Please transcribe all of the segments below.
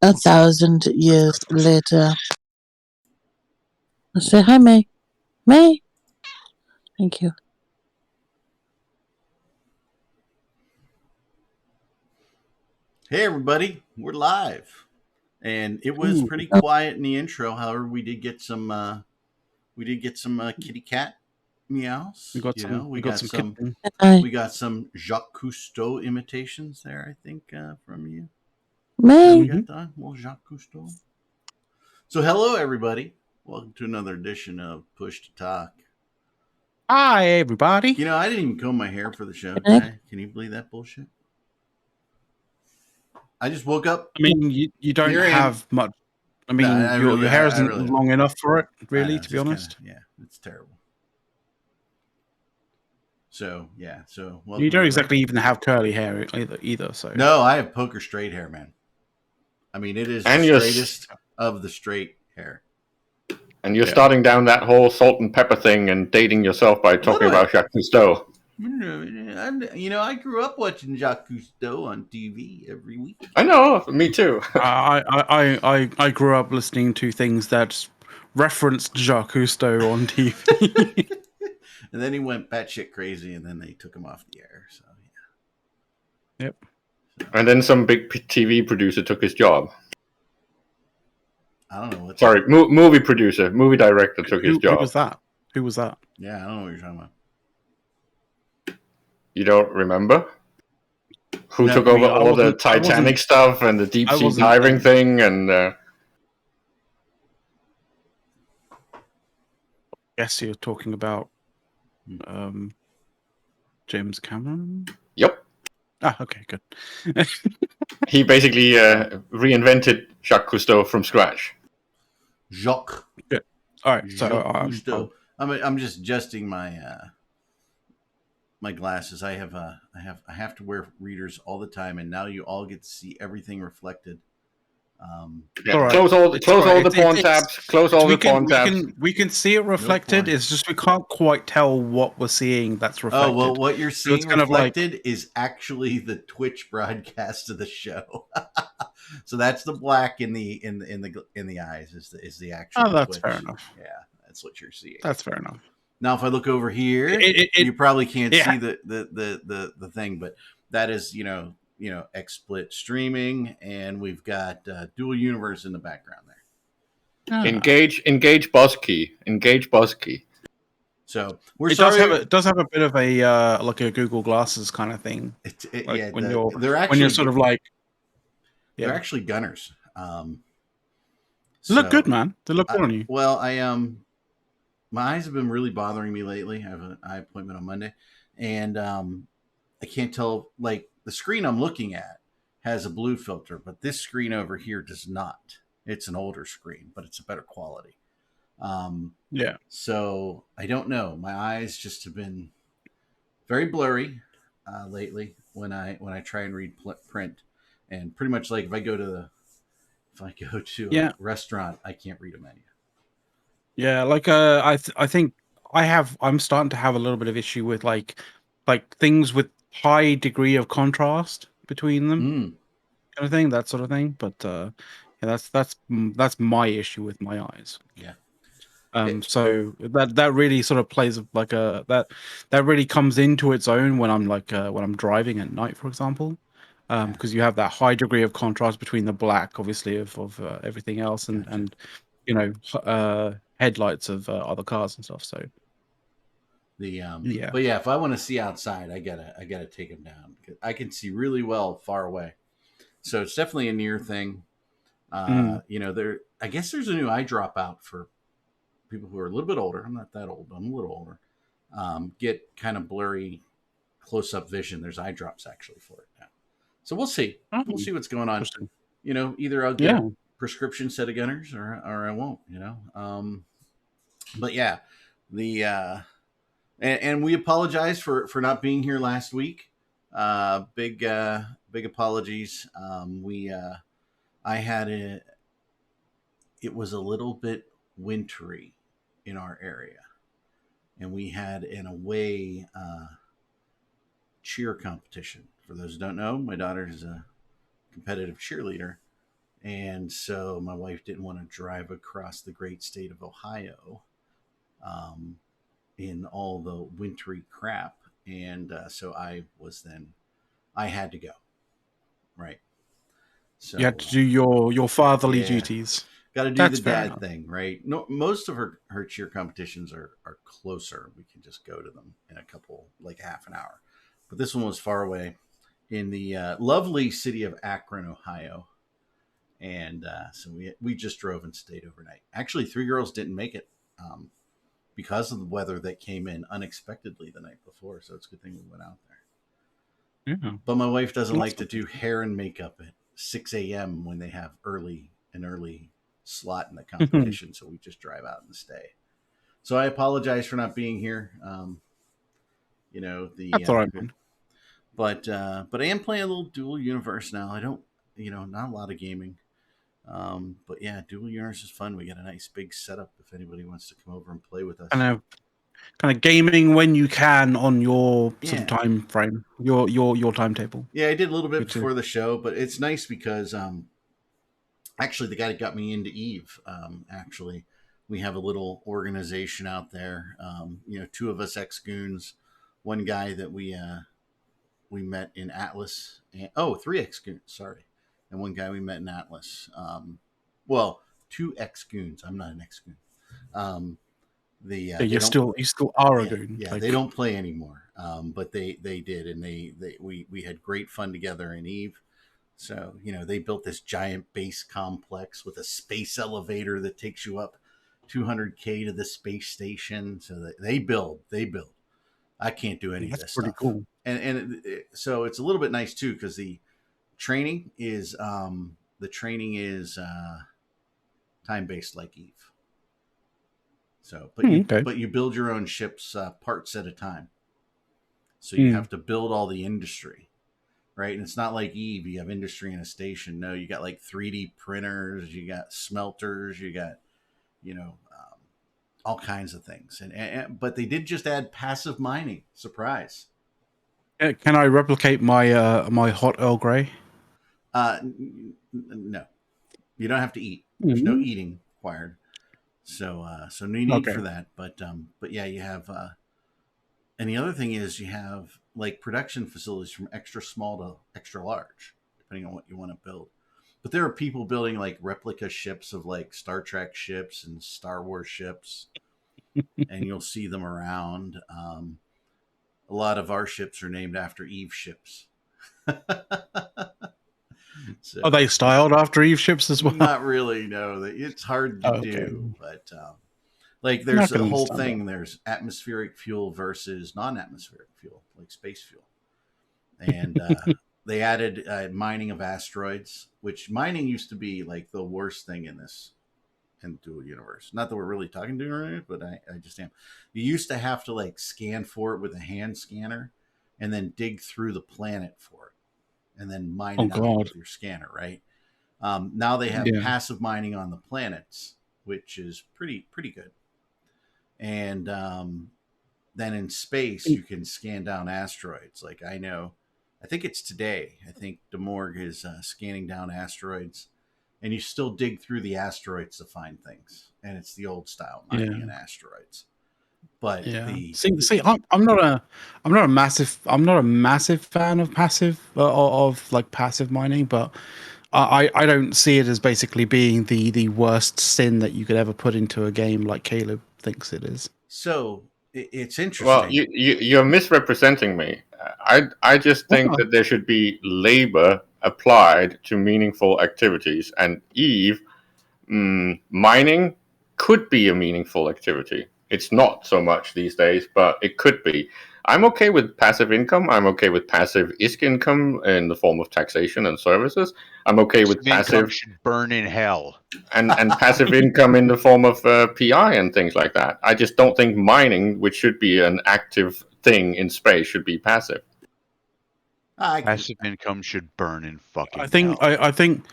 1,000 years later. Say hi, May. May. Thank you. Hey everybody, we're live, and it was pretty quiet in the intro. However, we did get some kitty cat meows. We got some Jacques Cousteau imitations there. I think from you. May. We got that little Jacques Cousteau. So hello everybody, welcome to another edition of Push to Talk. Hi everybody. You know, I didn't even comb my hair for the show today. Can you believe that bullshit? I just woke up. I mean, you don't have much. I mean, your hair isn't long enough for it, really, to be honest. Yeah, it's terrible. So yeah, you don't exactly even have curly hair either. So no, I have poker straight hair, man. I mean, it is the straightest of the straight hair. And you're starting down that whole salt and pepper thing and dating yourself by talking about Jacques Cousteau. You know, I grew up watching Jacques Cousteau on TV every week. I know, me too. I grew up listening to things that referenced Jacques Cousteau on TV. And then he went batshit crazy, and then they took him off the air. So yeah. Yep. And then some big TV producer took his job. I don't know what. Sorry, movie producer, movie director took his job. Who was that? Yeah, I don't know what you're talking about. You don't remember? Who took over all the Titanic stuff and the deep sea diving thing and? Guess you're talking about James Cameron. Yep. Ah, okay, good. He basically reinvented Jacques Cousteau from scratch. Jacques. Good. All right. Cousteau. I'm just adjusting my my glasses. I have to wear readers all the time, and now you all get to see everything reflected. Right. Close all the porn tabs. Close all the porn tabs. We can see it reflected. It's just we can't quite tell what we're seeing that's reflected. Oh well, what you're seeing reflected is actually the Twitch broadcast of the show. So that's the black in the eyes is the actual. Oh, that's Twitch. Fair enough. Yeah, that's what you're seeing. That's fair enough. Now, if I look over here, you probably can't see the thing, but that is XSplit streaming, and we've got Dual Universe in the background there. Oh. Engage buzz key. So it does have a bit of a like a Google Glasses kind of thing. You're sort of like they're actually gunners. They look good, man. They look good on you. Well, my eyes have been really bothering me lately. I have an eye appointment on Monday, and I can't tell. Like the screen I'm looking at has a blue filter, but this screen over here does not. It's an older screen, but it's a better quality. Yeah. So I don't know. My eyes just have been very blurry lately when I try and read print, and pretty much like if I go to a restaurant, I can't read a menu. Yeah, like I think I'm starting to have a little bit of issue with like things with high degree of contrast between them, kind of thing, that sort of thing. But that's my issue with my eyes. Yeah. So that really sort of plays like that really comes into its own when I'm when I'm driving at night, for example, because you have that high degree of contrast between the black, obviously, of everything else, and headlights of other cars and stuff. So but yeah, if I want to see outside, I gotta take them down. I can see really well far away, so it's definitely a near thing. I guess there's a new eye drop out for people who are a little bit older. I'm not that old, but I'm a little older. Get kind of blurry close-up vision. There's eye drops actually for it now, so we'll see. We'll see what's going on. Either I'll get a prescription set of gunners or I won't. But yeah, and we apologize for not being here last week. Big apologies. It was a little bit wintry in our area, and we had an away cheer competition. For those who don't know, my daughter is a competitive cheerleader, And so my wife didn't want to drive across the great state of Ohio in all the wintry crap. And so I had to go. Right. So you had to do your fatherly duties. Got to do the dad thing, right? No, most of her cheer competitions are closer. We can just go to them in a couple, like half an hour. But this one was far away in the lovely city of Akron, Ohio. And so we just drove and stayed overnight. Actually, 3 girls didn't make it because of the weather that came in unexpectedly the night before. So it's a good thing we went out there. Yeah. But my wife doesn't like to do hair and makeup at 6 a.m. when they have an early slot in the competition. So we just drive out and stay. So I apologize for not being here. That's all right, man. But I am playing a little dual universe now. I don't, not a lot of gaming. But yeah, dual universe is fun. We got a nice big setup if anybody wants to come over and play with us. Kind of gaming when you can on your sort of time frame, your timetable. Yeah, I did a little bit before the show, but it's nice because actually the guy that got me into Eve, actually, we have a little organization out there. 2 of us ex-goons, one guy that we met in Atlas, 3 ex-goons, sorry, and one guy we met in Atlas. 2 ex-goons. I'm not an ex-goon. You still are a goon. Yeah, they don't play anymore, but they did, and we had great fun together in Eve. So they built this giant base complex with a space elevator that takes you up 200K to the space station. So that they build. I can't do any of this stuff. That's pretty cool. And so it's a little bit nice too because the training is time based like Eve. So, but you build your own ships parts at a time. So you have to build all the industry, right? And it's not like Eve. You have industry in a station. No, you got like 3D printers. You got smelters. You got, all kinds of things. But they did just add passive mining. Surprise. Can I replicate my my hot Earl Grey? No, you don't have to eat. There's no eating required. So no need for that. But yeah, you have. And the other thing is you have like production facilities from extra small to extra large, depending on what you want to build. But there are people building like replica ships of like Star Trek ships and Star Wars ships, and you'll see them around. A lot of our ships are named after Eve ships. So, are they styled after Eve ships as well? Not really, no. It's hard to do, but like there's a whole thing. There's atmospheric fuel versus non-atmospheric fuel, like space fuel. And they added mining of asteroids, which mining used to be like the worst thing in dual universe. Not that we're really talking to it, but I just am. You used to have to like scan for it with a hand scanner and then dig through the planet for it and then mine it out with your scanner, right? Now they have passive mining on the planets, which is pretty good. And then in space, you can scan down asteroids. Like I think it's today. I think DeMorg is scanning down asteroids, and you still dig through the asteroids to find things. And it's the old style mining in asteroids. But I'm not a massive fan of passive passive mining, but I don't see it as basically being the worst sin that you could ever put into a game like Caleb thinks it is. So it's interesting. Well, you're misrepresenting me. I just think that there should be labor applied to meaningful activities, and Eve mining could be a meaningful activity. It's not so much these days, but it could be. I'm okay with passive income. I'm okay with passive ISK income in the form of taxation and services. I'm okay with passive should burn in hell and passive income in the form of PI and things like that. I just don't think mining, which should be an active thing in space, should be passive. Passive income should burn in fucking hell. I think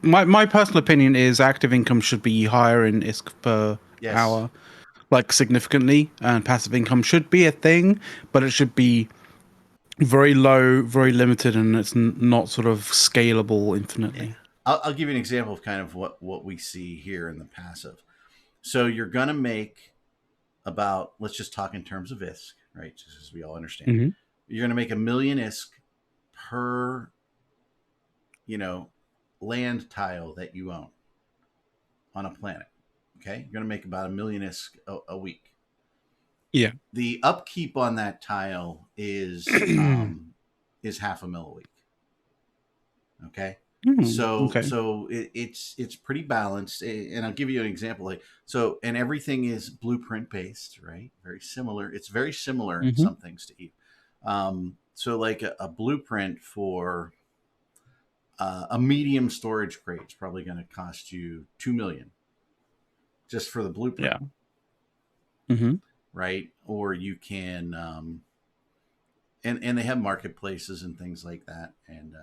my personal opinion is active income should be higher in ISK per hour. Like significantly, and passive income should be a thing, but it should be very low, very limited, and it's not sort of scalable infinitely. I'll give you an example of kind of what we see here in the passive. So you're going to make about, let's just talk in terms of ISK, right? Just as we all understand. Mm-hmm. You're going to make 1 million ISK per, land tile that you own on a planet. Okay. You're going to make about 1 million ISK a week. Yeah. The upkeep on that tile is half a mil a week. Okay. So it's pretty balanced, and I'll give you an example. And everything is blueprint based, right? Very similar. It's very similar in some things to Eve. So like a blueprint for a medium storage crate is probably going to cost you $2 million just for the blueprint. Yeah. Mm-hmm. Right. Or you can, and they have marketplaces and things like that, and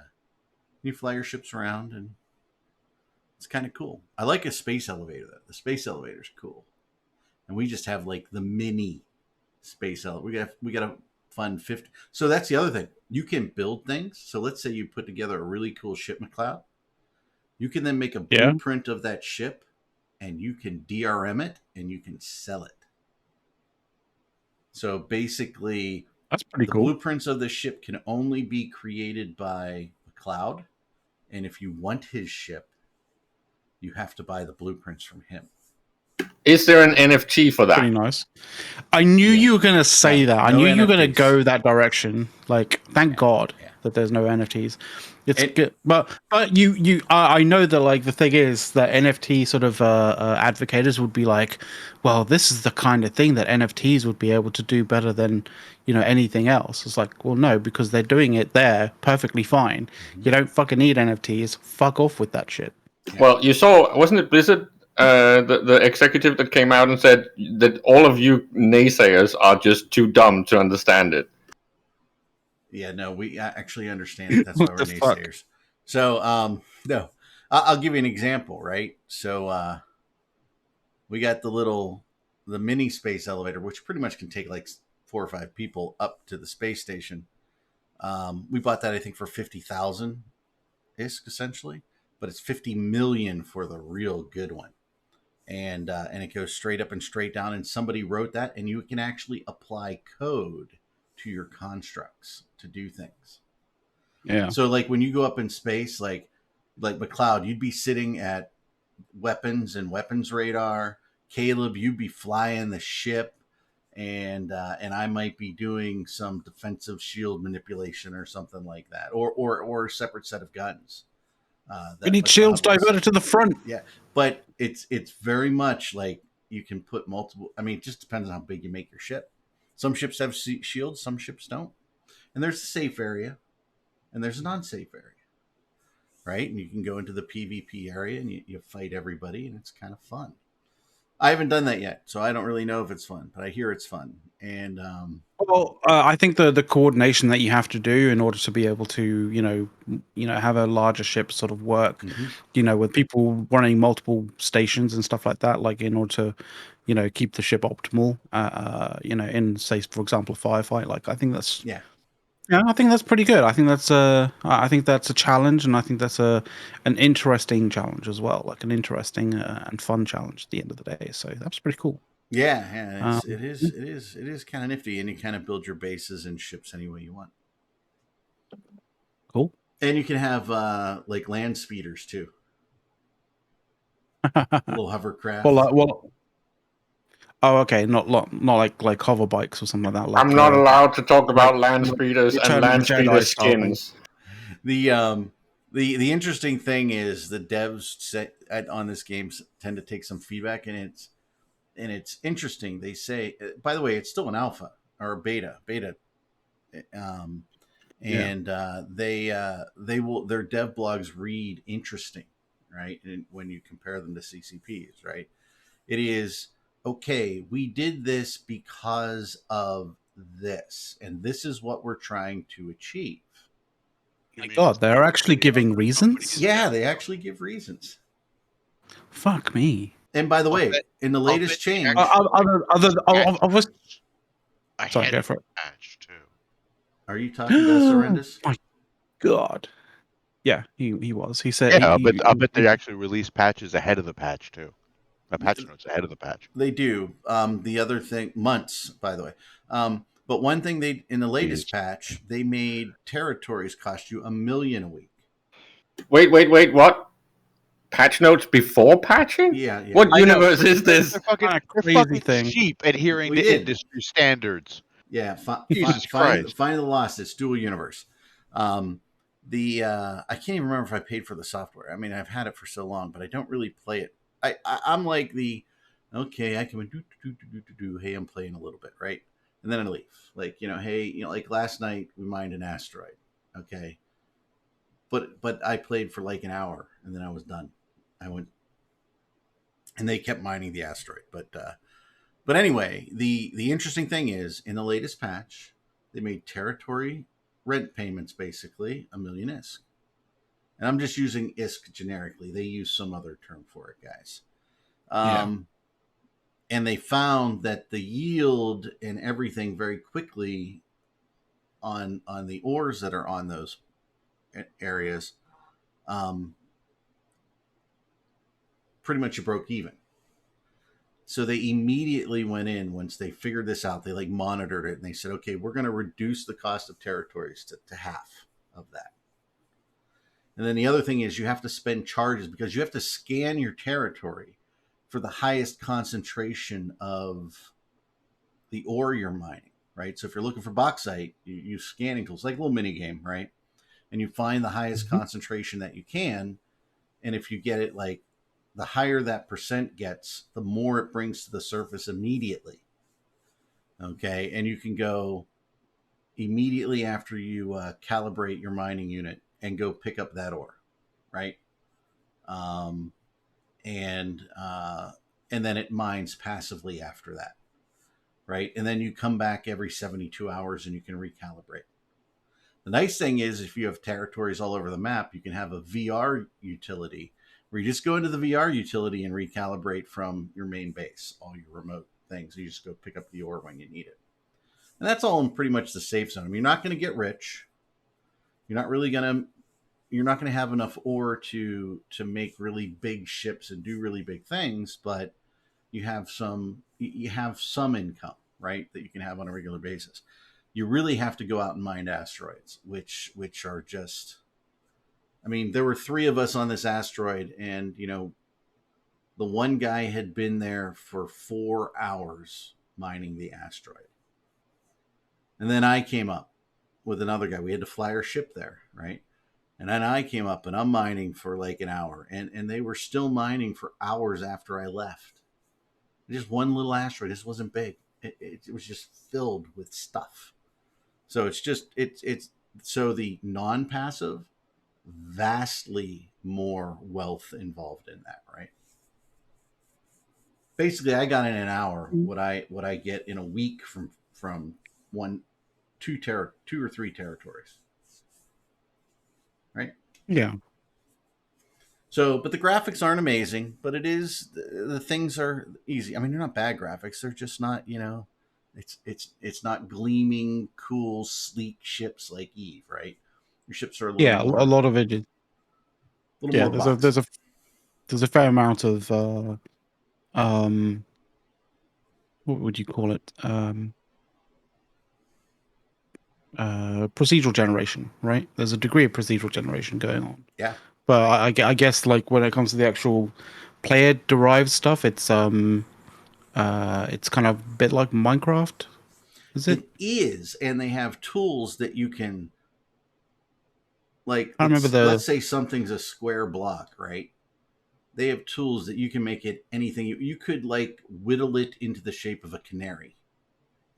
you fly your ships around, and it's kind of cool. I like a space elevator. The space elevator is cool, and we just have like the mini space elevator. We got a fund 50. So that's the other thing. You can build things. So let's say you put together a really cool ship, McLeod. You can then make a blueprint of that ship, and you can DRM it, and you can sell it. So basically, that's pretty cool. Blueprints of the ship can only be created by McLeod, and if you want his ship, you have to buy the blueprints from him. Is there an NFT for that? Pretty nice. I knew you were going to say that. I knew you were going to go that direction. Like, thank God that there's no NFTs. It's good, but I know that like the thing is that NFT sort of advocates would be like, well, this is the kind of thing that NFTs would be able to do better than anything else. It's like, well, no, because they're doing it there perfectly fine. Mm-hmm. You don't fucking need NFTs. Fuck off with that shit. Yeah. Well, you saw, wasn't it Blizzard? The executive that came out and said that all of you naysayers are just too dumb to understand it. Yeah, no, we actually understand it. That's why we're naysayers. So, no, I'll give you an example, right? So, we got the mini space elevator, which pretty much can take like 4 or 5 people up to the space station. We bought that, I think, for 50,000 ISK essentially, but it's 50 million for the real good one. And it goes straight up and straight down. And somebody wrote that, and you can actually apply code to your constructs to do things. Yeah. So like when you go up in space, like McLeod, you'd be sitting at weapons and weapons radar. Caleb, you'd be flying the ship, and I might be doing some defensive shield manipulation or something like that, or a separate set of guns. We need shields diverted to the front. Yeah, but it's very much like you can put multiple. I mean, it just depends on how big you make your ship. Some ships have shields, some ships don't. And there's a safe area, and there's a non-safe area, right? And you can go into the PvP area, and you fight everybody, and it's kind of fun. I haven't done that yet, so I don't really know if it's fun, but I hear it's fun. And I think the coordination that you have to do in order to be able to have a larger ship sort of work, with people running multiple stations and stuff like that, like in order to keep the ship optimal, in, say, for example, a firefight. Like I think that's I think that's pretty good. I think that's a challenge, and I think that's an interesting challenge as well, like an interesting and fun challenge at the end of the day. So that's pretty cool. Yeah, it is kind of nifty, and you kind of build your bases and ships any way you want. Cool. And you can have like land speeders too. Little hovercraft. Well. Oh, okay. Not like hover bikes or something like that. Like, I'm not allowed to talk about land speeders and land speeder skins. The interesting thing is the devs on this game tend to take some feedback, and it's interesting. They say, by the way, it's still an alpha or a beta, and they will, their dev blogs read interesting, right? And when you compare them to CCPs, right? It is okay. We did this because of this, and this is what we're trying to achieve. My God, they're actually giving reasons? Yeah, they actually give reasons. Fuck me. And by the way, in the latest change, I sorry, go for it. Patch too. Are you talking to us, Horrendous? My God. Yeah, he was. He said. Yeah, I bet they actually release patches ahead of the patch too. Patch notes ahead of the patch. They do. The other thing, months, by the way. But one thing they in the latest patch, they made territories cost you $1 million a week. Wait, what? Patch notes before patching? Yeah. What universe is this? They're fucking cheap adhering to industry standards. Yeah, Jesus find Christ. the Lost. It's dual universe. I can't even remember if I paid for the software. I mean, I've had it for so long, but I don't really play it. I'm like okay, I can do. Hey, I'm playing a little bit, right? And then I leave. Like, hey, like last night we mined an asteroid. Okay. But I played for like an hour and then I was done. I went and they kept mining the asteroid. But anyway, the interesting thing is in the latest patch, they made territory rent payments basically $1 million ISK. And I'm just using ISK generically. They use some other term for it, guys. And they found that the yield and everything very quickly on the ores that are on those areas, pretty much you broke even. So they immediately went in once they figured this out. They like monitored it and they said, okay, we're going to reduce the cost of territories to half of that. And then the other thing is you have to spend charges because you have to scan your territory for the highest concentration of the ore you're mining, right? So if you're looking for bauxite, you use scanning tools, like a little mini game, right? And you find the highest concentration that you can. And if you get it, like the higher that percent gets, the more it brings to the surface immediately. Okay. And you can go immediately after you calibrate your mining unit and go pick up that ore, right? And then it mines passively after that, right? And then you come back every 72 hours and you can recalibrate. The nice thing is if you have territories all over the map, you can have a VR utility where you just go into the VR utility and recalibrate from your main base, all your remote things. You just go pick up the ore when you need it. And that's all in pretty much the safe zone. I mean, you're not going to get rich. You're not going to have enough ore to make really big ships and do really big things, but you have some income, right, that you can have on a regular basis. You really have to go out and mine asteroids, which are just, I mean, there were 3 of us on this asteroid, and the one guy had been there for 4 hours mining the asteroid, and then I came up with another guy. We had to fly our ship there, right? And then I came up and I'm mining for like an hour, and they were still mining for hours after I left. Just one little asteroid. This wasn't big. It was just filled with stuff. So it's so the non-passive, vastly more wealth involved in that, right? Basically, I got in an hour what I get in a week from 2 or 3 territories. Right? Yeah. So, but the graphics aren't amazing, but the things are easy. I mean, they're not bad graphics. They're just not, it's not gleaming, cool, sleek ships like Eve, right? Your ships are a little more, a lot of it. More there's a fair amount of what would you call it? Procedural generation, right? There's a degree of procedural generation going on. Yeah. But I guess like when it comes to the actual player derived stuff, it's kind of a bit like Minecraft. Is it? It is, and they have tools that you can, like, let's say something's a square block, right? They have tools that you can make it anything. You could like whittle it into the shape of a canary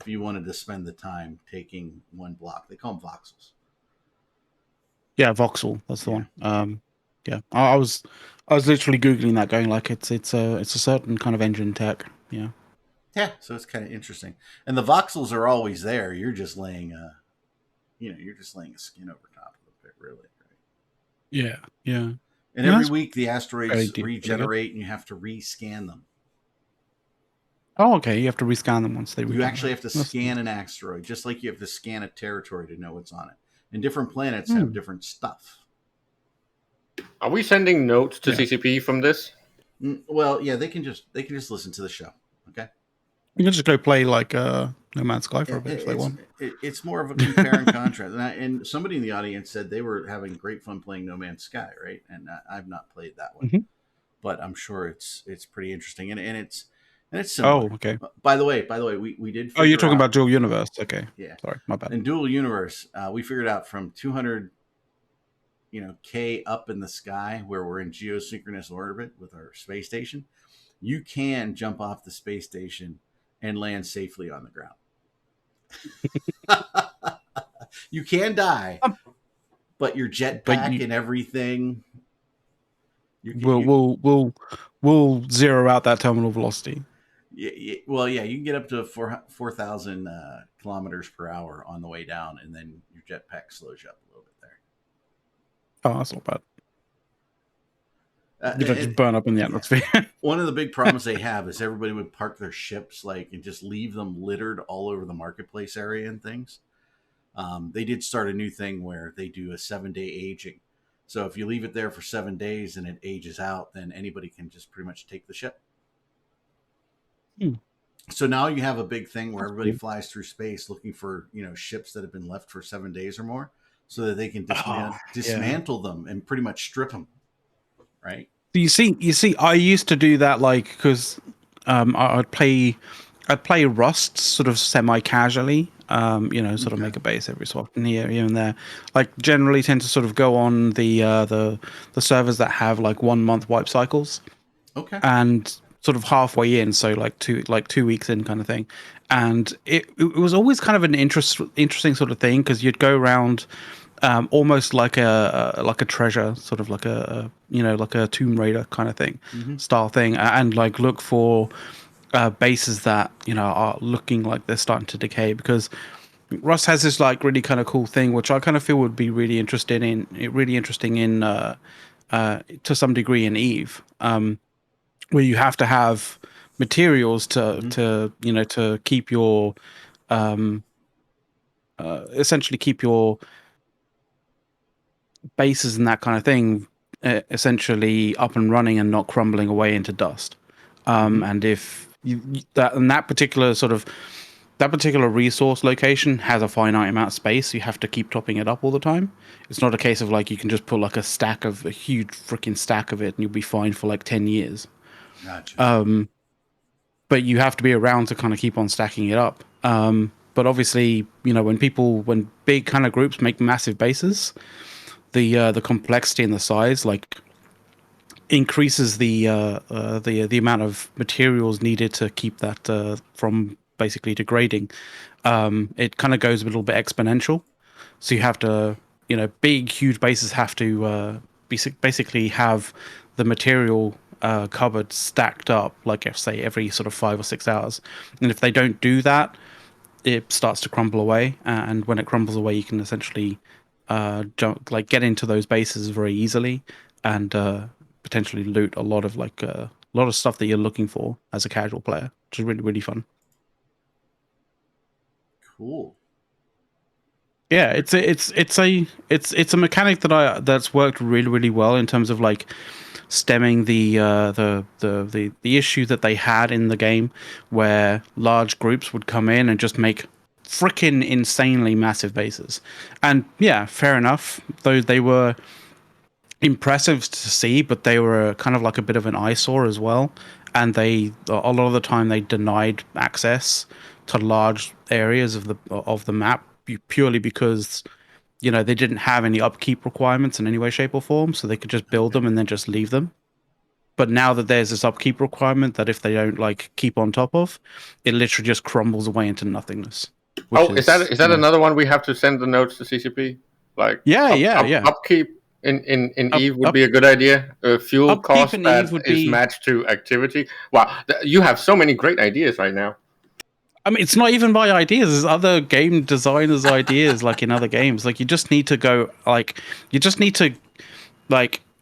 if you wanted to spend the time taking one block. They call them voxels. Yeah, voxel. That's the one. Yeah, I was literally googling that, going like it's a certain kind of engine tech. Yeah. Yeah, so it's kind of interesting, and the voxels are always there. You're just laying a skin over top of it, really. Right? Yeah, yeah. And every week the asteroids regenerate, and you have to rescan them. Oh, okay. You have to rescan them once they regenerate. You actually have to scan an asteroid, just like you have to scan a territory to know what's on it. And different planets have different stuff. Are we sending notes to CCP from this? Well, yeah, they can just listen to the show. Okay. You can just go play like No Man's Sky for a bit if they want. It's more of a compare and contrast. And somebody in the audience said they were having great fun playing No Man's Sky, right? And I've not played that one, but I'm sure it's pretty interesting, and it's similar. Oh, okay. By the way, we did. Oh, you're talking about Dual Universe? Okay. Yeah. Sorry, my bad. In Dual Universe, we figured out from 200, K up in the sky, where we're in geosynchronous orbit with our space station, you can jump off the space station and land safely on the ground. You can die, but your jetpack and everything. We'll zero out that terminal velocity. Well, yeah, you can get up to 4,000 kilometers per hour on the way down, and then your jetpack slows you up a little bit there. Oh, that's not bad. You don't just burn up in the atmosphere. One of the big problems they have is everybody would park their ships and just leave them littered all over the marketplace area and things. They did start a new thing where they do a 7-day aging. So if you leave it there for 7 days and it ages out, then anybody can just pretty much take the ship. So now you have a big thing where everybody flies through space looking for, ships that have been left for 7 days or more, so that they can dismantle them and pretty much strip them. Right. You see, I used to do that because I'd play Rust sort of semi-casually, sort of make a base every so often here and there. Like generally tend to sort of go on the servers that have 1 month wipe cycles. Okay. And sort of halfway in, so 2 weeks in kind of thing. And it was always kind of an interesting sort of thing, because you'd go around almost like a treasure, sort of like a Tomb Raider kind of thing, style thing, and look for bases that are looking like they're starting to decay, because Rust has this really kind of cool thing, which I kind of feel would be really interesting in to some degree in Eve, where you have to have materials to keep your essentially keep your bases and that kind of thing essentially up and running and not crumbling away into dust. And if that particular resource location has a finite amount of space, you have to keep topping it up all the time. It's not a case of you can just put a huge freaking stack of it and you'll be fine for 10 years. Gotcha. But you have to be around to kind of keep on stacking it up. But obviously, when big kind of groups make massive bases, the complexity and the size increases the amount of materials needed to keep that from basically degrading. It kind of goes a little bit exponential. So you have to, big huge bases have to basically have the material cupboard stacked up say every sort of 5 or 6 hours, and if they don't do that, it starts to crumble away, and when it crumbles away, you can essentially get into those bases very easily and potentially loot a lot of stuff that you're looking for as a casual player, which is really, really fun. Cool. Yeah, it's a mechanic that's worked really, really well in terms of stemming the issue that they had in the game, where large groups would come in and just make freaking insanely massive bases. And yeah, fair enough, though they were impressive to see, but they were kind of a bit of an eyesore as well. And a lot of the time they denied access to large areas of the map purely because they didn't have any upkeep requirements in any way, shape, or form, so they could just build them and then just leave them. But now that there's this upkeep requirement that if they don't keep on top of, it literally just crumbles away into nothingness. Is that another one we have to send the notes to CCP? Upkeep in Eve would be a good idea. Fuel cost that is matched to activity. Wow, you have so many great ideas right now. I mean, it's not even my ideas. It's other game designers' ideas, in other games. You just need to go,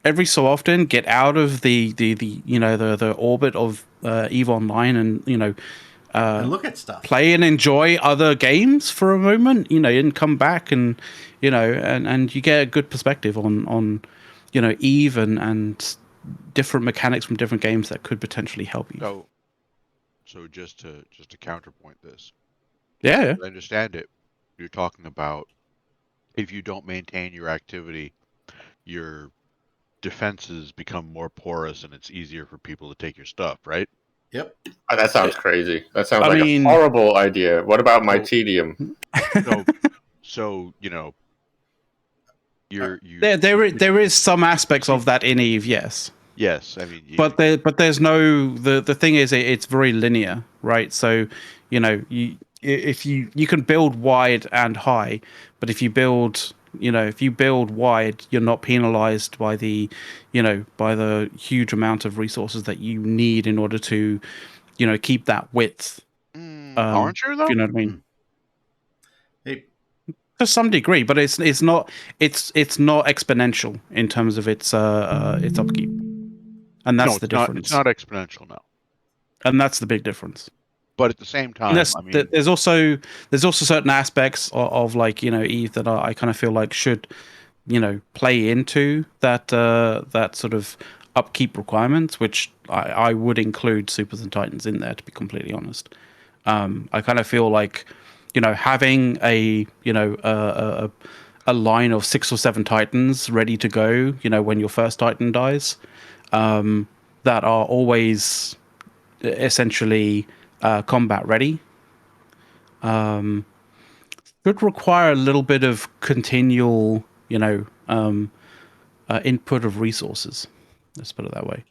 every so often get out of the orbit of EVE Online and look at stuff, play and enjoy other games for a moment, and come back and and you get a good perspective on Eve and different mechanics from different games that could potentially help you. So just to counterpoint this. Yeah. As I understand it, you're talking about if you don't maintain your activity, your defenses become more porous and it's easier for people to take your stuff, right? Yep. That sounds crazy. That sounds I like mean- a horrible idea. What about my tedium? So there is some aspects of that in Eve, yes. Yes, I mean, But there's no the thing is it's very linear, right? So, if you can build wide and high, but if you build wide, you're not penalized by the huge amount of resources that you need in order to, keep that width. Aren't you though? You know what I mean? Hey, to some degree, but it's not exponential in terms of its upkeep, and that's the difference. It's not exponential now, and that's the big difference. But at the same time, there's also certain aspects of like Eve that I kind of feel like should play into that sort of upkeep requirements, which I would include Supers and Titans in there, to be completely honest. I kind of feel like having a line of 6 or 7 Titans ready to go when your first Titan dies, that are always essentially combat ready, should require a little bit of continual input of resources. Let's put it that way.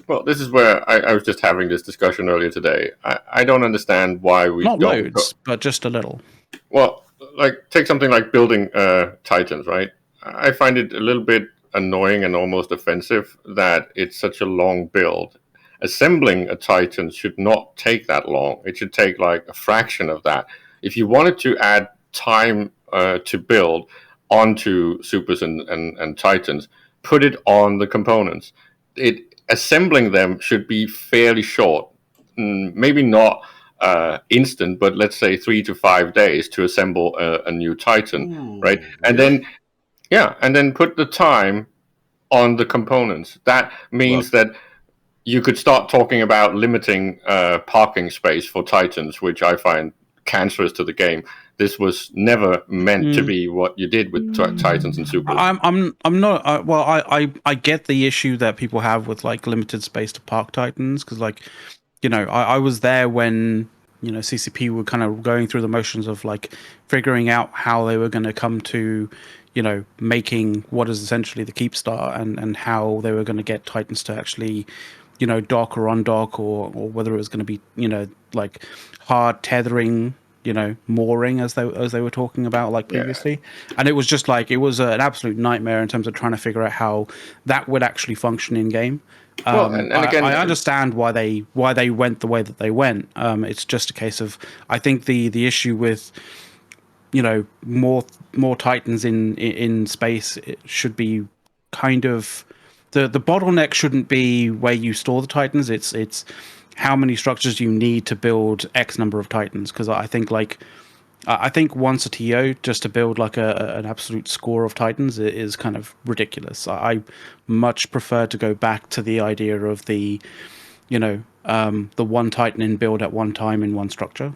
Well, this is where I was just having this discussion earlier today. I don't understand why we not don't loads, but just a little. Well, like take something like building Titans, right? I find it a little bit annoying and almost offensive that it's such a long build. Assembling a Titan should not take that long. It should take like a fraction of that. If you wanted to add time to build onto Supers and Titans, put it on the components. Assembling them should be fairly short. Maybe not instant, but let's say 3 to 5 days to assemble a new Titan. Ooh, right? And really? then put the time on the components. That means that you could start talking about limiting parking space for Titans, which I find cancerous to the game. This was never meant to be what you did with Titans and Supers. I'm not. I get the issue that people have with like limited space to park Titans, because like, I was there when CCP were kind of going through the motions of like figuring out how they were going to come to making what is essentially the Keep Star, and how they were going to get Titans to actually dock or undock, or whether it was going to be like hard tethering, mooring, as they were talking about like previously. Yeah. And it was just like, it was an absolute nightmare in terms of trying to figure out how that would actually function in game. Well, and again, I understand why they went the way that they went. It's just a case of, I think the issue with more Titans in space, it should be kind of the bottleneck shouldn't be where you store the Titans. It's how many structures you need to build X number of Titans. Because I think once a TO just to build like an absolute score of Titans is kind of ridiculous. I much prefer to go back to the idea of the one Titan in build at one time in one structure.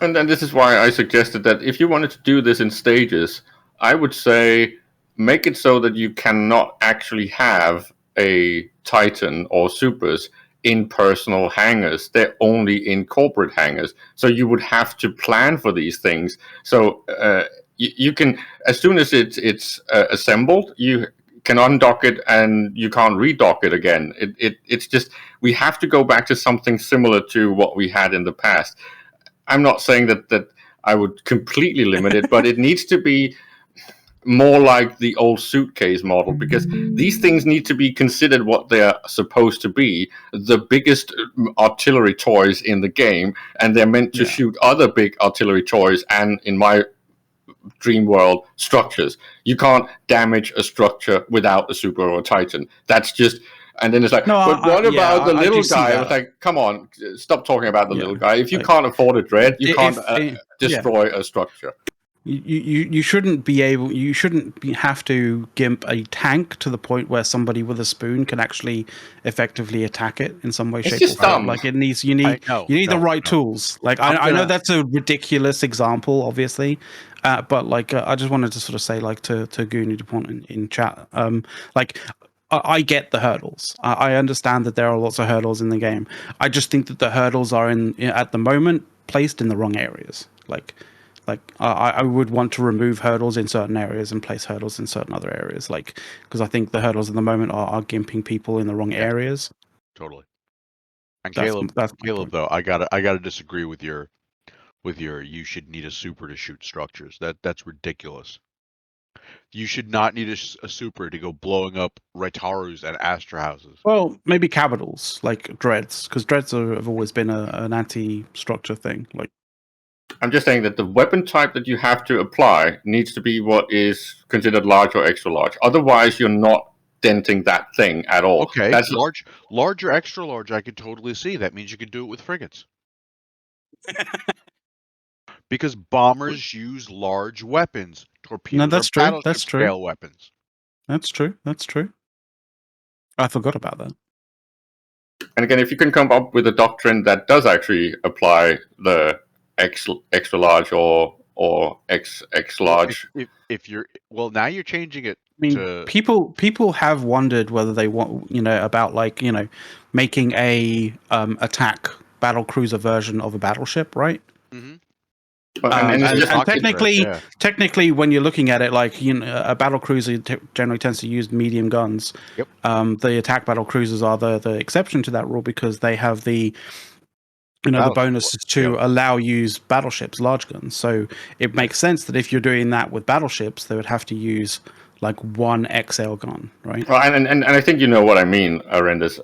And then this is why I suggested that if you wanted to do this in stages, I would say make it so that you cannot actually have a Titan or Supers in personal hangars. They're only in corporate hangars. So you would have to plan for these things. So you can, as soon as it's assembled, you can undock it and you can't redock it again. It's just, we have to go back to something similar to what we had in the past. I'm not saying that I would completely limit it, but it needs to be more like the old suitcase model, because these things need to be considered what they're supposed to be, the biggest artillery toys in the game, and they're meant to shoot other big artillery toys and, in my dream world, structures. You can't damage a structure without a Super or a Titan. That's just... And then it's like, but what about the little guy? I was like, come on, stop talking about the little guy. If you can't afford a dread, you can't destroy a structure. You shouldn't be able. You shouldn't have to gimp a tank to the point where somebody with a spoon can actually effectively attack it in some way, It's shape, or just form. dumb. Like it needs. You need the right tools. Like I know that's a ridiculous example, obviously, but like I just wanted to sort of say, like to Goonie DuPont in chat, like. I get the hurdles. I understand that there are lots of hurdles in the game. I just think that the hurdles are at the moment placed in the wrong areas. Like I would want to remove hurdles in certain areas and place hurdles in certain other areas. Like because I think the hurdles at the moment are gimping people in the wrong areas. Totally. And That's Caleb, though, I gotta disagree with your you should need a super to shoot structures. That's ridiculous. You should not need a super to go blowing up Raitarus and Astra houses. Well, maybe capitals like dreads, because dreads have always been an anti-structure thing. Like, I'm just saying that the weapon type that you have to apply needs to be what is considered large or extra large. Otherwise, you're not denting that thing at all. Okay, that's large or extra large. I could totally see. That means you could do it with frigates. Because bombers use large weapons. Torpedoes that's are true. battleship That's true. scale weapons. That's true. That's true. I forgot about that. And again, if you can come up with a doctrine that does actually apply the extra large or X large. If you're now you're changing it. I mean, people have wondered whether they want about making a attack battle cruiser version of a battleship, right? Mm-hmm. And technically, when you're looking at it, like a battle cruiser generally tends to use medium guns. Yep. The attack battle cruisers are the exception to that rule because they have the the bonus to allow use battleships, large guns. So it makes sense that if you're doing that with battleships, they would have to use like one XL gun, right? Well, and I think you know what I mean, Arendis.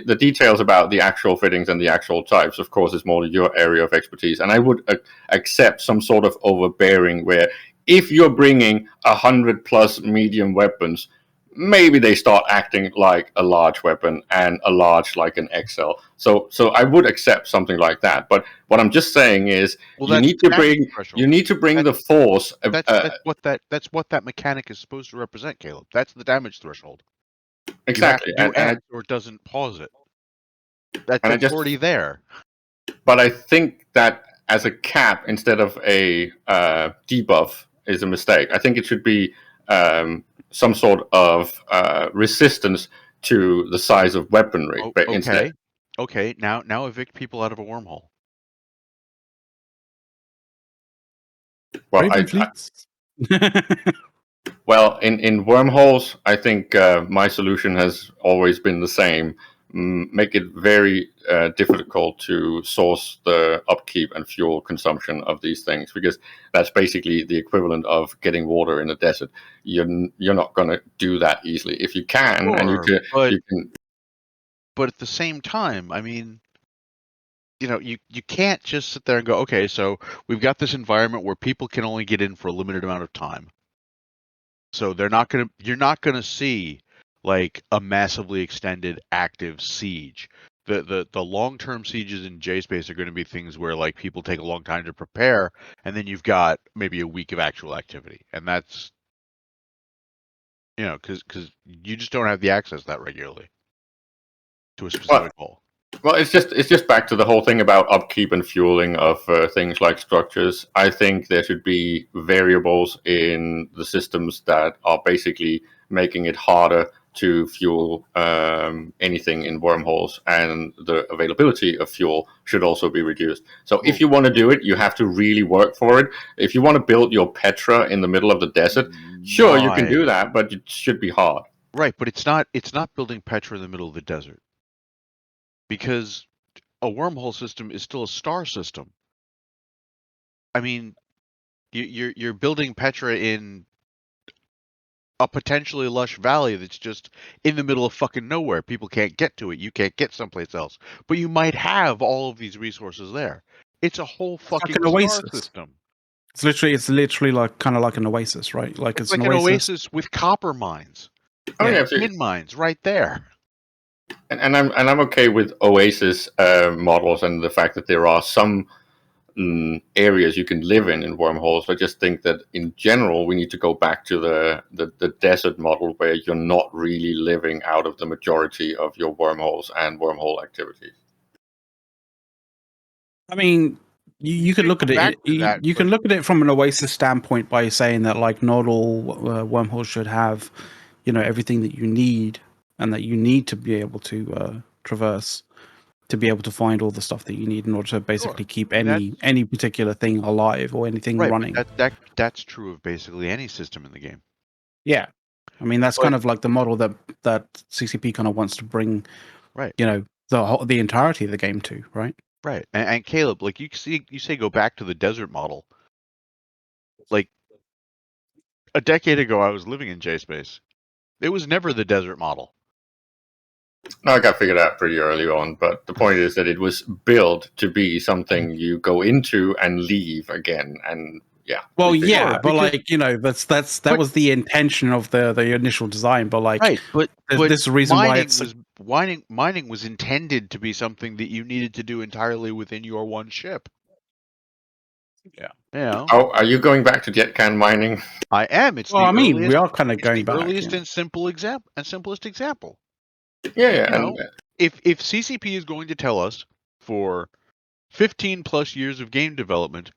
The details about the actual fittings and the actual types, of course, is more your area of expertise. And I would accept some sort of overbearing where if you're bringing 100+ medium weapons, maybe they start acting like a large weapon and a large like an XL. So I would accept something like that. But what I'm just saying is you need to bring the force. That's what that mechanic is supposed to represent, Caleb. That's the damage threshold. Exactly. Or it doesn't pause it. That's already there. But I think that as a cap instead of a debuff is a mistake. I think it should be some sort of resistance to the size of weaponry. Instead. Okay. Now evict people out of a wormhole. Well, well, in wormholes, I think my solution has always been the same. Make it very difficult to source the upkeep and fuel consumption of these things, because that's basically the equivalent of getting water in a desert. You're not going to do that easily. If you can, you can. But at the same time, I mean, you can't just sit there and go, okay, so we've got this environment where people can only get in for a limited amount of time. So you're not gonna see like a massively extended active siege. The long-term sieges in J-Space are going to be things where like people take a long time to prepare, and then you've got maybe a week of actual activity, and that's because you just don't have the access that regularly to a specific goal. Well, it's just back to the whole thing about upkeep and fueling of things like structures. I think there should be variables in the systems that are basically making it harder to fuel anything in wormholes, and the availability of fuel should also be reduced. So if you want to do it, you have to really work for it. If you want to build your Petra in the middle of the desert, sure, you can do that, but it should be hard. Right, but it's not building Petra in the middle of the desert. Because a wormhole system is still a star system. I mean, you're building Petra in a potentially lush valley that's just in the middle of fucking nowhere. People can't get to it. You can't get someplace else. But you might have all of these resources there. It's a whole fucking star system. It's literally like kind of like an oasis, right? Like it's like an oasis with copper mines. Tin mines right there. And I'm okay with Oasis models and the fact that there are some areas you can live in wormholes. I just think that in general we need to go back to the desert model where you're not really living out of the majority of your wormholes and wormhole activities. I mean, you could look at it. You can look at it from an Oasis standpoint by saying that like not all wormholes should have, everything that you need and that you need to be able to traverse to be able to find all the stuff that you need in order to basically keep any particular thing alive or anything running. That's true of basically any system in the game. Yeah, I mean that's kind of like the model that CCP kind of wants to bring, right? The entirety of the game to, right? Right, and Caleb, like you say, go back to the desert model. Like a decade ago, I was living in J-Space. It was never the desert model. No, I got figured out pretty early on, but the point is that it was built to be something you go into and leave again, and yeah. Well, yeah, but like that was the intention of the initial design, but like right, but this reason why mining was intended to be something that you needed to do entirely within your one ship. Yeah. Oh, are you going back to jet can mining? I am. It's well, I mean, we are kind of going back. Earliest and simplest example. Yeah. If CCP is going to tell us for 15 plus years of game development,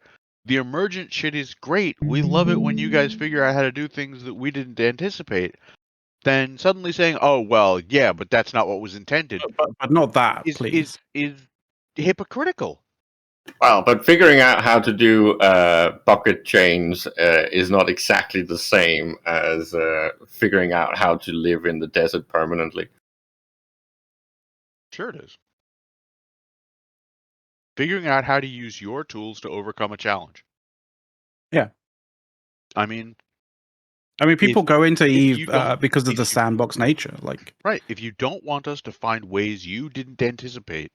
the emergent shit is great. We love it when you guys figure out how to do things that we didn't anticipate. Then suddenly saying, "Oh well, yeah, but that's not what was intended," but not that, please, is hypocritical. Well, but figuring out how to do bucket chains is not exactly the same as figuring out how to live in the desert permanently. Sure it is. Figuring out how to use your tools to overcome a challenge. Yeah. I mean, people go into Eve because of the sandbox nature. Like, right. If you don't want us to find ways you didn't anticipate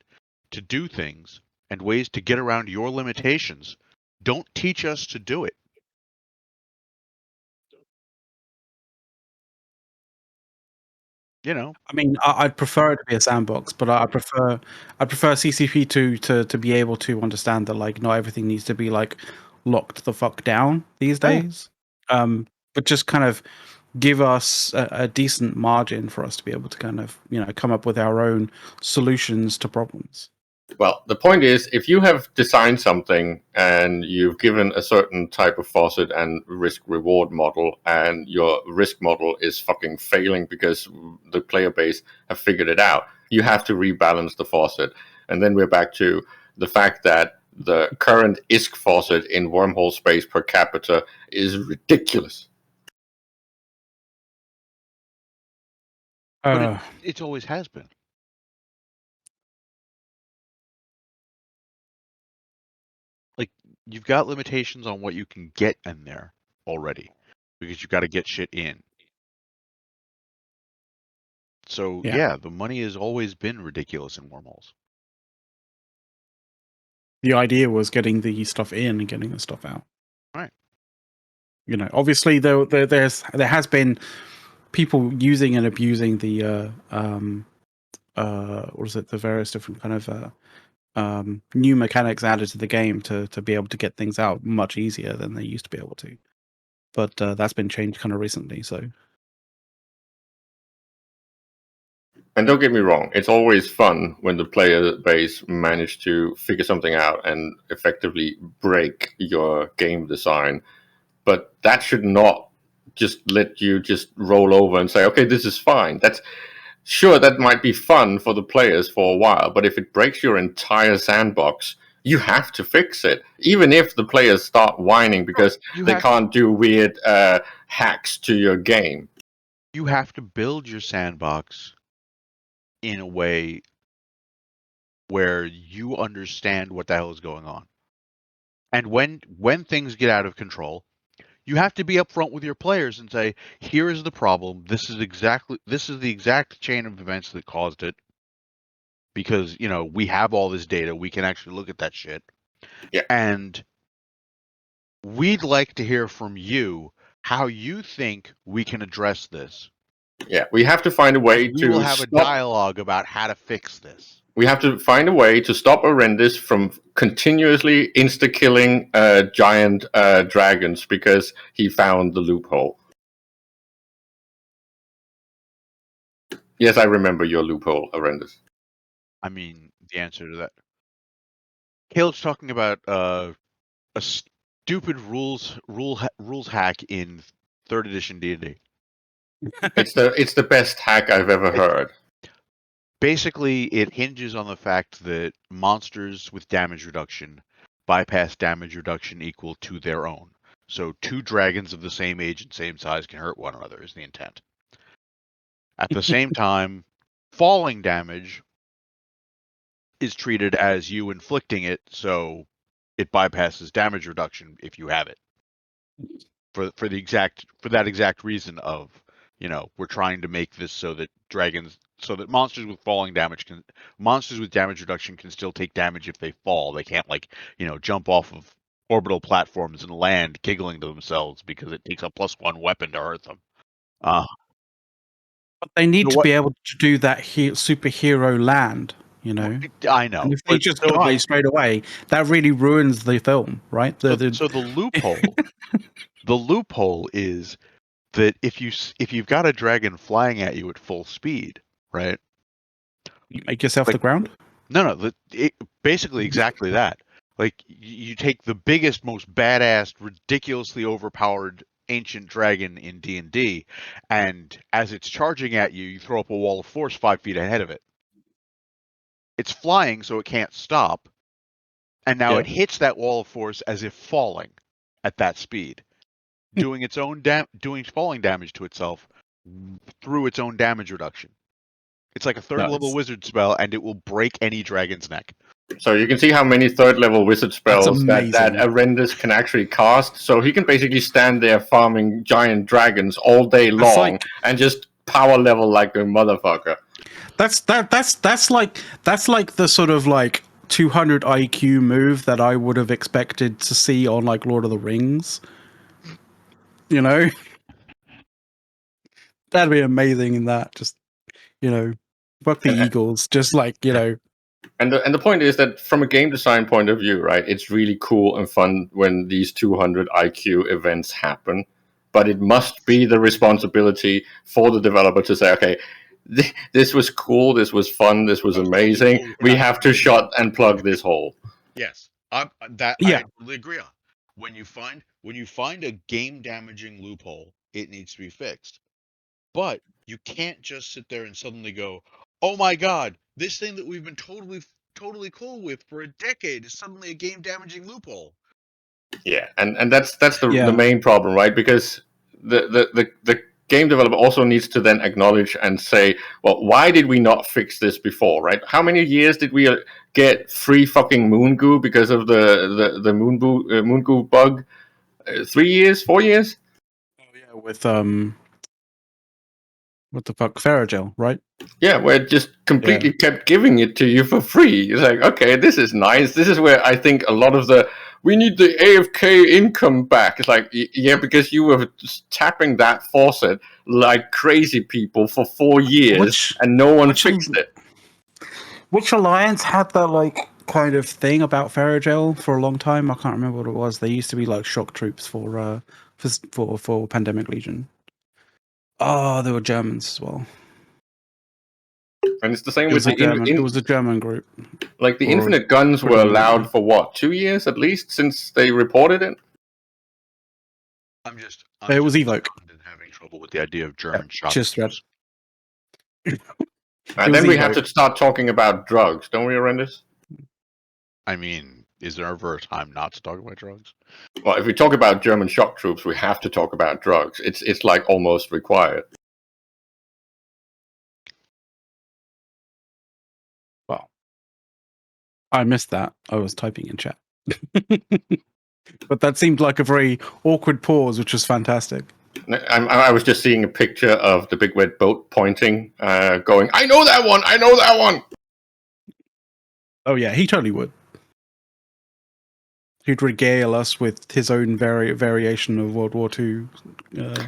to do things and ways to get around your limitations, don't teach us to do it. I mean, I'd prefer it to be a sandbox, but I prefer CCP to be able to understand that like not everything needs to be like locked the fuck down these days. But just kind of give us a decent margin for us to be able to kind of come up with our own solutions to problems. Well, the point is, if you have designed something and you've given a certain type of faucet and risk-reward model, and your risk model is fucking failing because the player base have figured it out, you have to rebalance the faucet. And then we're back to the fact that the current ISK faucet in wormhole space per capita is ridiculous. But it always has been. Like, you've got limitations on what you can get in there already because you've got to get shit in. So, yeah, the money has always been ridiculous in wormholes. The idea was getting the stuff in and getting the stuff out. Right. Obviously, there has been people using and abusing the what is it? The various different kind of new mechanics added to the game to be able to get things out much easier than they used to be able to. But that's been changed kind of recently. So. And don't get me wrong, it's always fun when the player base manage to figure something out and effectively break your game design. But that should not just let you just roll over and say, okay, this is fine. That might be fun for the players for a while, but if it breaks your entire sandbox, you have to fix it. Even if the players start whining because they can't do weird hacks to your game. You have to build your sandbox in a way where you understand what the hell is going on. And when things get out of control, you have to be upfront with your players and say, here is the problem. This is the exact chain of events that caused it. Because, we have all this data. We can actually look at that shit. Yeah. And we'd like to hear from you how you think we can address this. Yeah, we have to find a way we will have a dialogue about how to fix this. We have to find a way to stop Arendis from continuously insta-killing giant dragons because he found the loophole. Yes, I remember your loophole, Arendis. I mean, the answer to that. Caleb's talking about a stupid rules hack in 3rd edition D&D. It's the best hack I've ever heard. Basically, it hinges on the fact that monsters with damage reduction bypass damage reduction equal to their own. So 2 dragons of the same age and same size can hurt one another is the intent. At the same time, falling damage is treated as you inflicting it, so it bypasses damage reduction if you have it. For that exact reason of, we're trying to make this so that monsters with monsters with damage reduction can still take damage if they fall. They can't jump off of orbital platforms and land giggling to themselves because it takes a +1 weapon to hurt them. But they need to be able to do that superhero land, I know. And if they just die straight away, that really ruins the film, right? So the loophole, the loophole is that if you've got a dragon flying at you at full speed, right? You make yourself the ground? No. Basically exactly that. Like you take the biggest, most badass, ridiculously overpowered ancient dragon in D&D, and as it's charging at you, you throw up a wall of force 5 feet ahead of it. It's flying, so it can't stop, and now it hits that wall of force as if falling at that speed, doing its own doing falling damage to itself through its own damage reduction. It's like a 3rd level wizard spell, and it will break any dragon's neck. So you can see how many 3rd level wizard spells that Arendis can actually cast. So he can basically stand there farming giant dragons all day long and just power level like a motherfucker. That's like the sort of 200 IQ move that I would have expected to see on Lord of the Rings. That'd be amazing in that. Just fuck the Eagles. Just And the point is that from a game design point of view, right, it's really cool and fun when these 200 IQ events happen, but it must be the responsibility for the developer to say, okay, this was cool, this was fun, this was amazing, we have to shut and plug this hole. Yes, I totally agree on. When you find a game damaging loophole, it needs to be fixed. But you can't just sit there and suddenly go, oh my god, this thing that we've been totally cool with for a decade is suddenly a game damaging loophole. Yeah, and that's the main problem, right? Because the game developer also needs to then acknowledge and say, well, why did we not fix this before, right? How many years did we get free fucking moon goo because of the moon goo bug? 3 years, 4 years? Oh yeah, with what the fuck, Ferrogel, right? Yeah, where it just completely kept giving it to you for free. It's like, okay, this is nice. This is where I think a lot of we need the AFK income back. It's like, yeah, because you were just tapping that faucet like crazy people for 4 years and no one fixed it. Which alliance had that kind of thing about Ferrogel for a long time? I can't remember what it was. They used to be shock troops for Pandemic Legion. Oh, they were Germans as well. And it's the same with it was a German group. Like the infinite guns were allowed for what, 2 years at least since they reported it? It was Evoke. Having trouble with the idea of German shock. And then we have to start talking about drugs, don't we, Arendis? I mean, is there ever a time not to talk about drugs? Well, if we talk about German shock troops, we have to talk about drugs. It's almost required. Well, I missed that. I was typing in chat. But that seemed like a very awkward pause, which was fantastic. I was just seeing a picture of the big red boat pointing, going, I know that one! I know that one! Oh yeah, he totally would. he'd regale us with his own variation of World War II.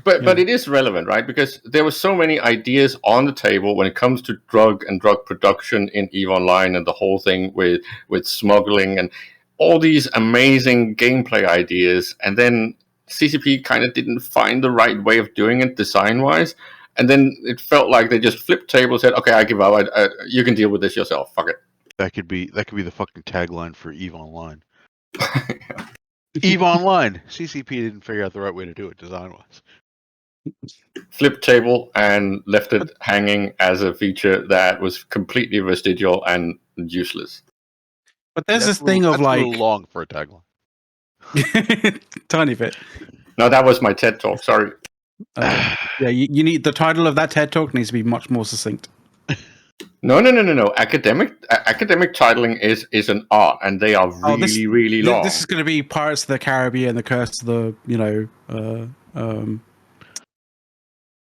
But it is relevant, right? Because there were so many ideas on the table when it comes to drug production in EVE Online, and the whole thing with smuggling and all these amazing gameplay ideas, and then CCP kind of didn't find the right way of doing it design-wise, and then it felt like they just flipped tables, said, "Okay, I give up. You can deal with this yourself. Fuck it." That could be the fucking tagline for EVE Online. EVE Online. CCP didn't figure out the right way to do it design-wise. Flipped table and left it hanging as a feature that was completely vestigial and useless. But there's this thing of like a little long for a tagline. tiny bit. No, that was my TED talk. Sorry. Yeah, you need the title of that TED talk needs to be much more succinct. No. Academic titling is an art, and they are really long. This is going to be Pirates of the Caribbean, the Curse of the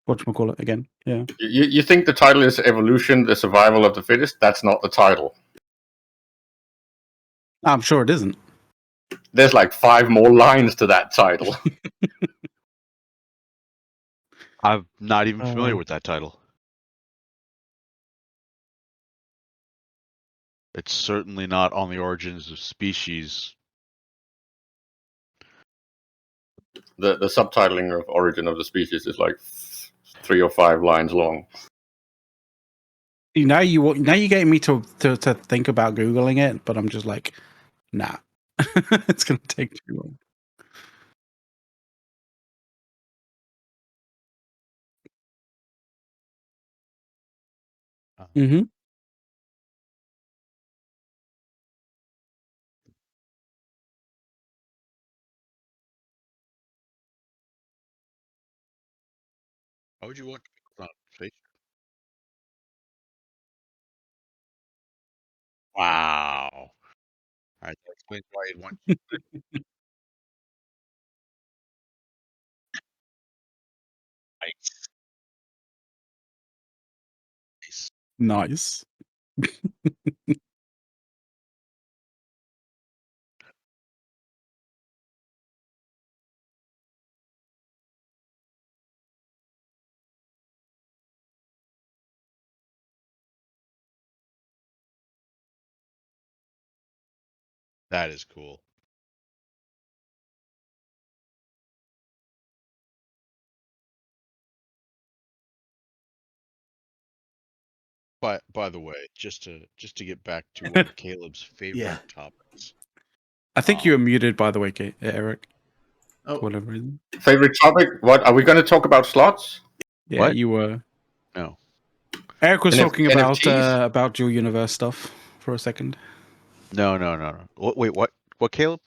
whatchamacallit again? Yeah. You think the title is Evolution, the Survival of the Fittest? That's not the title. I'm sure it isn't. There's like 5 more lines to that title. I'm not even familiar with that title. It's certainly not On the Origins of Species. The subtitling of Origin of the Species is like 3 or 5 lines long. Now you're getting me to think about Googling it, but I'm just like, nah. It's going to take too long. Mm-hmm. How would you want to Wow. All right, that explains why you'd want. Nice. That is cool. By the way, just to get back to one of Caleb's favorite topics. I think you were muted, by the way, Eric. Oh, for whatever reason. Favorite topic? What are we going to talk about? Slots? Yeah, What? you were. No. Eric was talking NFTs? about dual universe stuff for a second. No. Wait, what? What, Caleb?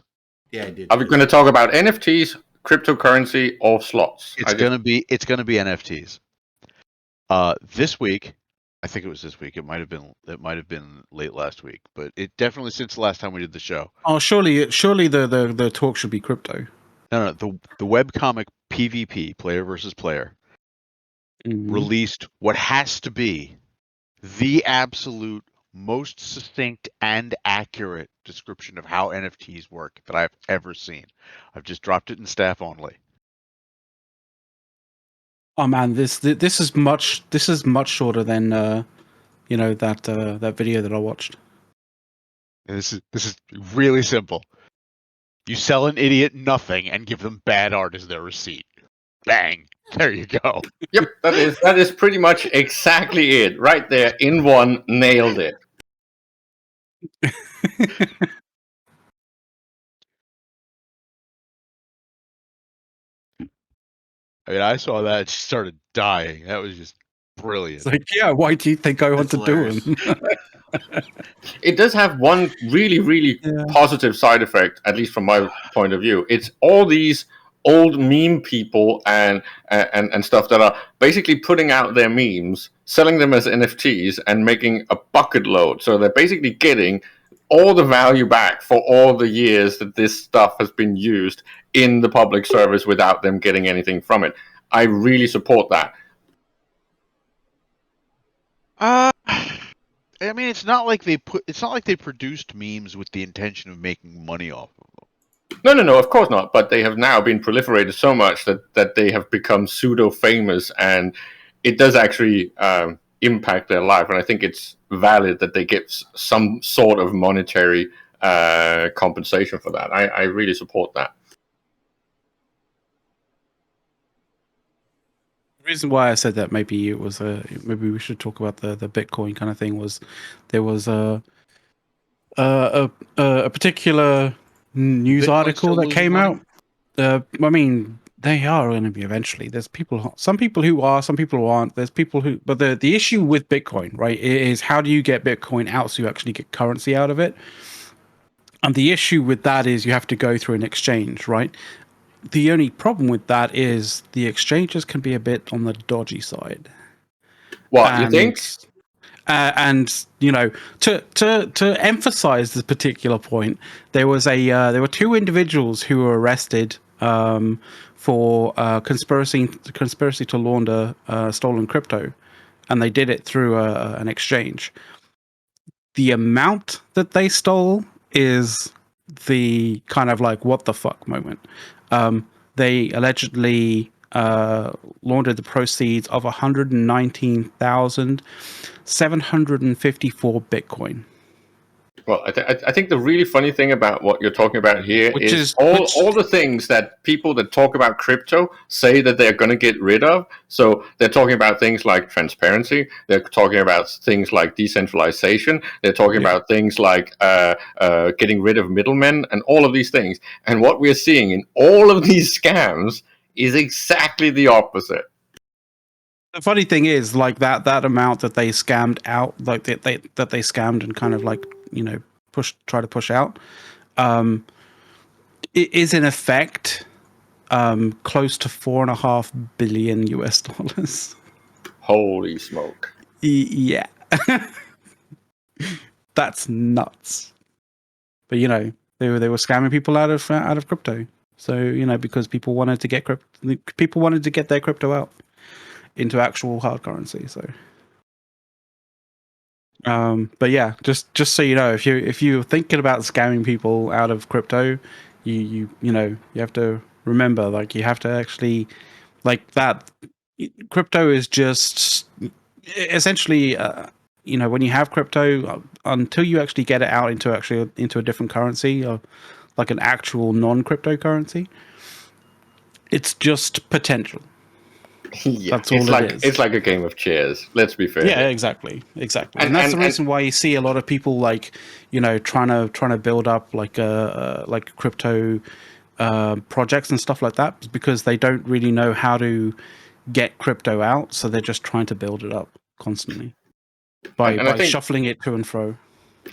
Yeah, I did. Are we going to talk about NFTs, cryptocurrency, or slots? It's gonna be NFTs. This week, I think it was this week. It might have been late last week, but it definitely since the last time we did the show. Oh, surely the talk should be crypto. No. The webcomic PvP, player versus player, released what has to be the absolute most succinct and accurate description of how NFTs work that I've ever seen. I've just dropped it in staff only. Oh man, this is much shorter than that video that I watched. And this is really simple. You sell an idiot nothing and give them bad art as their receipt. Bang! There you go. Yep, that is pretty much exactly it. Right there, in one, nailed it. I mean, I saw that and started dying. That was just brilliant. It's like, yeah, why do you think I want to do them? It does have one really positive side effect, at least from my point of view. It's all these old meme people and stuff that are basically putting out their memes, selling them as NFTs, and making a bucket load. So they're basically getting all the value back for all the years that this stuff has been used in the public service without them getting anything from it. I really support that. I mean, it's not like they produced memes with the intention of making money off of them. No, of course not. But they have now been proliferated so much that they have become pseudo-famous, and it does actually impact their life. And I think it's valid that they get some sort of monetary compensation for that. I really support that. The reason why I said that maybe maybe we should talk about the Bitcoin kind of thing was there was a particular news Bitcoin article still that losing came money? out. I mean, they are going to be eventually. There's some people who are, some people who aren't. There's people who, but the issue with Bitcoin, right, is how do you get Bitcoin out so you actually get currency out of it? And the issue with that is you have to go through an exchange, right? The only problem with that is the exchanges can be a bit on the dodgy side. What you think? And you know, to emphasize this particular point, there were two individuals who were arrested for conspiracy to launder stolen crypto, and they did it through an exchange. The amount that they stole is the kind of like what the fuck moment. They allegedly laundered the proceeds of 119,754 Bitcoin. Well, I think the really funny thing about what you're talking about here is all the things that people that talk about crypto say that they're going to get rid of. So they're talking about things like transparency. They're talking about things like decentralization. They're talking about things like getting rid of middlemen and all of these things. And what we're seeing in all of these scams is exactly the opposite. The funny thing is, like that amount that they scammed out, like they scammed and kind of like, you know, try to push out, it is in effect close to $4.5 billion US. Holy smoke! Yeah, that's nuts. But you know, they were scamming people out of crypto. So you know, because people wanted to get their crypto out into actual hard currency. So but yeah, just so you know, if you're thinking about scamming people out of crypto, you know, you have to remember, like, you have to actually, like, that crypto is just essentially you know, when you have crypto, until you actually get it out into a different currency, or like an actual non-cryptocurrency, it's just potential. Yeah, that's all it is. It's like a game of chairs. Let's be fair. Yeah, exactly. And that's the reason why you see a lot of people, like, you know, trying to build up like crypto projects and stuff like that, because they don't really know how to get crypto out, so they're just trying to build it up constantly by shuffling it to and fro.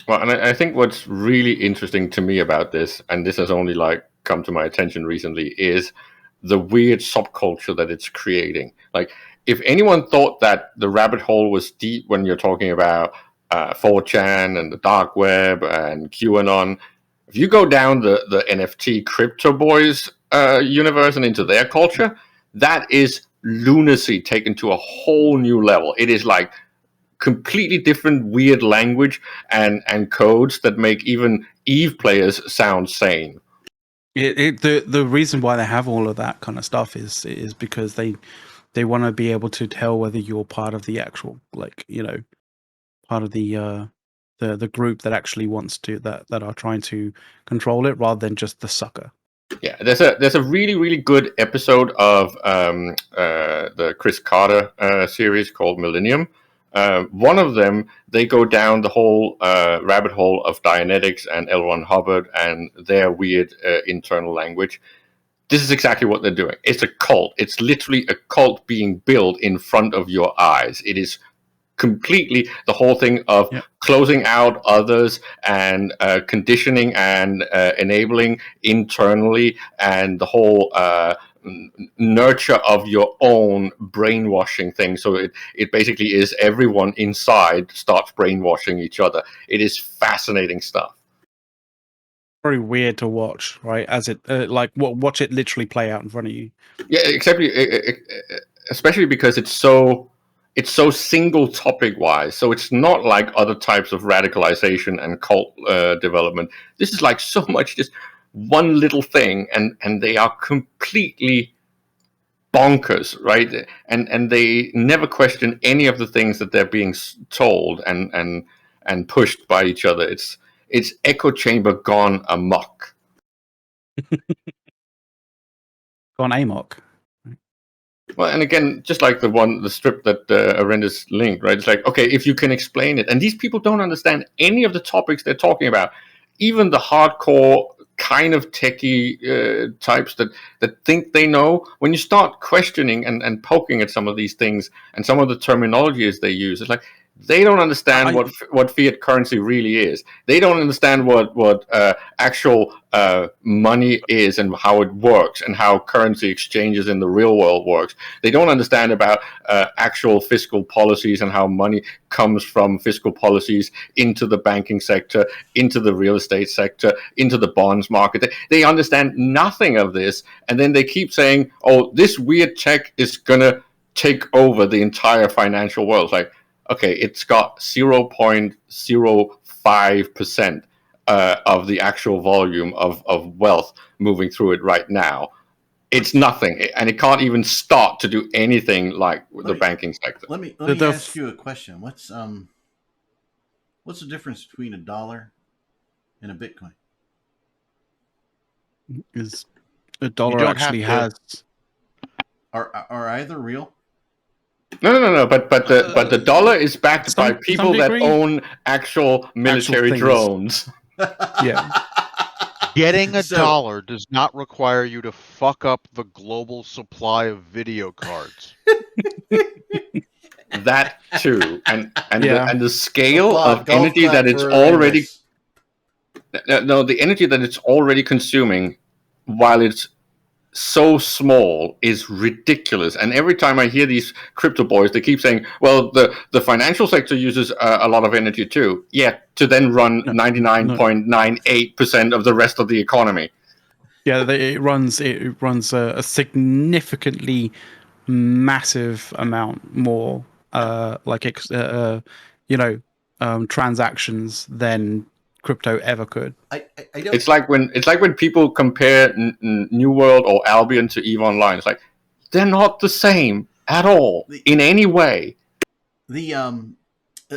Well, and I think what's really interesting to me about this, and this has only like come to my attention recently, is the weird subculture that it's creating. Like, if anyone thought that the rabbit hole was deep when you're talking about 4chan and the dark web and QAnon, if you go down the NFT crypto boys universe and into their culture, that is lunacy taken to a whole new level. It is like completely different weird language and codes that make even EVE players sound sane. The reason why they have all of that kind of stuff is because they want to be able to tell whether you're part of the actual, like, you know, part of the group that actually wants to that are trying to control it, rather than just the sucker. Yeah, there's a really, really good episode of the Chris Carter series called Millennium. One of them, they go down the whole rabbit hole of Dianetics and L. Ron Hubbard and their weird internal language. This is exactly what they're doing. It's a cult. It's literally a cult being built in front of your eyes. It is completely the whole thing of closing out others and conditioning and enabling internally, and the whole nurture of your own brainwashing thing. So it basically is everyone inside starts brainwashing each other. It is fascinating stuff. Very weird to watch, right? As it watch it literally play out in front of you. Yeah, especially because it's so single topic wise. So it's not like other types of radicalization and cult development. This is like so much just one little thing, and they are completely bonkers, right? And they never question any of the things that they're being told and pushed by each other. It's echo chamber gone amok. Gone amok. Well, and again, just like the strip that Arendis linked, right? It's like, okay, if you can explain it, and these people don't understand any of the topics they're talking about, even the hardcore kind of techie types that think they know. When you start questioning and poking at some of these things and some of the terminologies they use, it's like they don't understand what fiat currency really is. They don't understand what actual money is and how it works and how currency exchanges in the real world works. They don't understand about actual fiscal policies and how money comes from fiscal policies into the banking sector, into the real estate sector, into the bonds market. They understand nothing of this, and then they keep saying, "Oh, this weird tech is gonna take over the entire financial world." It's like, okay, it's got 0.05% of the actual volume of wealth moving through it right now. It's nothing, and it can't even start to do anything like the banking sector. Let me ask you a question. What's the difference between $1 and a Bitcoin? Is a dollar actually has? Are either real? No. But the dollar is backed by people that own actual military drones. Yeah. Getting a dollar does not require you to fuck up the global supply of video cards. That too, and the scale of energy that it's already the energy that it's already consuming, while it's so small, is ridiculous. And every time I hear these crypto boys, they keep saying, well, the financial sector uses a lot of energy too. Yeah, to then run 99.98% of the rest of the economy. Yeah, it runs a significantly massive amount more transactions than crypto ever could. I don't... It's like when people compare New World or Albion to EVE Online. It's like they're not the same at all in any way. The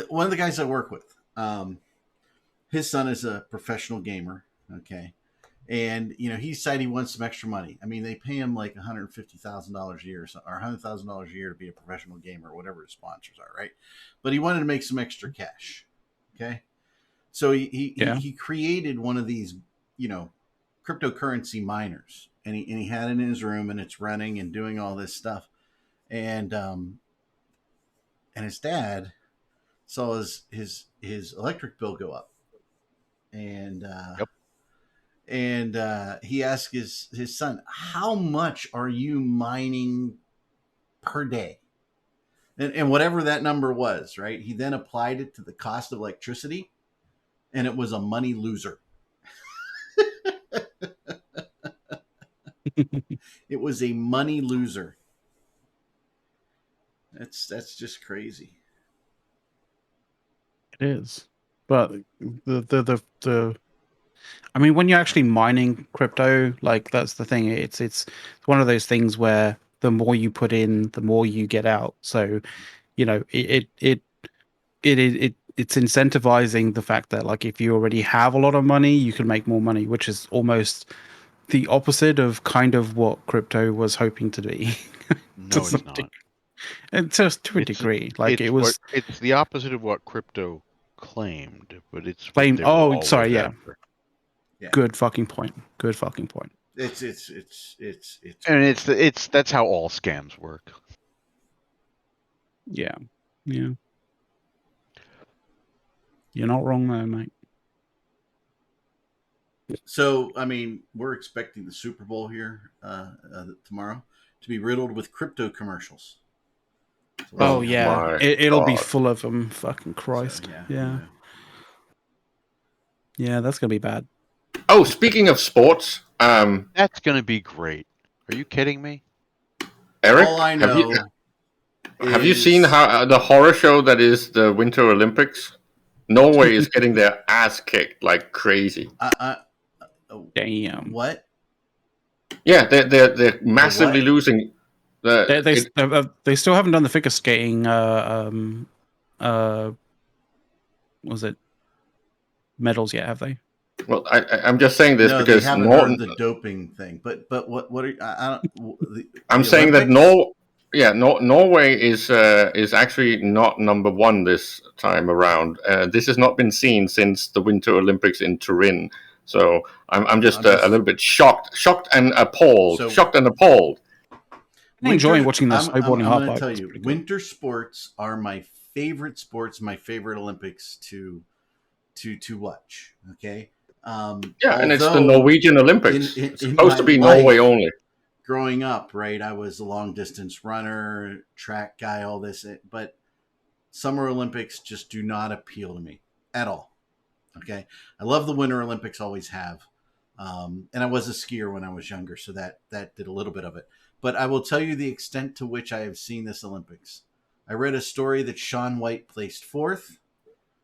one of the guys I work with, his son is a professional gamer. Okay, and he decided he wants some extra money. I mean, they pay him like $150,000 a year or $100,000 a year to be a professional gamer, or whatever his sponsors are, right? But he wanted to make some extra cash. Okay. So he created one of these, cryptocurrency miners, and he had it in his room, and it's running and doing all this stuff, and his dad saw his electric bill go up, and he asked his son, "How much are you mining per day?" And whatever that number was, right? He then applied it to the cost of electricity. And it was a money loser. It was a money loser. That's just crazy. It is, but the I mean, when you're actually mining crypto, like that's the thing. It's one of those things where the more you put in, the more you get out. So, it's incentivizing the fact that, like, if you already have a lot of money, you can make more money, which is almost the opposite of kind of what crypto was hoping to be. No, it's not. And to a degree, it's the opposite of what crypto claimed, but it's claimed. Oh, sorry, yeah. Yeah. Good fucking point. It's and that's how all scams work. Yeah. You're not wrong there, mate. So, I mean, we're expecting the Super Bowl here tomorrow to be riddled with crypto commercials. So, yeah, it'll be full of them. Fucking Christ. So, yeah, that's gonna be bad. Oh, speaking of sports, that's gonna be great. Are you kidding me, Eric? All I know. Have you seen how the horror show that is the Winter Olympics? Norway is getting their ass kicked like crazy. Damn. What? Yeah, they're massively losing. They still haven't done the figure skating. Was it medals yet? Have they? Well, I'm just saying this No, because they haven't heard the doping thing. But what are I don't? I'm saying that Norway is actually not number one this time around. This has not been seen since the Winter Olympics in Turin. So I'm just a little bit shocked and appalled. I'm enjoying watching the snowboarding I'm half going to pipe. tell you, winter sports are my favorite sports, my favorite Olympics to watch. Okay. And it's the Norwegian Olympics. It's supposed to be Norway only. Growing up, right, I was a long distance runner, track guy, all this, but Summer Olympics just do not appeal to me at all. Okay. I love the Winter Olympics, always have. And I was a skier when I was younger, so that did a little bit of it. But I will tell you the extent to which I have seen this Olympics. I read a story that Shaun White placed fourth.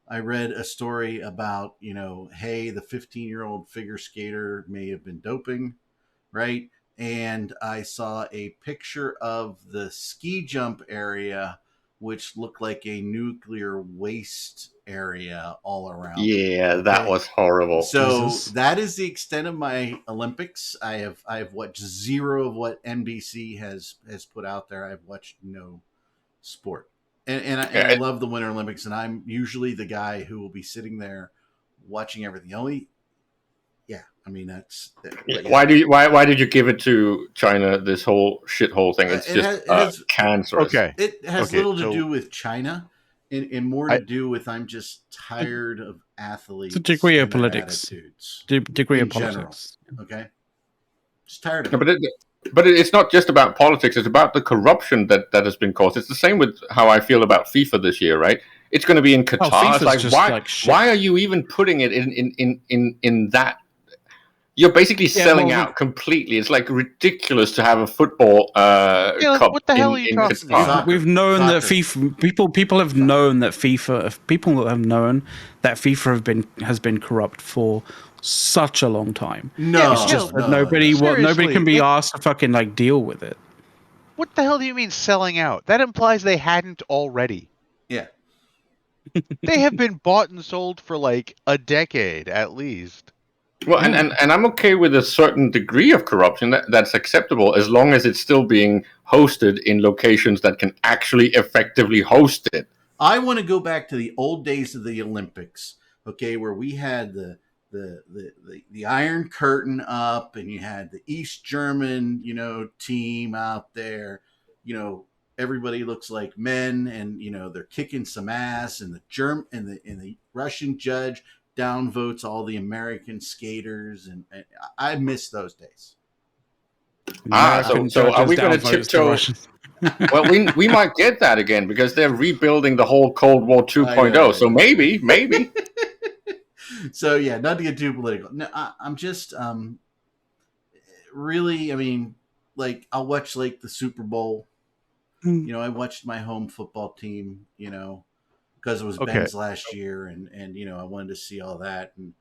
I read a story about, hey, the 15-year-old figure skater may have been doping, right? And I saw a picture of the ski jump area, which looked like a nuclear waste area all around. Yeah, okay? That was horrible. So that is the extent of my Olympics. I have watched zero of what NBC has put out there. I've watched no sport. And I love the Winter Olympics, and I'm usually the guy who will be sitting there watching everything. That's. Why did you give it to China? This whole shithole thing. It's just cancerous. Okay, it has little to do with China, and more to do with I'm just tired of athletes. It's a degree of politics. Degree of politics. General. Okay, just tired of it. But it's not just about politics. It's about the corruption that has been caused. It's the same with how I feel about FIFA this year, right? It's going to be in Qatar. It's like, why are you even putting it in that? You're basically selling out completely. It's like ridiculous to have a football cup. What the hell are you talking about? We've known that FIFA people have known that FIFA has been corrupt for such a long time. No, it's just that nobody can be asked to fucking deal with it. What the hell do you mean selling out? That implies they hadn't already. Yeah. They have been bought and sold for like a decade at least. Well, and I'm okay with a certain degree of corruption that's acceptable as long as it's still being hosted in locations that can actually effectively host it. I want to go back to the old days of the Olympics, okay, where we had the Iron Curtain up, and you had the East German, team out there. Everybody looks like men, and they're kicking some ass, and the Russian judge downvotes all the American skaters, and I miss those days. So are we going to tiptoe? Well, we might get that again because they're rebuilding the whole Cold War 2.0. So maybe. So yeah, not to get too political. No, I'm just really. I mean, I'll watch the Super Bowl. I watched my home football team. Because it was Ben's last year, and I wanted to see all that, and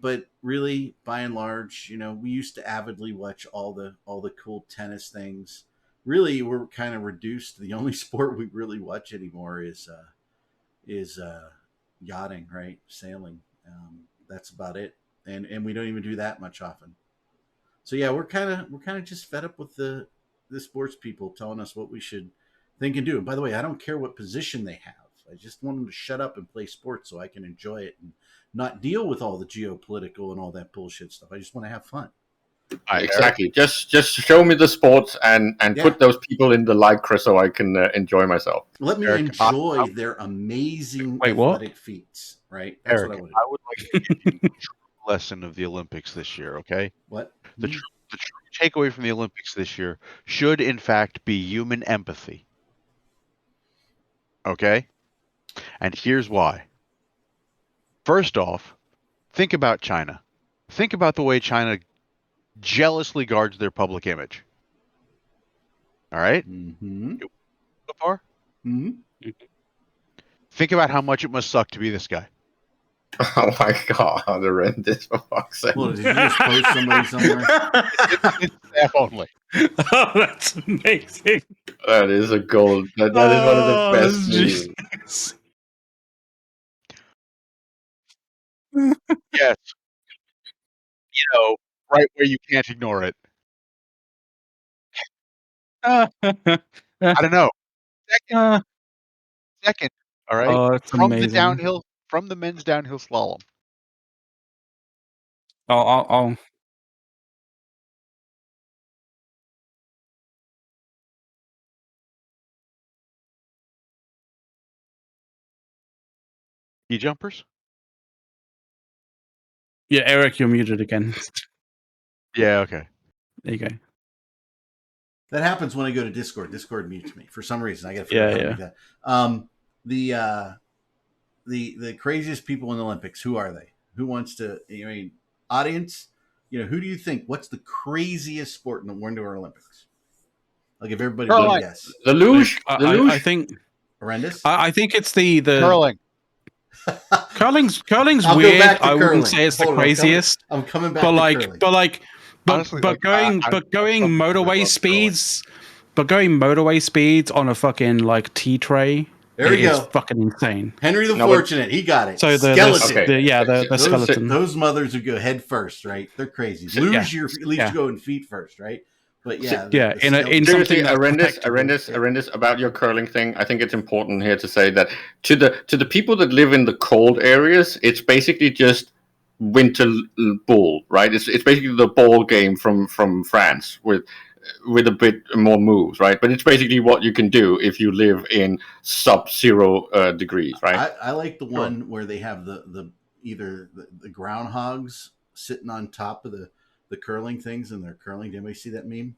but really, by and large, we used to avidly watch all the cool tennis things. Really, we're kind of reduced. The only sport we really watch anymore is yachting, right? Sailing. That's about it, and we don't even do that much often. So yeah, we're kind of just fed up with the sports people telling us what we should think and do. And by the way, I don't care what position they have. I just want them to shut up and play sports so I can enjoy it and not deal with all the geopolitical and all that bullshit stuff. I just want to have fun. Exactly. Just show me the sports and put those people in the Lycra so I can enjoy myself. Let me enjoy their amazing athletic feats. Right? That's Eric, what I would. I would like to give you the true lesson of the Olympics this year. Okay. What? The true takeaway from the Olympics this year should, in fact, be human empathy. Okay. And here's why. First off, think about China. Think about the way China jealously guards their public image. All right? Mm-hmm. So far? Mm-hmm. Think about how much it must suck to be this guy. Oh my god, horrendous, for fuck's sake. Well, did you just post somebody somewhere? It's staff only. Oh, that's amazing. That is a gold. That is one of the best memes. Yes. Right where you can't ignore it. I don't know. Second, all right. Oh, it's From amazing. the men's downhill slalom. I'll Ski jumpers? Yeah, Eric, you're muted again. Yeah, okay. There you go. That happens when I go to Discord. Discord mutes me for some reason. I got to figure out how to make that. The craziest people in the Olympics. Who are they? Who wants to? I mean, audience. Who do you think? What's the craziest sport in the Winter Olympics? Like if everybody would guess. The luge. I think horrendous. I think it's the curling. Curling's I'll weird. go back to I curling. wouldn't say it's the craziest. I'm coming back but to like, curling. but going motorway speeds, but going motorway speeds on a fucking like tea tray. There you is go. Fucking insane. Henry the Fortunate, he got it. So the skeleton. Those mothers who go head first, right? They're crazy. Lose your at least go in feet first, right? But yeah, in seriously, something horrendous about your curling thing. I think it's important here to say that to the people that live in the cold areas, it's basically just winter ball, right? It's basically the ball game from France with a bit more moves, right? But it's basically what you can do if you live in sub-0 degrees, right? I like the one where they have the groundhogs sitting on top of the curling things and they're curling. Did anybody see that meme?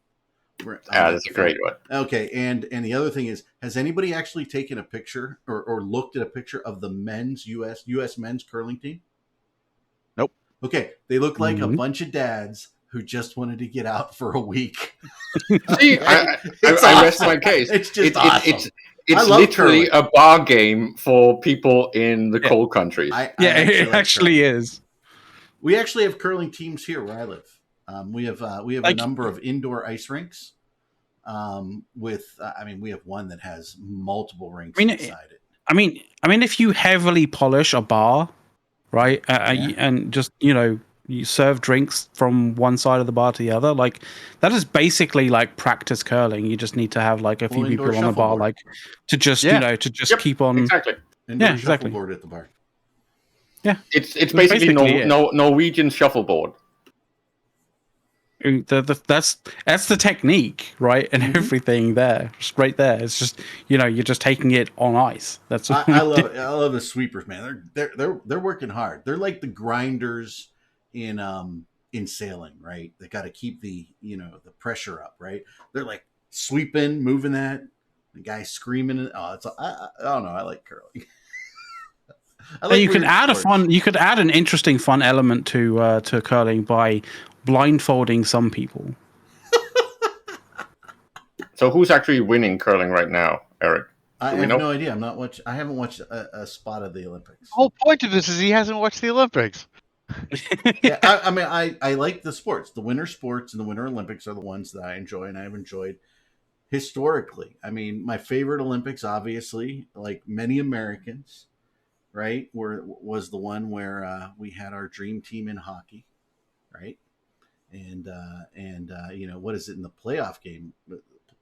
That's a great one. Okay, and the other thing is, has anybody actually taken a picture or looked at a picture of the men's U.S. men's curling team? Nope. Okay, they look like a bunch of dads who just wanted to get out for a week. See, I rest my case. It's just awesome. It's literally a bar game for people in the cold countries. It actually is. We actually have curling teams here where I live. We have a number of indoor ice rinks. We have one that has multiple rinks inside it. I mean, if you heavily polish a bar, right, and just you serve drinks from one side of the bar to the other, like that is basically like practice curling. You just need to have like a few people on the bar, like to just keep on exactly. Indoor shuffleboard at the bar. Yeah, it's basically Norwegian shuffleboard. That's the technique, right? And everything there, just right there. It's just you're just taking it on ice. That's what I love it. I love the sweepers, man. They're working hard. They're like the grinders in sailing, right? They got to keep the the pressure up, right? They're like sweeping, moving that. The guy screaming. I don't know. I like curling. You could add an interesting fun element to curling by blindfolding some people. So who's actually winning curling right now, Eric? I have no idea. I haven't watched a spot of the Olympics. The whole point of this is he hasn't watched the Olympics. Yeah, I like the sports. The winter sports and the Winter Olympics are the ones that I enjoy, and I've enjoyed historically. I mean, my favorite Olympics, obviously, like many Americans, right, was the one where we had our dream team in hockey, right? And what is it in the playoff game?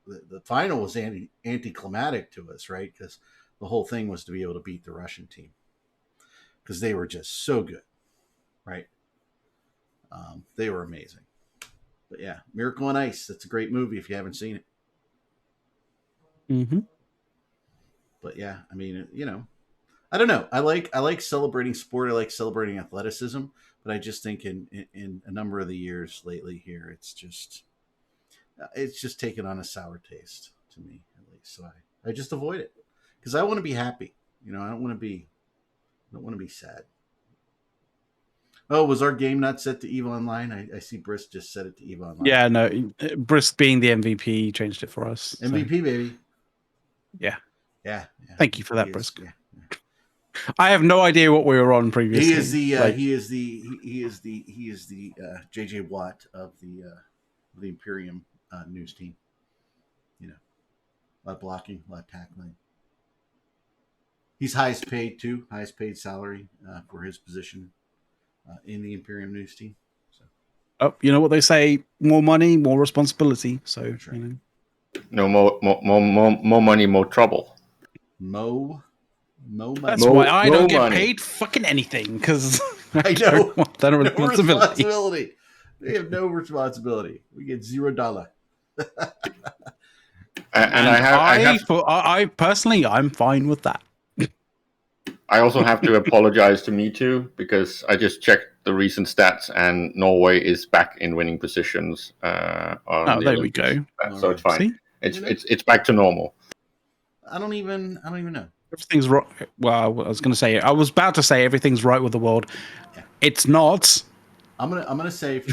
The final was anticlimactic to us, right? Because the whole thing was to be able to beat the Russian team because they were just so good, right? They were amazing. But yeah, Miracle on Ice. That's a great movie if you haven't seen it. Mm-hmm. But yeah, I mean, I don't know. I like celebrating sport. I like celebrating athleticism. But I just think in a number of the years lately here, it's just taken on a sour taste to me, at least. So I just avoid it because I want to be happy. I don't want to be sad. Oh, was our game not set to EVE Online? I see Brisk just set it to EVE Online. Yeah, no, Brisk being the MVP changed it for us. MVP, baby. Yeah. Yeah. Thank you for that, Brisk. Yeah. I have no idea what we were on previously. He is the JJ Watt of the Imperium news team. You know, a lot of blocking, a lot of tackling. He's highest paid too, highest paid salary for his position in the Imperium news team. So. Oh, you know what they say: more money, more responsibility. So right. you No know. more money, more trouble. Mo money. That's why I don't get paid fucking anything, because I know. want that responsibility. No responsibility. They have no responsibility. We get $0. And I personally, I'm fine with that. I also have to apologize to Me Too, because I just checked the recent stats and Norway is back in winning positions. On the there Olympics. we go. So it's fine. See? It's back to normal. I don't even know. Everything's right. Well, I was going to say. I was about to say everything's right with the world. Yeah. It's not. I'm gonna say, if,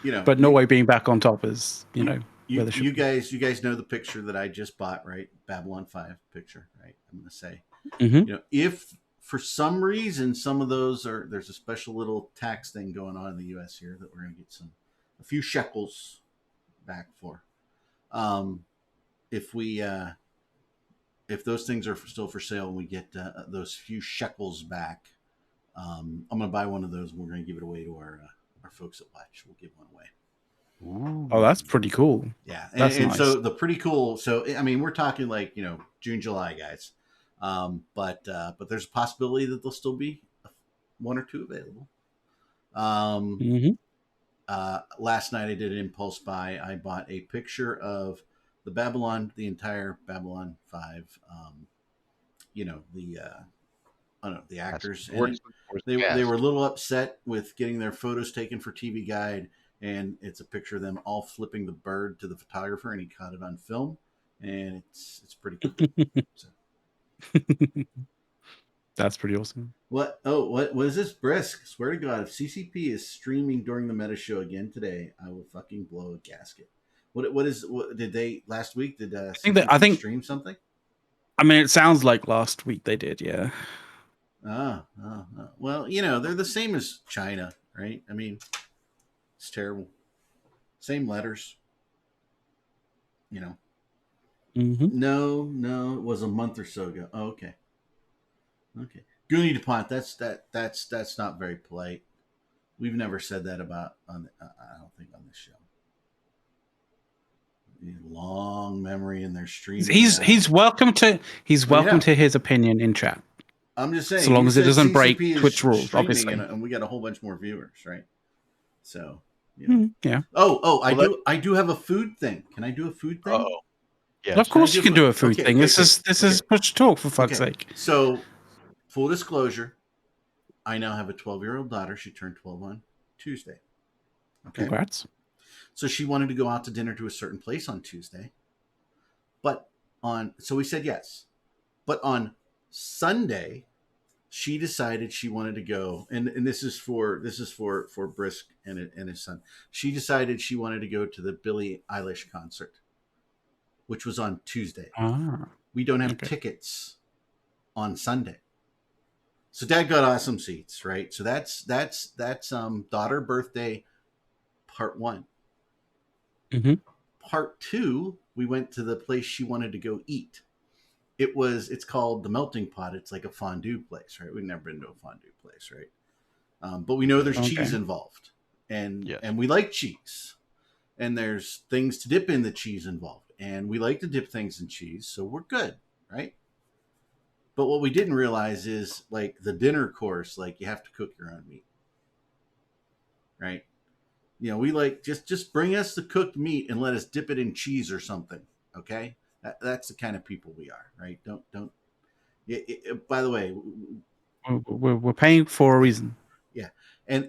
you know. But Norway being back on top is, you know. You guys know the picture that I just bought, right? Babylon 5 picture, right? I'm gonna say, you know, if for some reason some of those there's a special little tax thing going on in the U.S. here that we're gonna get a few shekels back for. If those things are still for sale and we get those few shekels back, I'm gonna buy one of those and we're gonna give it away to our folks at Watch. We'll give one away. Ooh. Oh, that's pretty cool. Yeah, and nice. So the pretty cool. So I mean, we're talking like, you know, June, July, guys. But there's a possibility that there'll still be one or two available. Last night I did an impulse buy. I bought a picture of the entire Babylon 5. You know, the actors. They were a little upset with getting their photos taken for TV Guide. And it's a picture of them all flipping the bird to the photographer, and he caught it on film, and it's pretty cool. So. That's pretty awesome. What is this, Brisk? Swear to God, if CCP is streaming during the Meta Show again today, I will fucking blow a gasket. What did they last week? Did I think stream something? I mean, it sounds like last week they did, yeah. Well, you know, they're the same as China, right? I mean, it's terrible. Same letters. You know. No, it was a month or so ago. Oh, okay. Goonie DuPont. That's not very polite. We've never said that about I don't think on this show. Long memory in their stream. He's welcome to his opinion in chat. I'm just saying, so long as it doesn't break Twitch rules, obviously, and we got a whole bunch more viewers, right? So. You know. Yeah. I do have a food thing. Can I do a food thing? Oh, yeah. Of course you can do a food thing. This is push talk, for fuck's sake. So, full disclosure, I now have a 12-year-old daughter. She turned 12 on Tuesday. Okay. Congrats. So she wanted to go out to dinner to a certain place on Tuesday, so we said yes. But on Sunday, she decided she wanted to go, and this is for Brisk and his son. She decided she wanted to go to the Billie Eilish concert, which was on Tuesday. We don't have tickets on Sunday, so Dad got awesome seats, right? So that's daughter birthday part 1. Part 2, we went to the place she wanted to go eat. It's called the Melting Pot. It's like a fondue place, right? We've never been to a fondue place, right? But we know there's cheese involved, and we like cheese, and there's things to dip in the cheese involved, and we like to dip things in cheese, so we're good, right? But what we didn't realize is, like, the dinner course, like, you have to cook your own meat, right? You know, we like just bring us the cooked meat and let us dip it in cheese or something, okay? That's the kind of people we are, right? Don't. By the way, we're paying for a reason. Yeah,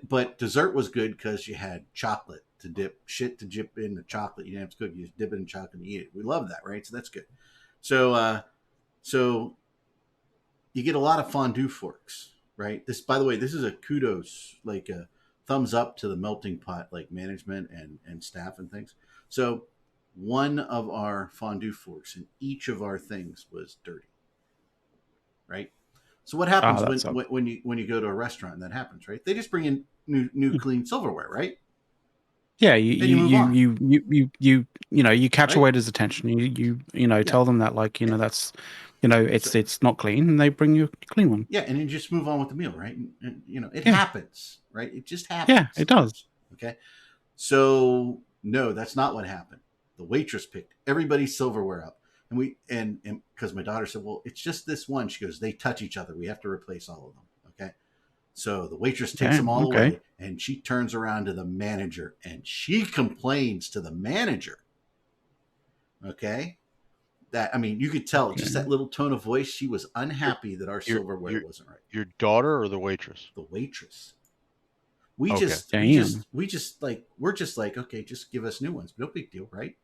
but dessert was good because you had chocolate to dip in the chocolate. You didn't have to cook; you just dip it in chocolate and eat it. We love that, right? So that's good. So you get a lot of fondue forks, right? This, by the way, this is a kudos, like a thumbs up to the Melting Pot, like management and staff and things. So. One of our fondue forks in each of our things was dirty, right? So what happens when you go to a restaurant and that happens, right? They just bring in new clean silverware, right? Yeah, you catch a waiter's attention. You tell them that, like, that's, it's not clean, and they bring you a clean one. Yeah, and you just move on with the meal, right? And it happens, right? It just happens. Yeah, it does. Okay. So no, that's not what happened. The waitress picked everybody's silverware up, and because my daughter said, "Well, it's just this one." She goes, "They touch each other. We have to replace all of them." Okay. So the waitress takes them all away, and she turns around to the manager and she complains to the manager. Okay. That, I mean, you could tell just that little tone of voice. She was unhappy that our silverware wasn't right. Your daughter or the waitress? The waitress. We're just like, okay, just give us new ones. No big deal, right?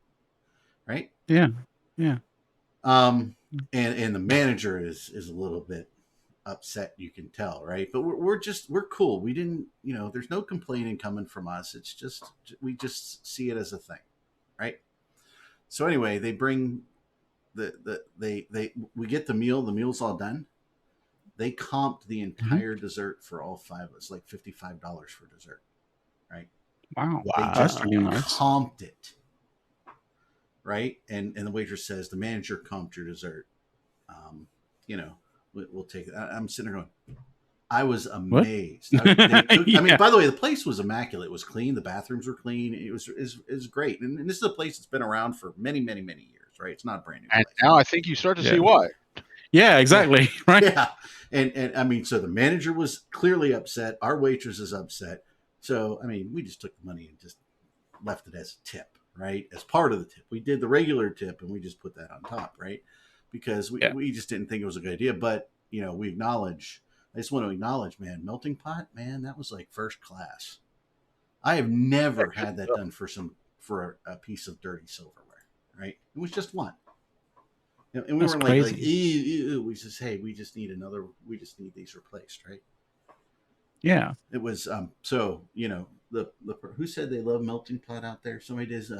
Right? Yeah. And the manager is a little bit upset, you can tell, right? But we're cool. We didn't, there's no complaining coming from us. It's just, we just see it as a thing, right? So anyway, they bring we get the meal. The meal's all done. They comped the entire dessert for all five of us, like $55 for dessert, right? Wow. They just comped it, right? And the waitress says, the manager comped your dessert. We'll take it. I'm sitting there going, I was amazed. By the way, the place was immaculate. It was clean. The bathrooms were clean. It was great. And this is a place that's been around for many, many, many years, right? It's not a brand new place. And now I think you start to see why. Yeah, exactly. Right. Yeah. And I mean, so the manager was clearly upset. Our waitress is upset. So, I mean, we just took the money and just left it as a tip, right? As part of the tip. We did the regular tip and we just put that on top, right? Because we just didn't think it was a good idea. But, I just want to acknowledge, man, Melting Pot, man, that was like first class. I have never had that done for a piece of dirty silverware, right? It was just one. And we weren't like, ew. We just, hey, we just need these replaced, right? Yeah. It was, the who said they love Melting Pot out there? Somebody does,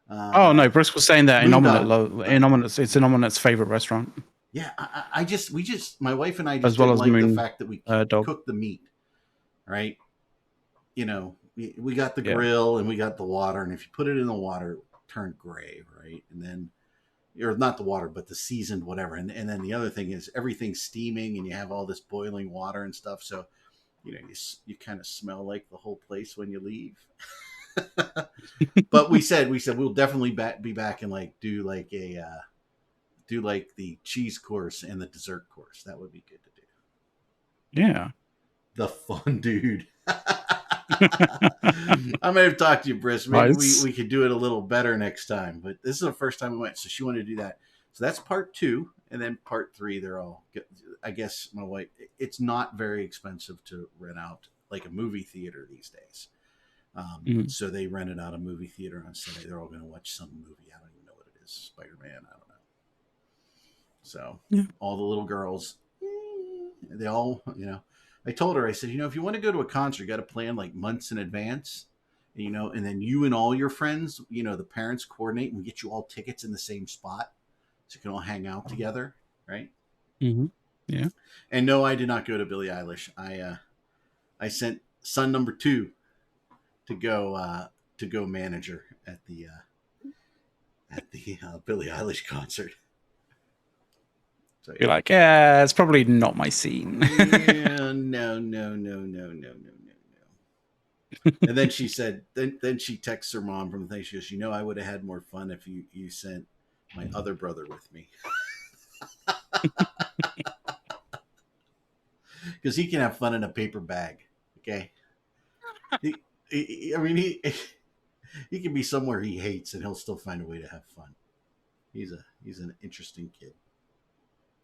oh no, Bruce was saying that it's Inominat's favorite restaurant. Yeah, my wife and I just didn't like the fact that we cooked the meat, right? We got the grill and we got the water, and if you put it in the water, it turned gray, right? And then, or not the water, but the seasoned whatever. And then the other thing is everything's steaming and you have all this boiling water and stuff. So, you kind of smell like the whole place when you leave. But we said we'll definitely be back and do the cheese course and the dessert course. That would be good to do. Yeah. The fun dude. I may have talked to you, Briss. Maybe we could do it a little better next time. But this is the first time we went, so she wanted to do that. So that's part 2, and then part 3. They're all. I guess my wife. It's not very expensive to rent out like a movie theater these days. So they rented out a movie theater on Sunday. They're all going to watch some movie. I don't even know what it is. Spider-Man. I don't know. So all the little girls, they all, I told her, I said, if you want to go to a concert, you got to plan like months in advance, and then you and all your friends, the parents coordinate and we get you all tickets in the same spot so you can all hang out together. Right. Mm-hmm. Yeah. And no, I did not go to Billie Eilish. I sent son number 2 to go manager at the Billie Eilish concert. So, you're like, yeah, it's probably not my scene. Yeah, no. And then she said, then she texts her mom from the thing. She goes, I would have had more fun if you sent my other brother with me. Because he can have fun in a paper bag. Okay. He can be somewhere he hates and he'll still find a way to have fun. He's an interesting kid.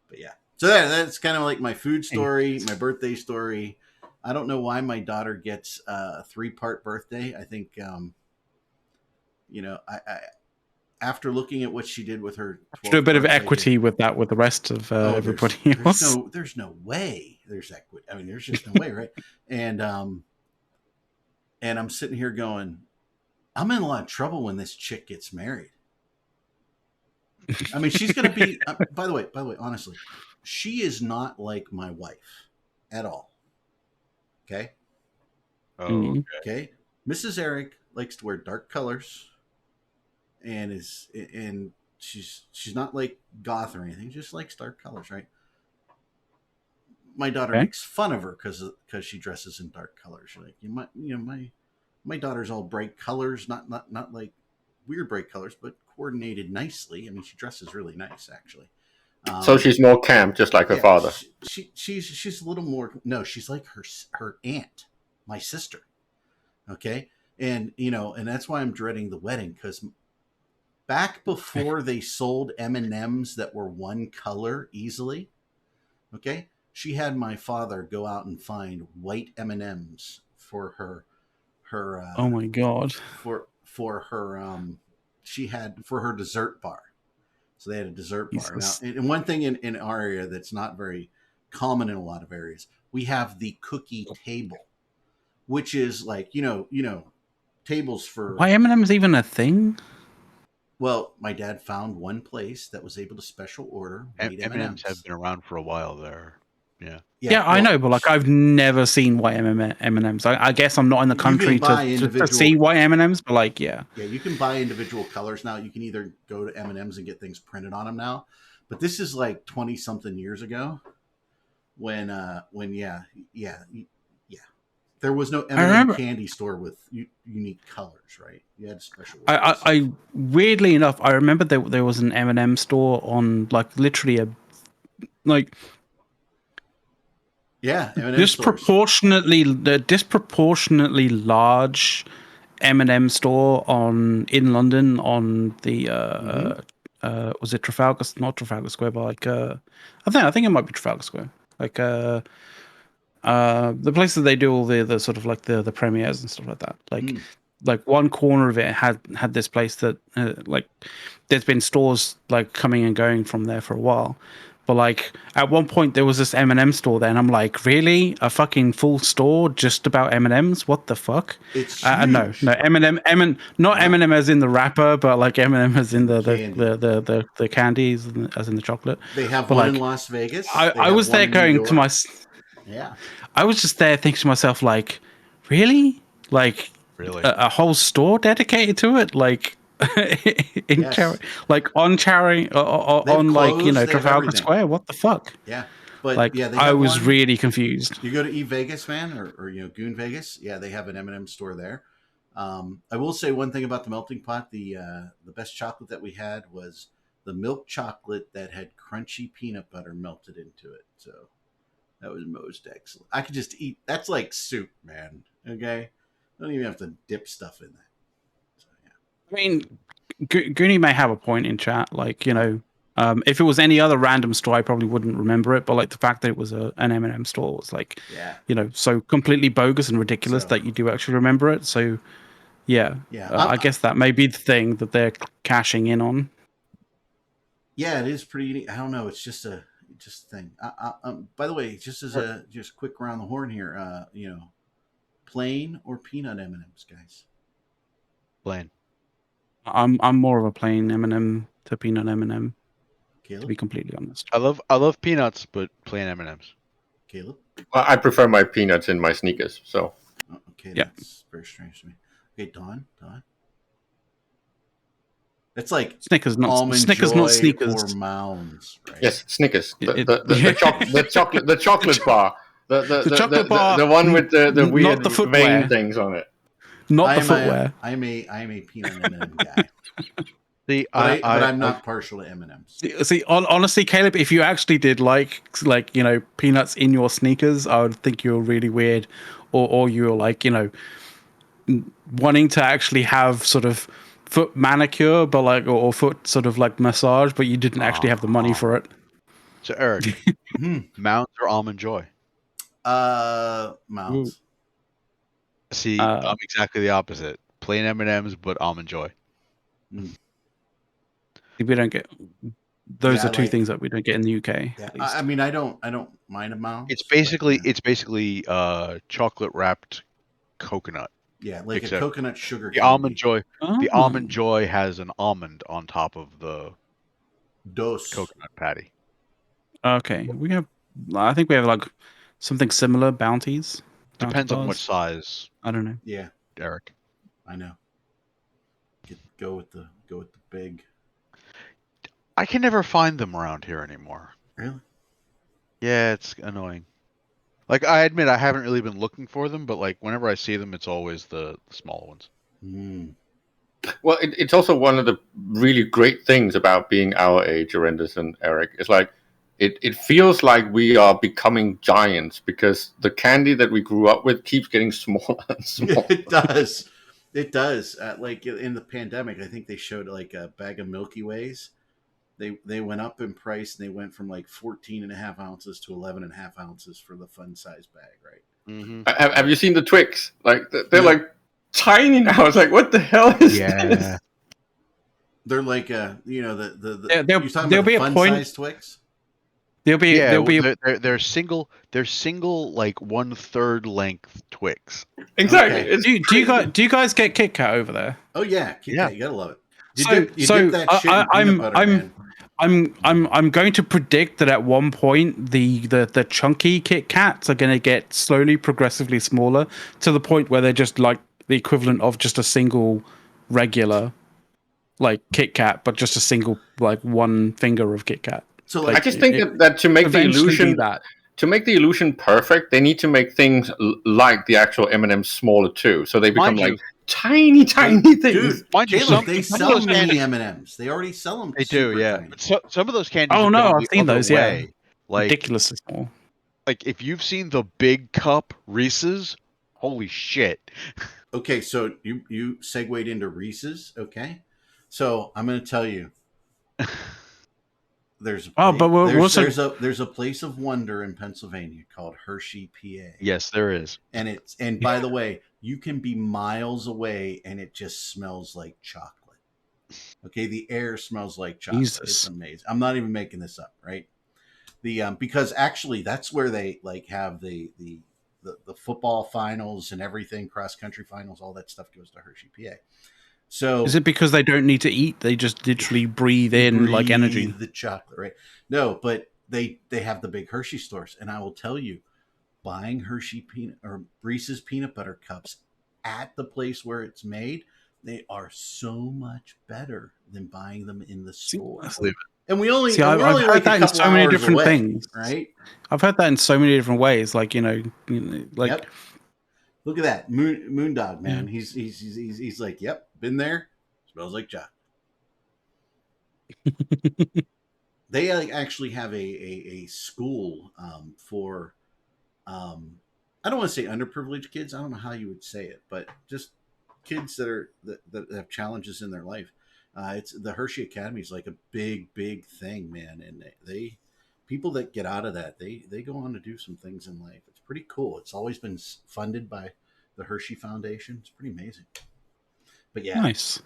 But yeah, so that's kind of like my food story, my birthday story. I don't know why my daughter gets a 3-part birthday. I think, I after looking at what she did with her, do a bit of equity with that, with the rest of everybody else. There's no way there's equity. I mean, there's just no way, right? And I'm sitting here going, I'm in a lot of trouble when this chick gets married. I mean, she's going to be, by the way, honestly, she is not like my wife at all. Okay. Oh, Okay. Mrs. Eric likes to wear dark colors, and she's not like goth or anything. She just likes dark colors, right? My daughter makes fun of her because she dresses in dark colors. Like my daughter's all bright colors, not like weird bright colors, but coordinated nicely. I mean, she dresses really nice, actually. So she's more camp, just like her father. She's a little more. No, she's like her aunt, my sister. Okay, and and that's why I'm dreading the wedding, because back before they sold M&Ms that were one color easily, okay, she had my father go out and find white M&Ms for her. Oh my god! For her she had for her dessert bar. So they had a dessert bar. Now, and one thing in our area that's not very common in a lot of areas, we have the cookie table, which is like tables for. Why M&M's even a thing? Well, my dad found one place that was able to special order white M&Ms M&Ms. have been around for a while there. Yeah. Yeah, I know, but like I've never seen white M&Ms. I guess I'm not in the country to see white M&Ms, but like, yeah. Yeah, you can buy individual colors now. You can either go to M&Ms and get things printed on them now, but this is like 20 something years ago when there was no M&M candy store with unique colors, right? You had special orders. I weirdly enough, I remember there was an M&M store on like literally M&M disproportionately large M&M store in London on the was it Trafalgar? Not Trafalgar Square, but like I think it might be Trafalgar Square. Like the place that they do all the sort of like the premieres and stuff like that. Like one corner of it had this place that like there's been stores like coming and going from there for a while. But like at one point there was this M&M store there, and I'm like, really? A fucking full store just about M&Ms? What the fuck? It's no M&M, not M&M as in the wrapper, but like M&M as in the candies, as in the chocolate. They have one in Las Vegas. I was there going to my I was just there thinking to myself, like, really? Like, a whole store dedicated to it? Like, like on Trafalgar Square? What the fuck? Yeah. But like, I was really confused. You go to Vegas, man, or Goon Vegas. Yeah, they have an M&M store there. I will say one thing about the melting pot. The best chocolate that we had was the milk chocolate that had crunchy peanut butter melted into it. So that was most excellent. I could just eat. That's like soup, man. Okay, I don't even have to dip stuff in that. So, yeah. I mean, Goonie may have a point in chat. Like, if it was any other random store, I probably wouldn't remember it. But like the fact that it was an M&M store was like, so completely bogus and ridiculous that you do actually remember it. So, I guess that may be the thing that they're cashing in on. Yeah, it is pretty unique. I don't know. It's just a thing. By the way, just as a quick around the horn here, plain or peanut M&Ms, guys? Plain. I'm more of a plain M&M to peanut M&M. Caleb? To be completely honest, I love peanuts, but plain M&Ms. Caleb? Well, I prefer my peanuts in my sneakers. So. Okay, that's very strange to me. Okay, Don. It's like Snickers, not Snickers, Joy not sneakers. Or Mounds, right? Yes, Snickers. The chocolate bar. The chocolate bar. The one with the weird vein things on it. Not the footwear. I'm a peanut M&M guy. See, but I'm not partial to M&Ms. See, honestly, Caleb, if you actually did like peanuts in your sneakers, I would think you're really weird, or you're like wanting to actually have sort of foot manicure, but like or foot sort of like massage, but you didn't actually have the money for it. So Eric, Mounds or Almond Joy? Mounds. See, I'm exactly the opposite. Plain M&Ms, but Almond Joy. We don't get those are two things that we don't get in the UK. Yeah, I mean, I don't mind a Mounds. It's basically chocolate wrapped coconut. Yeah, like a coconut sugar. The Almond Joy. The Almond Joy has an almond on top of the coconut patty. Okay, I think we have like something similar bounties. Depends on what bars. size. I don't know. Yeah, Eric. I know. Go with the big. I can never find them around here anymore. Really? Yeah, it's annoying. Like, I admit I haven't really been looking for them, but like whenever I see them, it's always the small ones. Well, it's also one of the really great things about being our age, Arendis and Eric. It's like it feels like we are becoming giants because the candy that we grew up with keeps getting smaller and smaller. It does. It does. Like in the pandemic, I think they showed like a bag of Milky Ways. They went up in price, and they went from like 14.5 ounces to 11.5 ounces for the fun size bag, right? Mm-hmm. Have you seen the Twix? Like they're like tiny now. It's like, what the hell is this? They're like the There'll you're talking about be the a fun point. size Twix. There'll be they're single like 1/3 length Twix. Exactly. Okay. Do you guys get Kit Kat over there? Oh yeah, Kit Kat, Yeah. you gotta love it. So dip that shit in peanut butter, man. I'm going to predict that at one point the chunky Kit Kats are going to get slowly, progressively smaller to the point where they're just like the equivalent of just a single regular like Kit Kat, but just a single like one finger of Kit Kat. So I just think that to make the illusion perfect, they need to make things like the actual M&Ms smaller too, so they become like tiny things. Dude, Caleb, they sell mini M&Ms. They already sell them. They do, yeah. tiny. So, some of those candies. Oh have no, gone I've the seen other those. way. Yeah, like ridiculously small. Like if you've seen the big cup Reese's, holy shit. Okay, so you segued into Reese's. Okay, so I'm going to tell you. There's a place of wonder in Pennsylvania called Hershey, PA. Yes, there is. And by the way, you can be miles away and it just smells like chocolate. Okay, the air smells like chocolate. Jesus. It's amazing. I'm not even making this up, right? Because actually that's where they like have the football finals and everything, cross country finals, all that stuff goes to Hershey, PA. So is it because they don't need to eat? They just literally breathe in like energy. The chocolate, right? No, but they have the big Hershey stores, and I will tell you, buying Hershey peanut or Reese's peanut butter cups at the place where it's made, they are so much better than buying them in the store. And we only I've heard like that in so many different away, things, right? I've heard that in so many different ways. Like like. Yep. Look at that Moondog, man. Yeah. He's like, yep, been there. Smells like chocolate. They actually have a school for I don't want to say underprivileged kids. I don't know how you would say it, but just kids that have challenges in their life. It's the Hershey Academy is like a big thing, man. And they people that get out of that, they go on to do some things in life. It's pretty cool. It's always been funded by the Hershey Foundation. It's pretty amazing. But yeah, nice.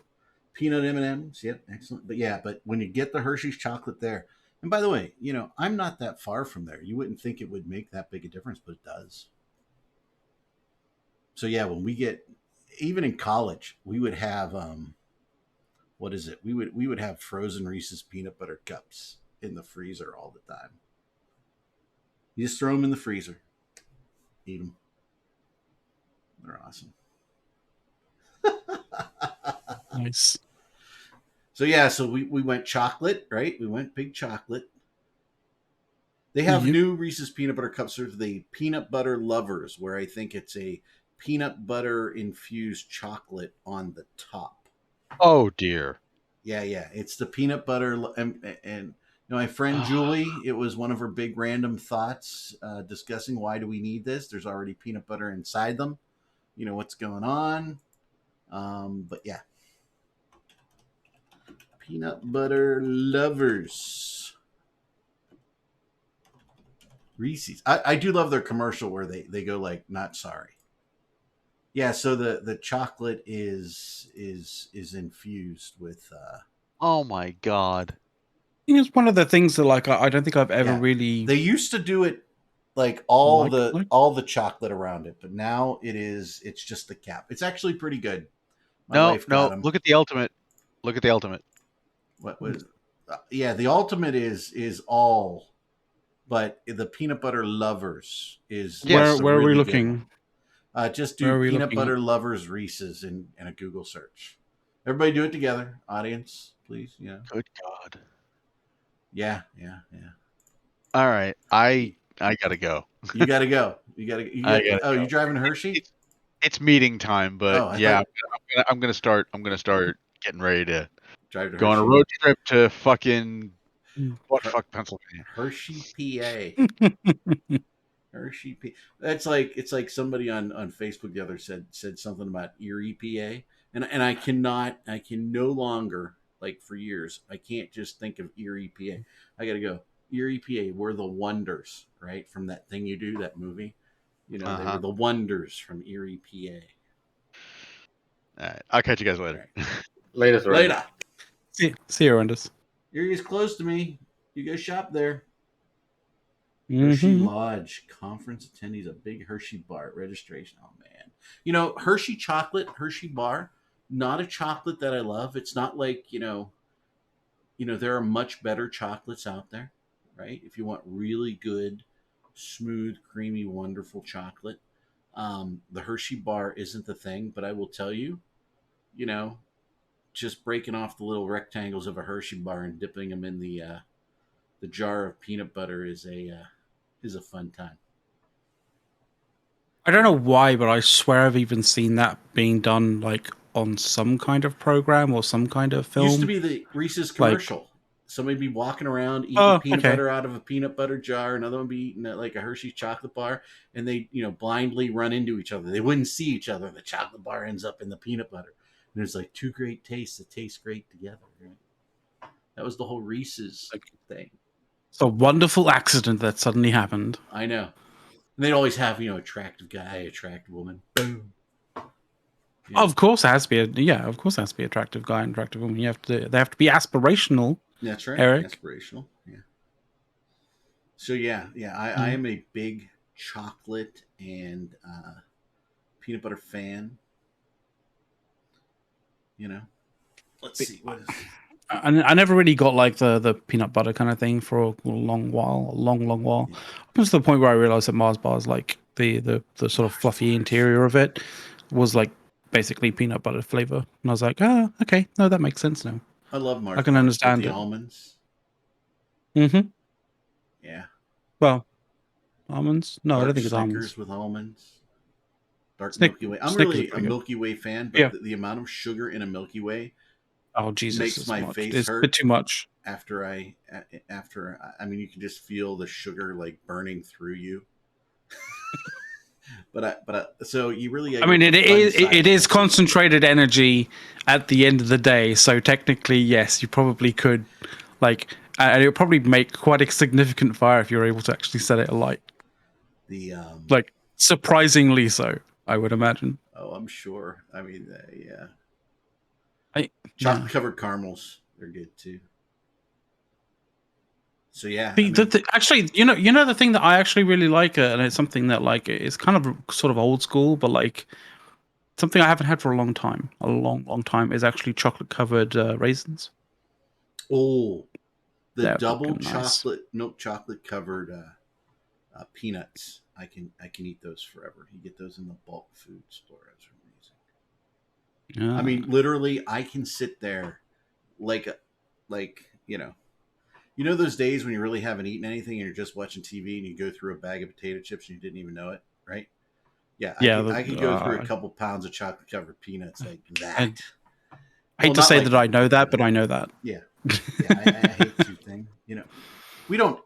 Peanut M&Ms, yep, excellent. But yeah, but when you get the Hershey's chocolate there, and by the way, I'm not that far from there. You wouldn't think it would make that big a difference, but it does. So yeah, when we get, even in college, we would have what is it? We would have frozen Reese's peanut butter cups in the freezer all the time. You just throw them in the freezer, eat them. They're awesome. Nice. So yeah, so we went chocolate, right? We went big chocolate. They have new Reese's peanut butter cups. There's the peanut butter lovers, where I think it's a peanut butter infused chocolate on the top. Oh dear. Yeah. It's the peanut butter, and my friend Julie, it was one of her big random thoughts discussing why do we need this? There's already peanut butter inside them. What's going on? But yeah. Peanut butter lovers. Reese's. I do love their commercial where they go like, not sorry. Yeah, so the chocolate is infused with oh my god. I think it's one of the things that like I don't think I've ever really. They used to do it like all the chocolate around it, but now it's just the cap. It's actually pretty good. No, look at the ultimate. Look at the ultimate. What was? Yeah, the ultimate is all but the peanut butter lovers is Yes. is a Where are we really good looking? one. Just Where do are we peanut looking? butter lovers Reese's in a Google search. Everybody do it together, audience, please. Good God. Yeah. All right. I gotta go. You gotta go. You gotta. I gotta Oh, go. you driving Hershey? It's meeting time, but Oh, I yeah, thought I'm gonna start getting ready to drive to go on a Hershey. road trip to fucking Her- fuck Pennsylvania. Hershey, PA. Hershey, PA. It's like somebody on Facebook the other said something about Erie, PA, and I can no longer, like, for years I can't just think of Erie, PA. I gotta go Erie, PA. We're the Wonders, right? From that thing you do, that movie. They were the Wonders from Erie, PA. All right. I'll catch you guys later. Right. Later. See you, Randus. Erie's close to me. You go shop there. Mm-hmm. Hershey Lodge conference attendees, a big Hershey bar at registration. Oh man, Hershey chocolate, Hershey bar, not a chocolate that I love. It's not like there are much better chocolates out there, right? If you want really good, smooth, creamy, wonderful chocolate, the Hershey bar isn't the thing. But I will tell you, just breaking off the little rectangles of a Hershey bar and dipping them in the jar of peanut butter is a fun time. I don't know why, but I swear I've even seen that being done like on some kind of program or some kind of film. Used to be the Reese's commercial. Somebody be walking around eating peanut butter out of a peanut butter jar. Another one be eating like a Hershey's chocolate bar, and they blindly run into each other. They wouldn't see each other. The chocolate bar ends up in the peanut butter, and there's like two great tastes that taste great together. Right? That was the whole Reese's thing. It's a wonderful accident that suddenly happened. I know. And they'd always have, attractive guy, attractive woman. Boom. Yeah. Of course, it has to be. Of course, it has to be attractive guy and attractive woman. They have to be aspirational. That's right, Eric. Aspirational. Yeah. So I am a big chocolate and peanut butter fan. Let's see what is. I never really got like the peanut butter kind of thing for a long while. Yeah. Up to the point where I realized that Mars bars, like the sort of fluffy interior of it, was like basically peanut butter flavor, and I was like, okay, no, that makes sense now. I love Mars. I can understand the it. Almonds. Mm-hmm. Yeah. Well, almonds? No, I don't think it's Snickers almonds. with almonds. Milky Way. I'm really a Milky Way fan, but the amount of sugar in a Milky Way. Oh Jesus! Makes my face it's hurt. A bit too much. After I mean, you can just feel the sugar like burning through you. So you really. I mean, it is concentrated energy at the end of the day. So technically, yes, you probably could, like, and it would probably make quite a significant fire if you're able to actually set it alight. Like surprisingly so, I would imagine. Oh, I'm sure. I mean, yeah. Chocolate covered caramels, they're good too. So yeah, actually, the thing that I actually really like, and it's something that like is kind of sort of old school, but like something I haven't had for a long time, is actually chocolate covered raisins. Oh, the double chocolate milk chocolate covered peanuts. I can eat those forever. You get those in the bulk food store. It's amazing. I mean, literally, I can sit there like those days when you really haven't eaten anything and you're just watching TV and you go through a bag of potato chips and you didn't even know it, right? Yeah, I could go through a couple pounds of chocolate covered peanuts like that. I hate to say that I know that, but I know that. Yeah, I hate to thing. We don't.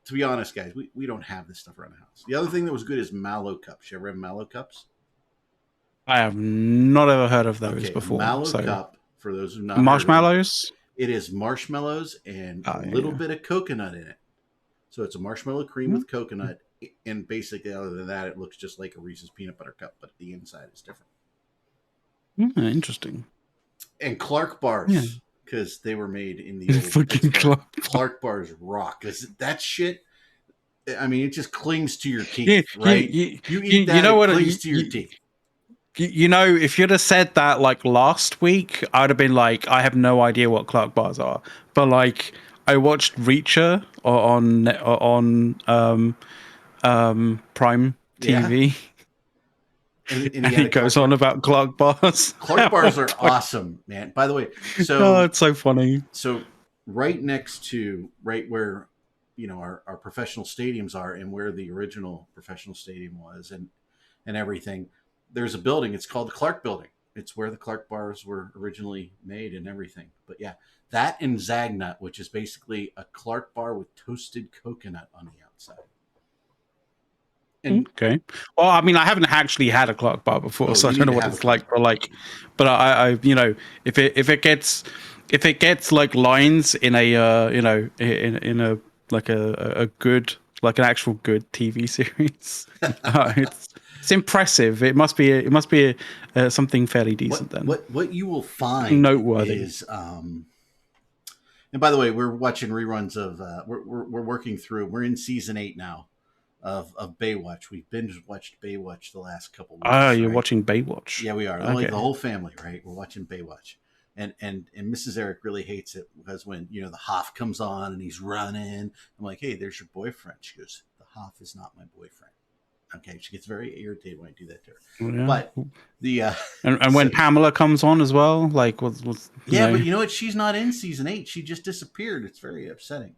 To be honest, guys, we don't have this stuff around the house. The other thing that was good is Mallow Cups. You ever have Mallow Cups? I have not ever heard of those before. Mallow Cup, for those who not marshmallows. It is marshmallows and a little bit of coconut in it. So it's a marshmallow cream with coconut, and basically, other than that, it looks just like a Reese's peanut butter cup, but the inside is different. Interesting. And Clark bars, because they were made in the old fucking Clark bars rock. Because that shit, I mean, it just clings to your teeth, right? You eat that, it clings to your teeth. If you'd have said that like last week, I'd have been like, I have no idea what Clark bars are. But like, I watched Reacher on Prime TV. And he goes on about Clark bars. Clark bars are awesome, man. By the way, oh, it's so funny. So right next to where our professional stadiums are, and where the original professional stadium was, and everything, there's a building. It's called the Clark Building. It's where the Clark bars were originally made and everything. But yeah, that and Zagnut, which is basically a Clark bar with toasted coconut on the outside. And, okay. Well, I mean, I haven't actually had a Clark bar before, so I don't know what it's like. But I, if it gets like lines in a in a like a good, like an actual good TV series, it's impressive. It must be something fairly decent then. What you will find noteworthy is and by the way, we're watching reruns of we're working through. We're in season 8 now of Baywatch. We've binge watched Baywatch the last couple weeks. Oh, you're watching Baywatch? Yeah, we are. Okay. Like the whole family, right? We're watching Baywatch, and Mrs. Eric really hates it because when the Hoff comes on and he's running, I'm like, hey, there's your boyfriend. She goes, the Hoff is not my boyfriend. Okay, she gets very irritated when I do that to her. Yeah. But the and when Pamela comes on as well, like was but you know what? She's not in season 8. She just disappeared. It's very upsetting.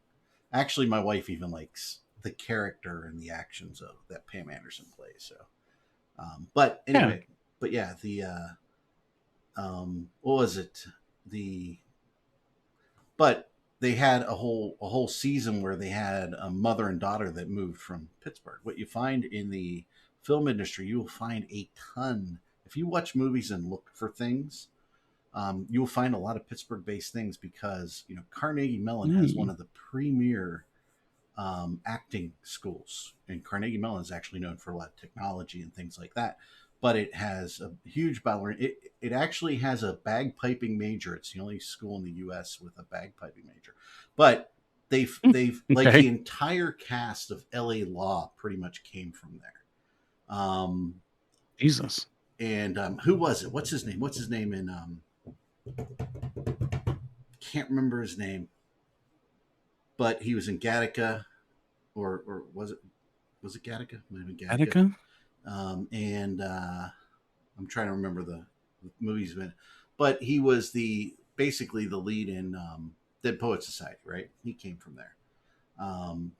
Actually, my wife even likes the character and the actions of that Pam Anderson plays. So, but anyway, but yeah, the what was it? But they had a whole season where they had a mother and daughter that moved from Pittsburgh. What you find in the film industry, you will find a ton. If you watch movies and look for things, you will find a lot of Pittsburgh-based things because Carnegie Mellon has one of the premier acting schools, and Carnegie Mellon is actually known for a lot of technology and things like that. But it has a huge ballerina. It actually has a bagpiping major. It's the only school in the U.S. with a bagpiping major. But they've like the entire cast of L.A. Law pretty much came from there. Jesus. And who was it? What's his name? What's his name in? Can't remember his name. But he was in Gattaca, or was it Gattaca? Might have been Gattaca. And I'm trying to remember the movies, but he was basically the lead in Dead Poets Society, right? He came from there.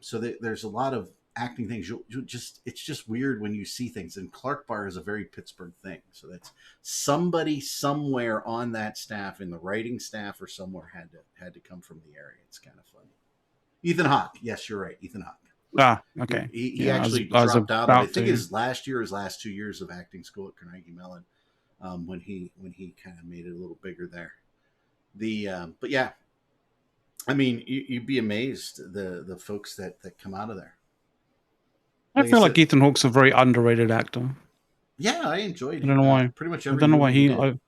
So there's a lot of acting things. It's just weird when you see things. And Clark Bar is a very Pittsburgh thing. So that's somebody somewhere on that staff, in the writing staff or somewhere, had to come from the area. It's kind of funny. Ethan Hawke. Yes, you're right. Ethan Hawke. Ah, okay. He actually dropped out. I think his last 2 years of acting school at Carnegie Mellon, when he kind of made it a little bigger there. But yeah, I mean, you'd be amazed the folks that come out of there. I feel like Ethan Hawke's a very underrated actor. Yeah, I enjoyed it. I don't know why. Pretty much every I don't know why he did.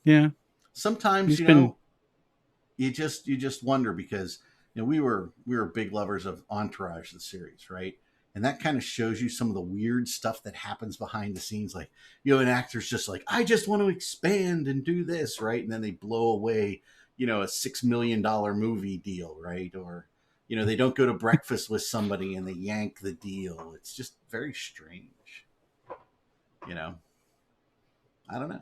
Yeah. Sometimes you just wonder because we were big lovers of Entourage, the series, right? And that kind of shows you some of the weird stuff that happens behind the scenes. Like, an actor's just like, I just want to expand and do this, right? And then they blow away, a $6 million movie deal, right? Or, they don't go to breakfast with somebody and they yank the deal. It's just very strange. I don't know.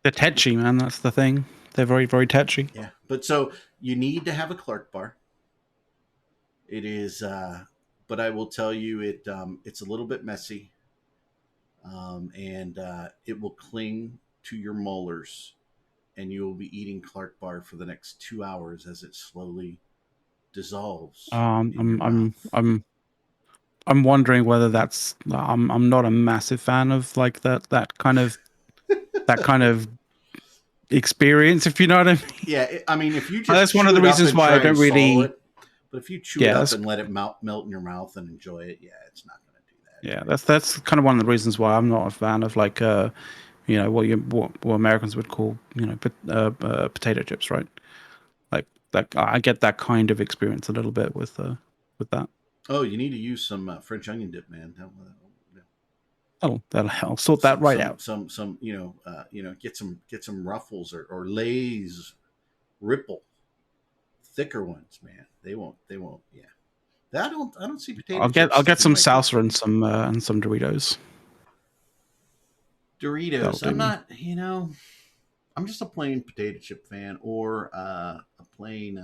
They're tetchy, man. That's the thing. They're very, very tetchy. Yeah. But so you need to have a Clark bar. It is, but I will tell you, it's a little bit messy, and it will cling to your molars, and you will be eating Clark bar for the next 2 hours as it slowly dissolves. I'm wondering whether that's. I'm not a massive fan of like that kind of experience, if you know what I mean. Yeah, I mean, if you just that's one of the reasons why I don't really. It, but if you chew it up and let it melt in your mouth and enjoy it, it's not going to do that. Yeah, that's kind of one of the reasons why I'm not a fan of like what Americans would call potato chips, right? Like that, I get that kind of experience a little bit with that. Oh, you need to use some French onion dip, man. I'll sort that right out. Some get some Ruffles or Lay's Ripple thicker ones, man. They won't. Yeah. I don't see potato I'll chips. get some sticking to my salsa and some Doritos. Doritos. That'll do I'm me. not. I'm just a plain potato chip fan, or a plain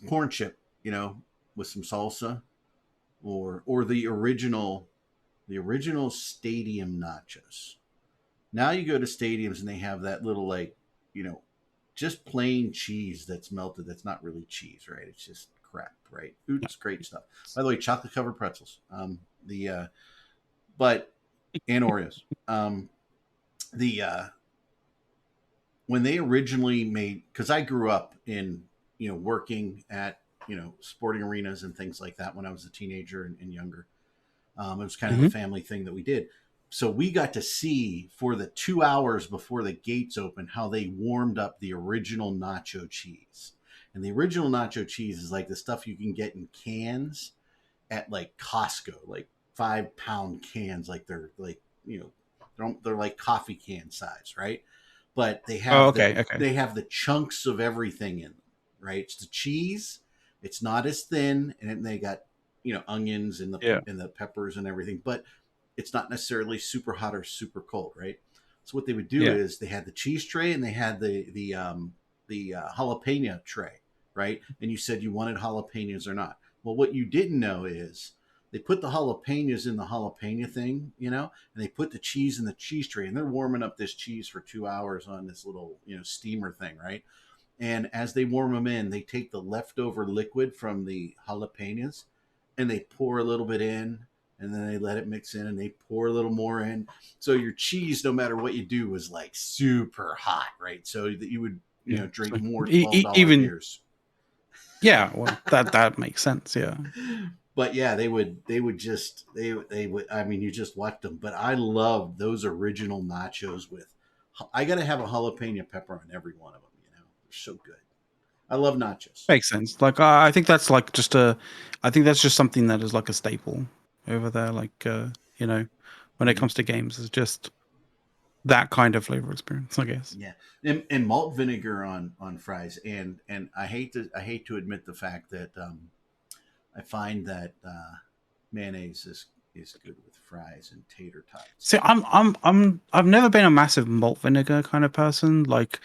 corn chip. With some salsa, or the original stadium nachos. Now you go to stadiums and they have that little, like, just plain cheese that's melted. That's not really cheese, right? It's just crap, right? It's great stuff. By the way, chocolate covered pretzels. But and Oreos. The When they originally made, because I grew up in working at sporting arenas and things like that when I was a teenager and younger. It was kind of a family thing that we did. So we got to see for the 2 hours before the gates opened how they warmed up the original nacho cheese. And the original nacho cheese is like the stuff you can get in cans at like Costco, like 5-pound cans, like they're like they're like coffee can size, right? But they have Okay. they have the chunks of everything in them, right? It's the cheese. It's not as thin, and then they got onions and the peppers and everything, but it's not necessarily super hot or super cold, right? So what they would do is they had the cheese tray and they had the jalapeno tray, right? And you said you wanted jalapenos or not. Well, what you didn't know is they put the jalapenos in the jalapeno thing, and they put the cheese in the cheese tray, and they're warming up this cheese for 2 hours on this little steamer thing, right? And as they warm them in, they take the leftover liquid from the jalapenos and they pour a little bit in, and then they let it mix in, and they pour a little more in. So your cheese, no matter what you do, was like super hot, right? So that you would drink more $12 beers. Yeah, well, that makes sense. Yeah. But yeah, they would I mean, you just watched them. But I loved those original nachos with. I got to have a jalapeno pepper on every one of them. They're so good. I love nachos. Makes sense. Like I think that's like I think that's just something that is like a staple over there. Like when it comes to games, it's just that kind of flavor experience, I guess. Yeah, and malt vinegar on fries, and I hate to admit the fact that I find that mayonnaise is good with fries and tater tots. See, I've never been a massive malt vinegar kind of person. Like,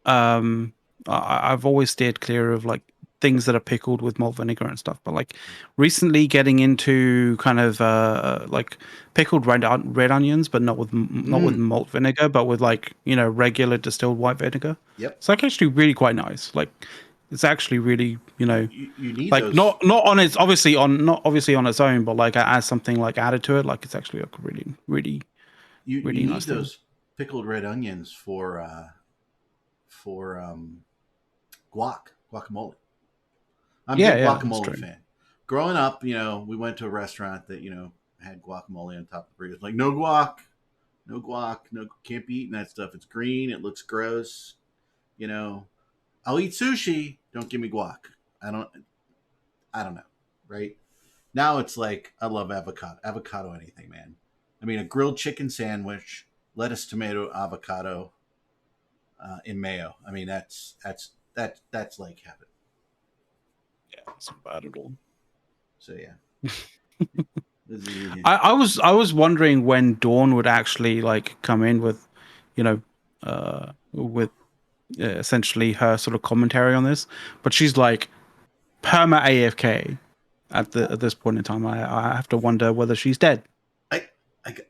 I've always steered clear of like things that are pickled with malt vinegar and stuff. But like recently, getting into kind of like pickled red onions, but not with malt vinegar, but with like regular distilled white vinegar. Yep, it's like actually really quite nice. Like, it's actually really you need like those. not on its obviously on its own, but like as something like added to it, like it's actually like really really you really need nice those pickled red onions for guacamole. I'm a big guacamole fan. Growing up, we went to a restaurant that had guacamole on top of the burritos. Like, no guac, no, can't be eating that stuff. It's green, it looks gross. I'll eat sushi. Don't give me guac. I don't know, right? Now it's like I love avocado anything, man. I mean, a grilled chicken sandwich, lettuce, tomato, avocado, in mayo. I mean, that's like heaven. Yeah, it's not bad at all. So yeah. I was wondering when Dawn would actually like come in with, with essentially her sort of commentary on this, but she's like perma AFK at this point in time. I have to wonder whether she's dead.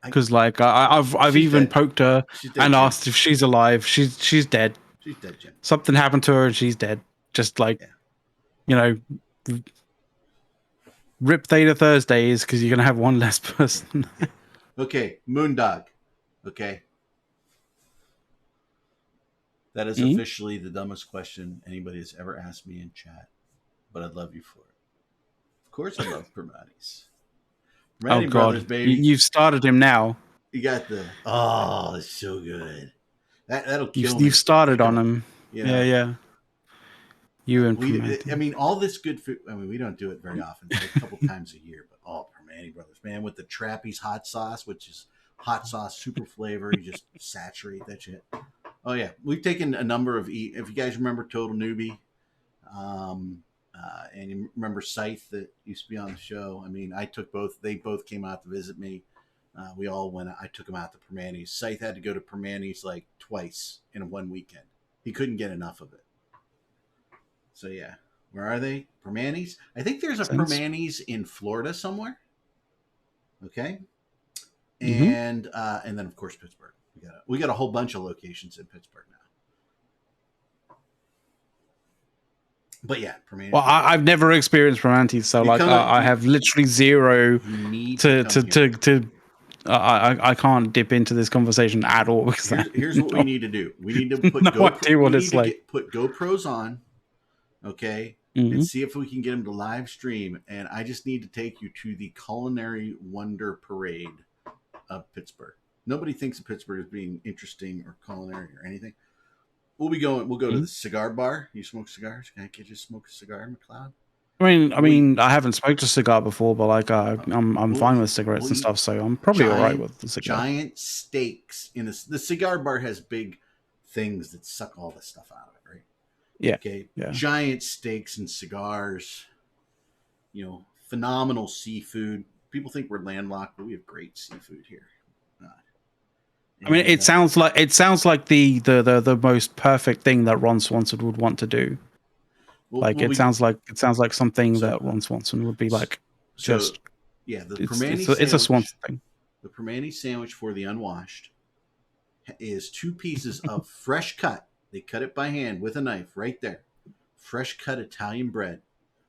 Because like I've even dead. poked her and asked if she's alive. She's dead. She's dead, Jim. Something happened to her and she's dead. Just like rip Theta Thursdays because you're gonna have one less person. Okay, Moondog. Okay. That is officially the dumbest question anybody has ever asked me in chat, but I'd love you for it. Of course, I love Permatis. Oh God, Brothers, baby. You've started him now. You got it's so good. That'll kill me. You've started on him. Yeah. You and I mean, all this good food. I mean, we don't do it very often, like a couple times a year. But Permani Brothers, man, with the Trappy's hot sauce, which is hot sauce, super flavor. You just saturate that shit. Oh yeah, we've taken a number of. If you guys remember Total Newbie, and you remember Scythe that used to be on the show. I mean, I took both. They both came out to visit me. We all went. I took him out to Permanis. Scythe had to go to Permanis like twice in one weekend. He couldn't get enough of it. So yeah, where are they? Permanis. I think there's a Permanis in Florida somewhere. Okay, and then of course Pittsburgh. We got a whole bunch of locations in Pittsburgh now. But yeah, Permanis. Well, I've never experienced Permanis, so like I have literally zero to I can't dip into this conversation at all because here's what we need to do. We need to put put GoPros on, okay, and see if we can get them to live stream. And I just need to take you to the Culinary Wonder Parade of Pittsburgh. Nobody thinks of Pittsburgh as being interesting or culinary or anything. We'll go to the cigar bar. You smoke cigars? Can I get you to smoke a cigar, McLeod? I mean, I haven't smoked a cigar before, but like I'm fine with cigarettes and stuff, so I'm probably all right with the cigar. Giant steaks in the cigar bar has big things that suck all the stuff out of it, right? Yeah. Okay. Yeah. Giant steaks and cigars. You know, phenomenal seafood. People think we're landlocked, but we have great seafood here. I mean, it sounds like the most perfect thing that Ron Swanson would want to do. It sounds like something that Ron Swanson would be like. The Permani it's a Swanson thing. The Permani sandwich for the unwashed is 2 pieces of fresh cut. They cut it by hand with a knife right there. Fresh cut Italian bread,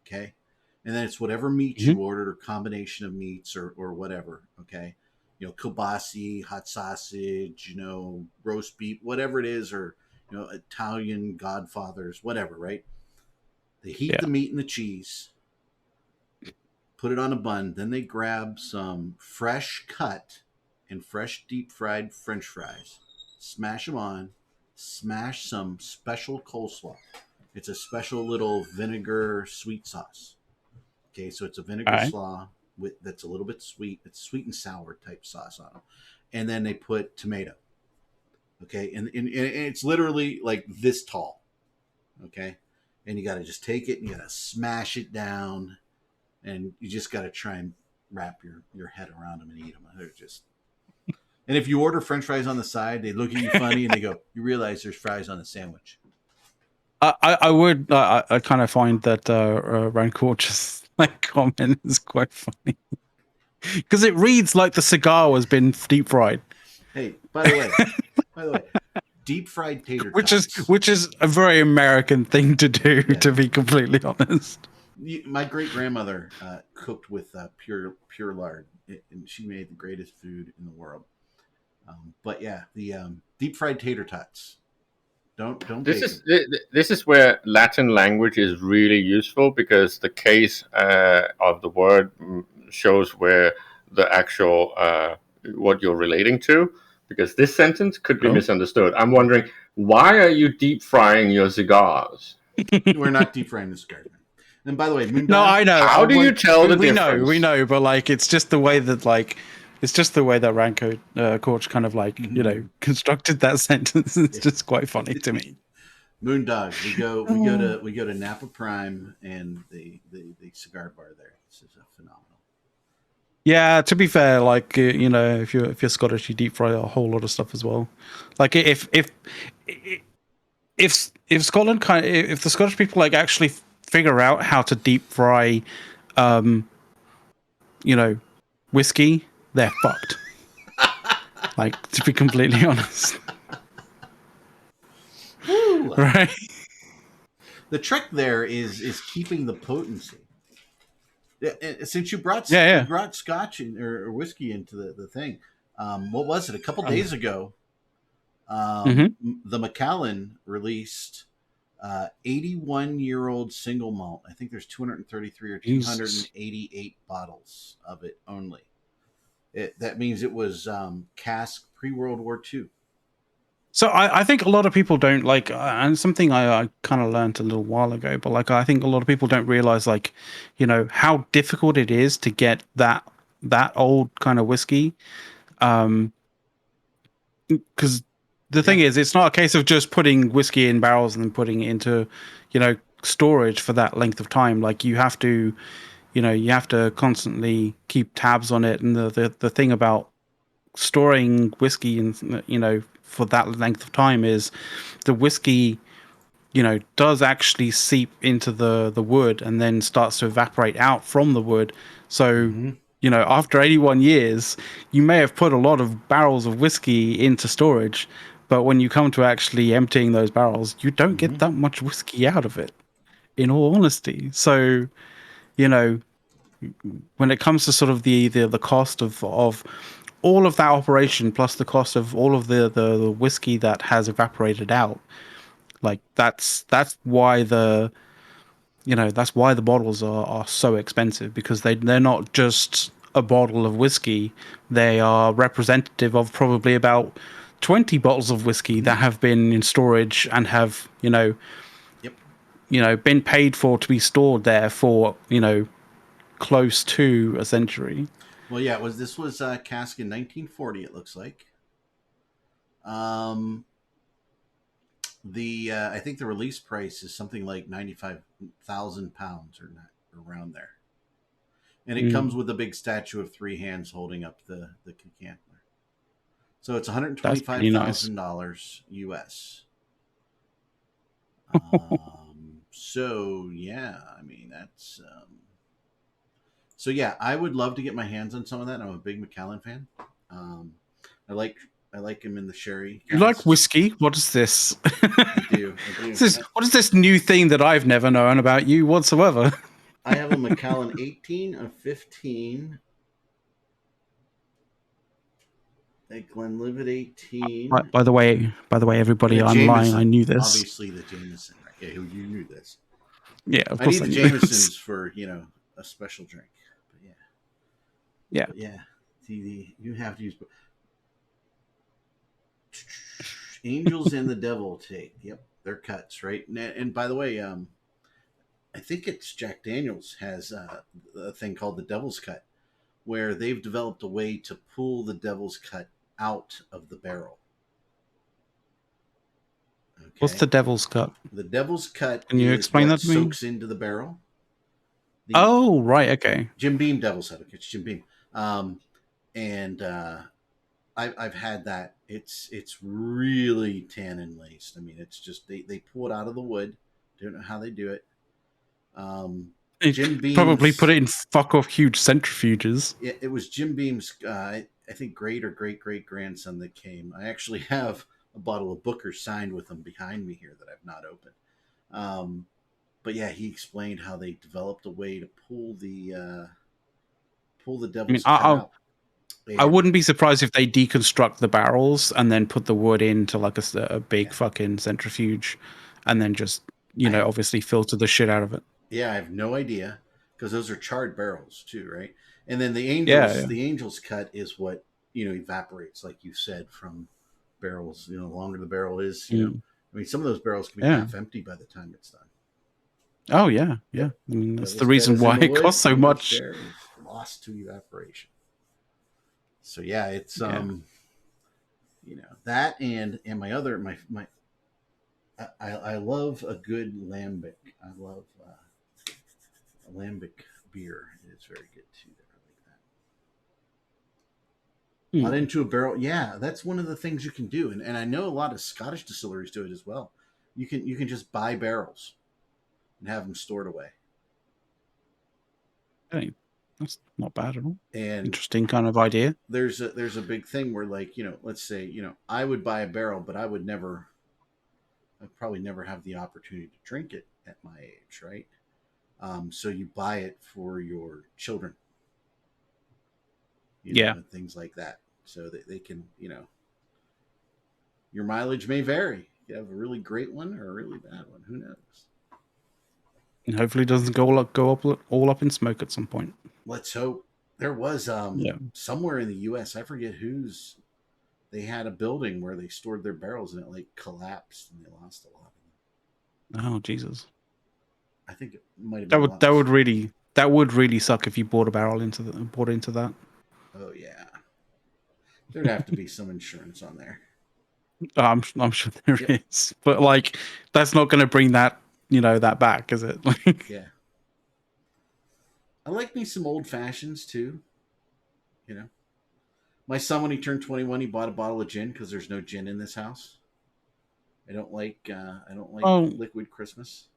okay, and then it's whatever meat you ordered or combination of meats or whatever, okay. You know, kielbasa, hot sausage, you know, roast beef, whatever it is, or, you know, Italian Godfathers, whatever, right? They heat the meat and the cheese, put it on a bun, then they grab some fresh cut and fresh deep fried French fries, smash them on, smash some special coleslaw. It's a special little vinegar sweet sauce. Okay, so it's a vinegar slaw that's a little bit sweet. It's sweet and sour type sauce on them. And then they put tomato. Okay, and it's literally like this tall. Okay, and you got to just take it and you got to smash it down, and you just got to try and wrap your head around them and eat them. They're just. And if you order French fries on the side, they look at you funny and they go, "You realize there's fries on the sandwich." I kind of find that Rancorch's like comment is quite funny because it reads like the cigar has been deep fried. Hey, by the way, deep fried tater tots, which is a very American thing to do, to be completely honest. My great grandmother cooked with pure lard, and she made the greatest food in the world. But yeah, the deep fried tater tots. Don't. This is where Latin language is really useful, because the case of the word shows where the actual what you're relating to. Because this sentence could be misunderstood. I'm wondering, why are you deep frying your cigars? We're not deep frying the cigars. And by the way, Moondog, no, I know. How do you tell the difference? We know, but like, it's just the way that Rancorch kind of like, you know, constructed that sentence. It's just quite funny to me. Moondog, we go to Napa Prime and the cigar bar there. This is phenomenal. Yeah, to be fair, like, you know, if you're Scottish, you deep fry a whole lot of stuff as well. Like if Scotland if the Scottish people like actually figure out how to deep fry, you know, whiskey, they're fucked. Like, to be completely honest. Ooh. Right. The trick there is keeping the potency. Since you brought scotch or whiskey into the thing, what was it? A couple days ago, the Macallan released 81-year-old single malt. I think there's 233 or 288 bottles of it only. That means it was cask pre-World War II. So I think a lot of people don't like, and something I kind of learned a little while ago, but like I think a lot of people don't realize, like, you know, how difficult it is to get that old kind of whiskey, because the thing is, it's not a case of just putting whiskey in barrels and then putting it into, storage for that length of time. Like you have to, you have to constantly keep tabs on it. And the thing about storing whiskey and for that length of time is the whiskey does actually seep into the wood and then starts to evaporate out from the wood. So after 81 years you may have put a lot of barrels of whiskey into storage, but when you come to actually emptying those barrels, you don't get that much whiskey out of it, in all honesty. So when it comes to sort of the cost of all of that operation plus the cost of all of the whiskey that has evaporated out, like that's why that's why the bottles are so expensive, because they're not just a bottle of whiskey. They are representative of probably about 20 bottles of whiskey that have been in storage and have been paid for to be stored there for close to a century. Well, yeah, this was cask in 1940. It looks like. I think the release price is something like £95,000 or not around there, and it comes with a big statue of three hands holding up the decanter. So it's $125,000 US. So yeah, I mean that's. So yeah, I would love to get my hands on some of that. I'm a big Macallan fan. I like him in the sherry. You like whiskey? What is this? I do. What is this new thing that I've never known about you whatsoever? I have a Macallan 18 of 15. A Glenlivet 18. By the way, everybody online, Jameson, I knew this. Obviously, the Jameson. Right? Yeah, you knew this. Yeah, of I course need the knew Jamesons this. for a special drink. But yeah. Yeah. But yeah. You have to use Angels and the Devil take. Yep, they're cuts, right? And by the way, I think it's Jack Daniels has a thing called the Devil's Cut, where they've developed a way to pull the Devil's Cut out of the barrel. Okay. What's the Devil's Cut? The Devil's Cut. Can you explain that to me? Soaks into the barrel. Right, okay. Jim Beam Devil's Cut. It's Jim Beam. And I've had that. It's really tannin laced. I mean, it's just they pull it out of the wood. Don't know how they do it. Jim Beam's, probably put it in fuck off huge centrifuges. It was Jim Beam's. I think great or great grandson that came. I actually have a bottle of Booker signed with him behind me here that I've not opened. But yeah, he explained how they developed a way to pull the Devil's Cut out. I wouldn't be surprised if they deconstruct the barrels and then put the wood into like a big fucking centrifuge, and then just obviously filter the shit out of it. Yeah, I have no idea, because those are charred barrels too, right? And then the Angel's Cut is what evaporates, like you said, from barrels. The longer the barrel is, I mean, some of those barrels can be half empty by the time it's done. Oh yeah. I mean, that's the reason why it costs so much. Lost to evaporation. So yeah, it's that and my other my I love a good lambic. I love a lambic beer. It's very good too. I like that. Not into a barrel. Yeah, that's one of the things you can do, and I know a lot of Scottish distilleries do it as well. You can just buy barrels and have them stored away. Hey, that's not bad at all. And interesting kind of idea. There's a big thing where, like, let's say, I would buy a barrel, but I'd probably never have the opportunity to drink it at my age, right? So you buy it for your children, and things like that, so that they can, your mileage may vary. You have a really great one or a really bad one. Who knows? And hopefully it doesn't go all up in smoke at some point. Let's hope. There was somewhere in the U.S., I forget whose, they had a building where they stored their barrels and it like collapsed and they lost a lot of them. Oh Jesus! I think it might have been that would really suck if you bought into that. Oh yeah, there'd have to be some insurance on there. I'm sure there is, but like that's not going to bring that that back, is it? Yeah. I like me some old fashions too. You know, my son when he turned 21, he bought a bottle of gin because there's no gin in this house. I don't like Oh, liquid Christmas.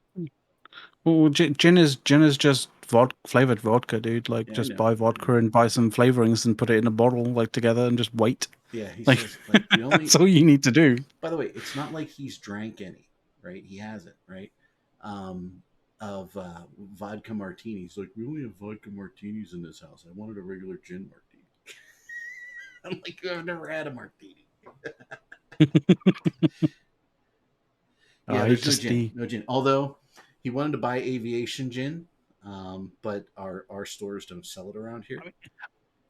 well, gin is just flavored vodka, dude. Like, Yeah, I just know. buy vodka and buy some flavorings and put it in a bottle like together and just wait. Yeah, he Like, says like the only. that's all you need to do. By the way, it's not like he's drank any, right? He hasn't, right? Of vodka martinis. Like, we only have vodka martinis in this house. I wanted a regular gin martini. I'm like, I've never had a martini. Yeah, there's no gin. No gin. Although he wanted to buy aviation gin, but our stores don't sell it around here.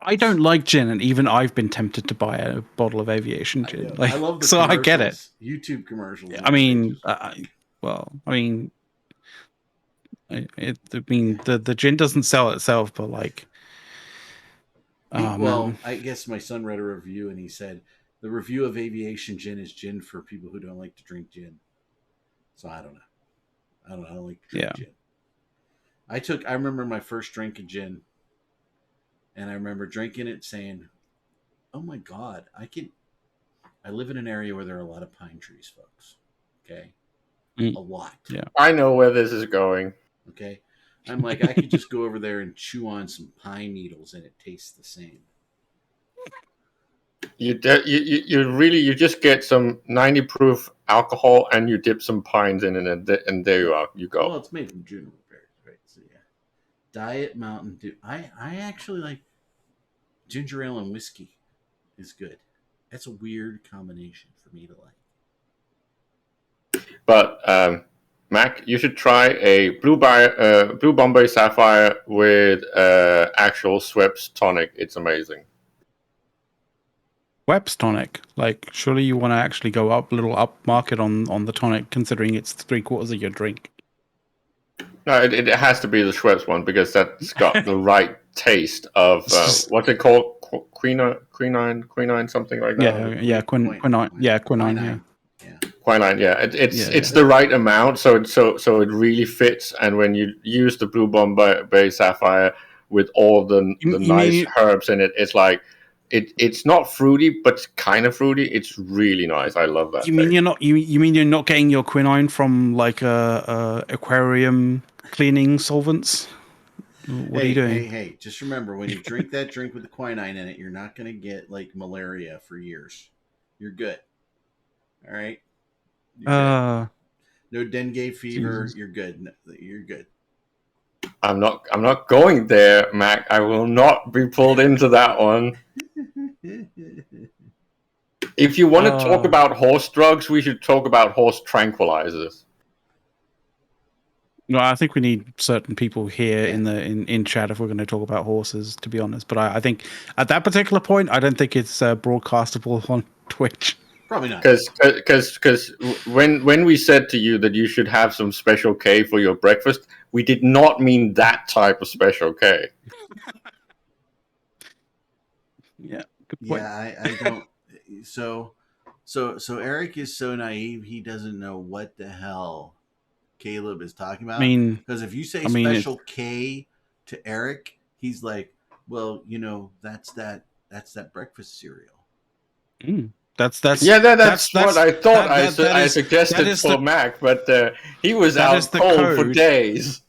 I don't like gin, and even I've been tempted to buy a bottle of aviation gin. Like, I love the so I get it. YouTube commercials. I mean, the gin doesn't sell itself, but like, well, I guess my son read a review and he said the review of aviation gin is gin for people who don't like to drink gin. So I don't know. I don't like to drink gin. I remember my first drink of gin, and I remember drinking it saying, "Oh my God, I live in an area where there are a lot of pine trees, folks. Okay, a lot. Yeah, I know where this is going. Okay, I'm like, I could just go over there and chew on some pine needles, and it tastes the same. You just get some 90 proof alcohol and you dip some pines in it, and there you are. You go. Well, it's made from juniper berries, right? So yeah, Diet Mountain Dew. I actually like ginger ale and whiskey is good. That's a weird combination for me to like. But Mac, you should try a Blue Bombay Sapphire with actual Schweppes tonic. It's amazing. Schweppes tonic. Like, surely you want to actually go a little up market on the tonic, considering it's 3/4 of your drink. No, it has to be the Schweppes one because that's got the right taste of what's it called? Quinine, something like that. Quinine. Quinine, yeah. It's the right amount, so it really fits. And when you use the Blue Bombay Sapphire with all the nice herbs in it, it's like it's not fruity, but it's kind of fruity. It's really nice. I love that. You mean you're not getting your quinine from like a aquarium cleaning solvents? What are you doing? Hey! Just remember, when you drink that drink with the quinine in it, you're not going to get like malaria for years. You're good. All right. No dengue fever. Jesus. You're good. You're good. I'm not going there, Mac. I will not be pulled into that one. If you want to talk about horse drugs, we should talk about horse tranquilizers. No, I think we need certain people here in chat if we're going to talk about horses, to be honest. But I think at that particular point, I don't think it's broadcastable on Twitch. Probably not. Because when we said to you that you should have some Special K for your breakfast, we did not mean that type of Special K. Yeah, good point. Yeah, I don't. So Eric is so naive, he doesn't know what the hell Caleb is talking about. Because if you say Special K to Eric, he's like, well, that's that breakfast cereal. That's what I thought I suggested for Mac, but he was out cold for days.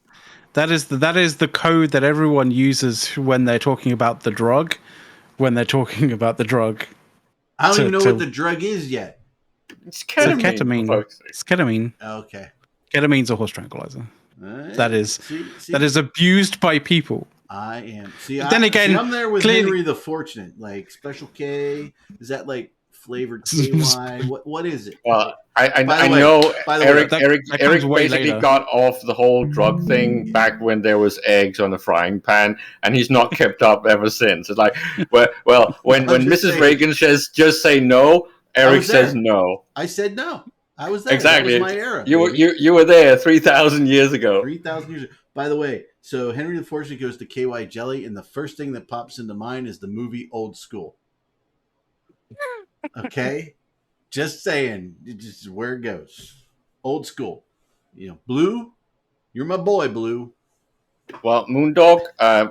That is the code that everyone uses when they're talking about the drug. I don't even know what the drug is yet. It's ketamine. It's ketamine. Okay. Ketamine's a horse tranquilizer. That is abused by people. I am. Then again, I'm there with Henry the Fortunate. Like Special K, is that like flavored KY? What is it? Well, I know Eric basically got off the whole drug thing back when there was eggs on a frying pan, and he's not kept up ever since. It's like, well, when Mrs. Reagan says just say no, Eric says no. I said no. I was there. Exactly. That was my era. You were there 3,000 years ago. 3,000 years ago. By the way, so Henry the Fortunate goes to KY Jelly, and the first thing that pops into mind is the movie Old School. Okay? Just saying, it's just where it goes. Old school. Blue, you're my boy, Blue. Well, Moondog,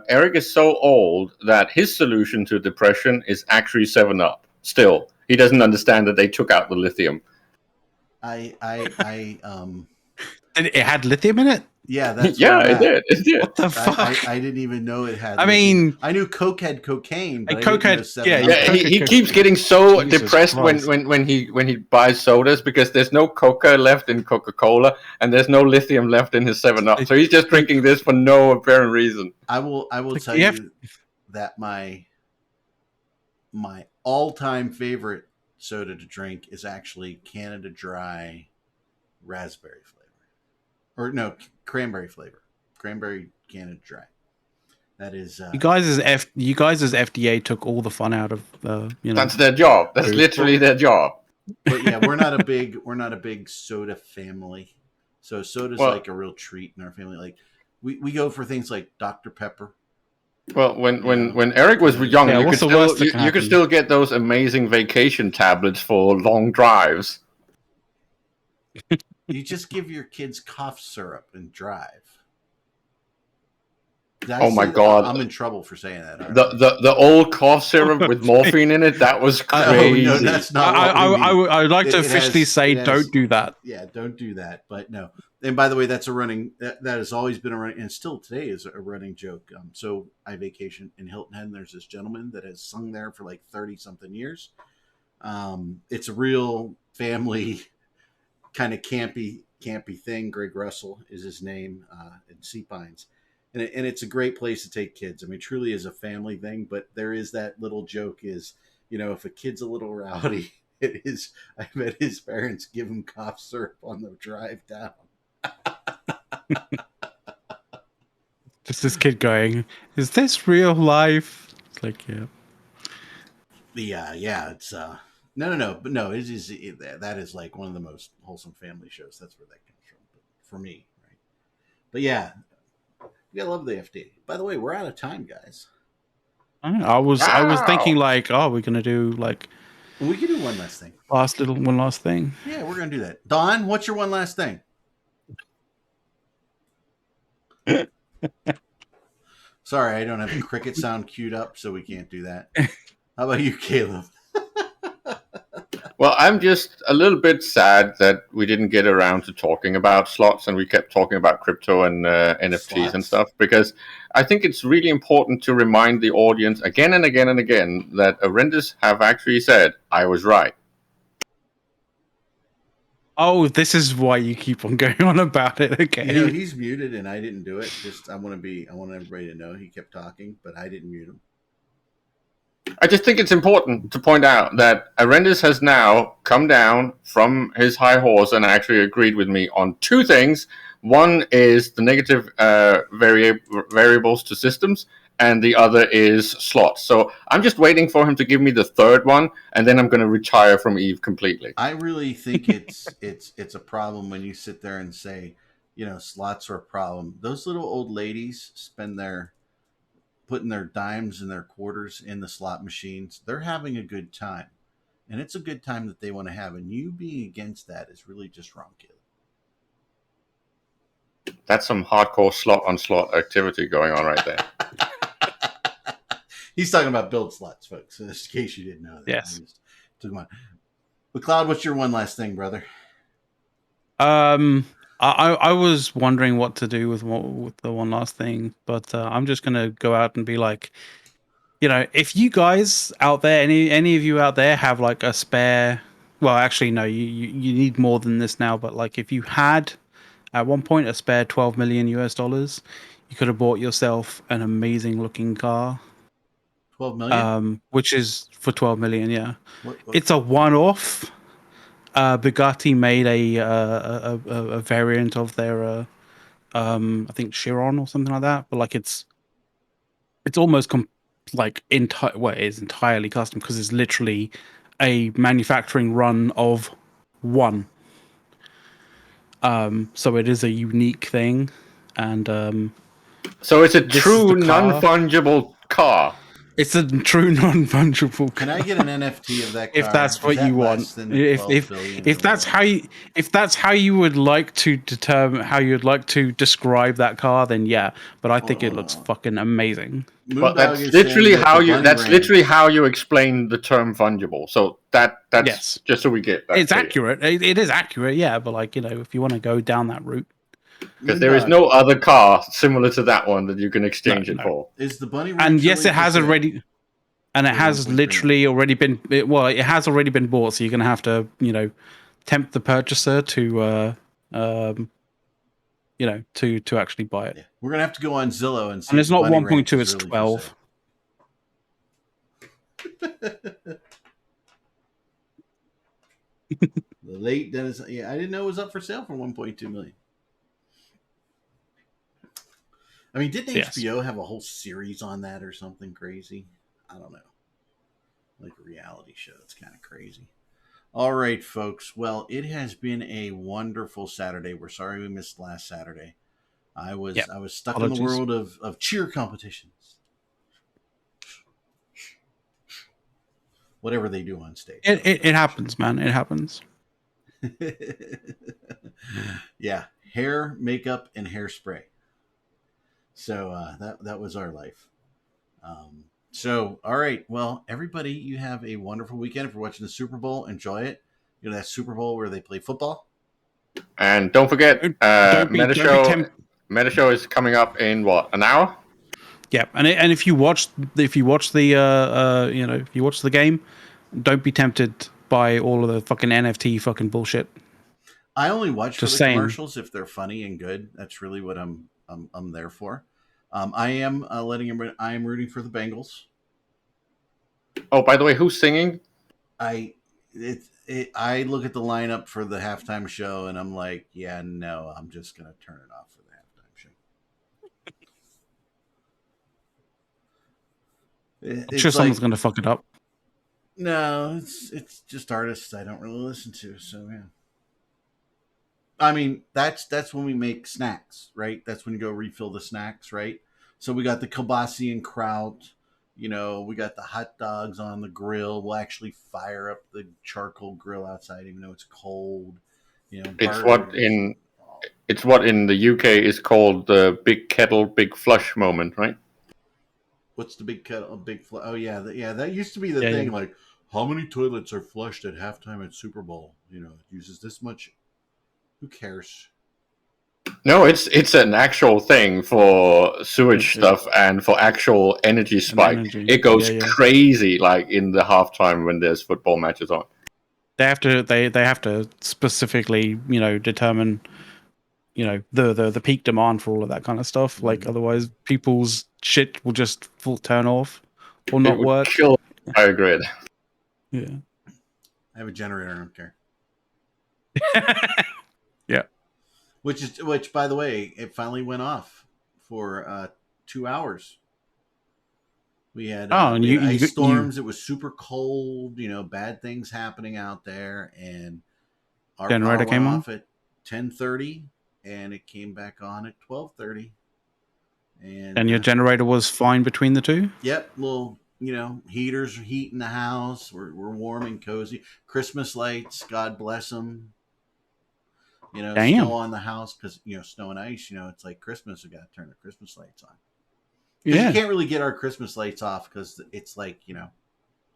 Eric is so old that his solution to depression is actually 7-Up. Still, he doesn't understand that they took out the lithium. And it had lithium in it? Yeah, that's yeah, where I'm it did. What the fuck? I didn't even know it had. I lithium. mean, I knew Coke had cocaine, but Coke I didn't know had- 7 yeah, Up yeah, had- he keeps getting so Jesus depressed Christ. when he buys sodas because there's no Coca left in Coca-Cola and there's no lithium left in his 7-Up. So he's just drinking this for no apparent reason. I will tell you that my all-time favorite soda to drink is actually Canada Dry raspberry flavor. Or no, cranberry flavor. Cranberry Canada Dry. That is you guys as FDA took all the fun out of That's their job. That's literally their job. But yeah, we're not a big soda family. So soda's like a real treat in our family. Like we go for things like Dr. Pepper. Well, when Eric was young, you could still get those amazing vacation tablets for long drives. You just give your kids cough syrup and drive. Oh my god! I'm in trouble for saying that. The old cough syrup with morphine in it, that was crazy. No, that's not. I would like to officially say, don't do that. Yeah, don't do that. But no. And by the way, that's a running. That has always been a running, and still today is a running joke. So I vacation in Hilton Head, and there's this gentleman that has sung there for like 30-something years. It's a real family kind of campy thing. Greg Russell is his name in Sea Pines. And it's a great place to take kids. I mean, truly is a family thing, but there is that little joke is, if a kid's a little rowdy, I bet his parents give him cough syrup on the drive down. Just this kid going, is this real life? It's like, yeah. Yeah, it's no, but no, that is like one of the most wholesome family shows. That's where that comes from, for me, right? But yeah, I love the FDA. By the way, we're out of time, guys. I was thinking like, oh, we're gonna do like. We can do one last thing. One last thing. Yeah, we're gonna do that. Don, what's your one last thing? Sorry, I don't have a cricket sound queued up, so we can't do that. How about you, Caleb? Well, I'm just a little bit sad that we didn't get around to talking about slots and we kept talking about crypto and NFTs and stuff, because I think it's really important to remind the audience again and again and again that Arendis have actually said, I was right. Oh, this is why you keep on going on about it. Okay. He's muted and I didn't do it. Just I want everybody to know he kept talking, but I didn't mute him. I just think it's important to point out that Arendis has now come down from his high horse and actually agreed with me on two things. One is the negative variables to systems, and the other is slots. So I'm just waiting for him to give me the third one, and then I'm going to retire from Eve completely. I really think it's a problem when you sit there and say, slots are a problem. Those little old ladies putting their dimes and their quarters in the slot machines. They're having a good time. And it's a good time that they want to have. And you being against that is really just wrong, kid. That's some hardcore slot-on-slot activity going on right there. He's talking about build slots, folks, in case you didn't know that. Yes. Took him on. McLeod, what's your one last thing, brother? I was wondering what to do with the one last thing, but I'm just gonna go out and be like, if you guys out there, any of you out there have like a spare, well, actually no, you need more than this now, but like if you had at one point a spare $12 million, you could have bought yourself an amazing looking car. 12 million? Which is for 12 million, yeah. What? It's a one-off. Bugatti made a variant of their I think Chiron or something like that, but like it's almost it is entirely custom because it's literally a manufacturing run of one. So it is a unique thing, and so it's a true non-fungible car. It's a true non-fungible. Can I get an NFT of that car? If that's what you want, if that's how you would like to determine how you'd like to describe that car, then yeah. But I think it looks fucking amazing. Well, that's literally how you explain the term fungible. So that's yes. Just so we get that. It's clear. Accurate. It is accurate, yeah. But like, you know, if you want to go down that route, because there is no other car similar to that one that you can exchange it for. Is the bunny? And yes, it has already. And it has literally already been. It has already been bought. So you're going to have to, you know, tempt the purchaser to, you know, to actually buy it. Yeah. We're going to have to go on Zillow and see. And it's not 1.2; it's 12. The late Dennis. Yeah, I didn't know it was up for sale for 1.2 million. I mean, didn't HBO have a whole series on that or something crazy? I don't know. Like a reality show. It's kind of crazy. All right, folks. Well, it has been a wonderful Saturday. We're sorry we missed last Saturday. I was stuck in the world of cheer competitions. Whatever they do on stage. It happens, man. It happens. Yeah. Hair, makeup, and hairspray. So that was our life. So, all right. Well, everybody, you have a wonderful weekend. If you're watching the Super Bowl, enjoy it. You know that Super Bowl where they play football. And don't forget, Meta Show is coming up in what, an hour? Yeah, and if you watch the you know, if you watch the game, don't be tempted by all of the fucking NFT fucking bullshit. I only watch for the commercials if they're funny and good. That's really what I'm there for. I am I am rooting for the Bengals. Oh, by the way, who's singing? I look at the lineup for the halftime show and I'm like, yeah, no, I'm just gonna turn it off for the halftime show. I'm sure someone's gonna fuck it up. No, it's just artists I don't really listen to. So yeah. I mean, that's when we make snacks, right? That's when you go refill the snacks, right? So we got the kielbasa and kraut, you know, we got the hot dogs on the grill. We'll actually fire up the charcoal grill outside, even though it's cold. You know, it's what in the UK is called the big kettle, big flush moment, right? What's the big kettle, big flush? Oh yeah, that used to be the thing. Yeah. Like, how many toilets are flushed at halftime at Super Bowl? You know, it uses this much. Who cares? No, it's an actual thing for sewage stuff and for actual energy spike. It goes crazy, like in the halftime when there's football matches on. They have to specifically, you know, determine, you know, the peak demand for all of that kind of stuff. Like otherwise, people's shit will just full turn off or not work. Kill the entire grid. Yeah. I have a generator. I don't care. Yeah. Which, by the way, it finally went off for 2 hours. We had ice storms. It was super cold. You know, bad things happening out there, and our generator came off at 10:30, and it came back on at 12:30. And your generator was fine between the two. Yep. Well, you know, heaters are heating the house. We're warm and cozy. Christmas lights. God bless them. You know, snow on the house because, you know, snow and ice, you know, it's like Christmas. We got to turn the Christmas lights on. Yeah. You can't really get our Christmas lights off because it's like, you know,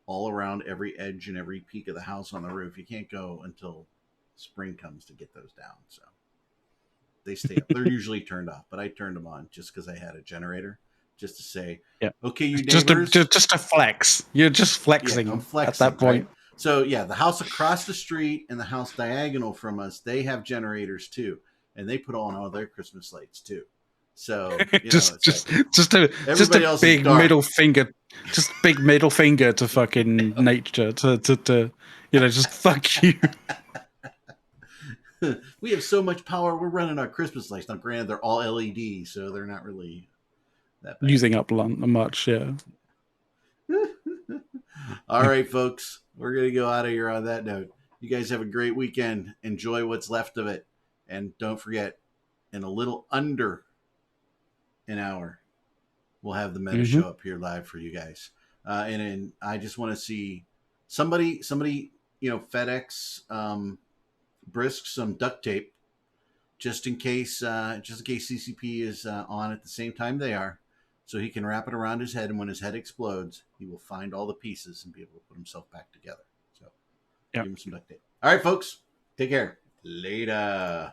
all around every edge and every peak of the house on the roof. You can't go until spring comes to get those down. So they stay up. They're usually turned off, but I turned them on just because I had a generator just to say, okay, you neighbors. Just a flex. You're just flexing, I'm flexing at that point. Right? So, yeah, the house across the street and the house diagonal from us, they have generators, too. And they put on all their Christmas lights, too. So, just a big middle finger. Just big middle finger to fucking nature. To you know, just fuck you. We have so much power. We're running our Christmas lights. Now, granted, they're all LED, so they're not really that bad. Using up much, yeah. All right, folks. We're going to go out of here on that note. You guys have a great weekend. Enjoy what's left of it. And don't forget, in a little under an hour, we'll have the Meta Show up here live for you guys. and I just want to see somebody, FedEx Brisk some duct tape just in case CCP is on at the same time they are, so he can wrap it around his head, and when his head explodes, he will find all the pieces and be able to put himself back together. So, give him some duct tape. All right, folks, take care. Later.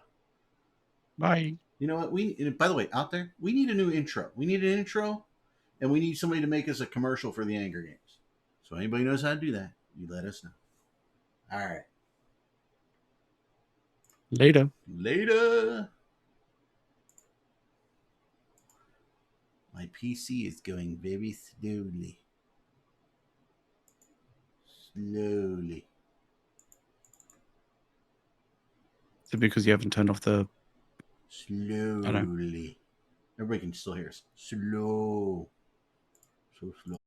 Bye. You know what? By the way, out there, we need a new intro. We need an intro, and we need somebody to make us a commercial for the Anger Games. So, anybody knows how to do that, you let us know. All right. Later. My PC is going very slowly. Is it because you haven't turned off the... Slowly. Everybody can still hear us. So slow.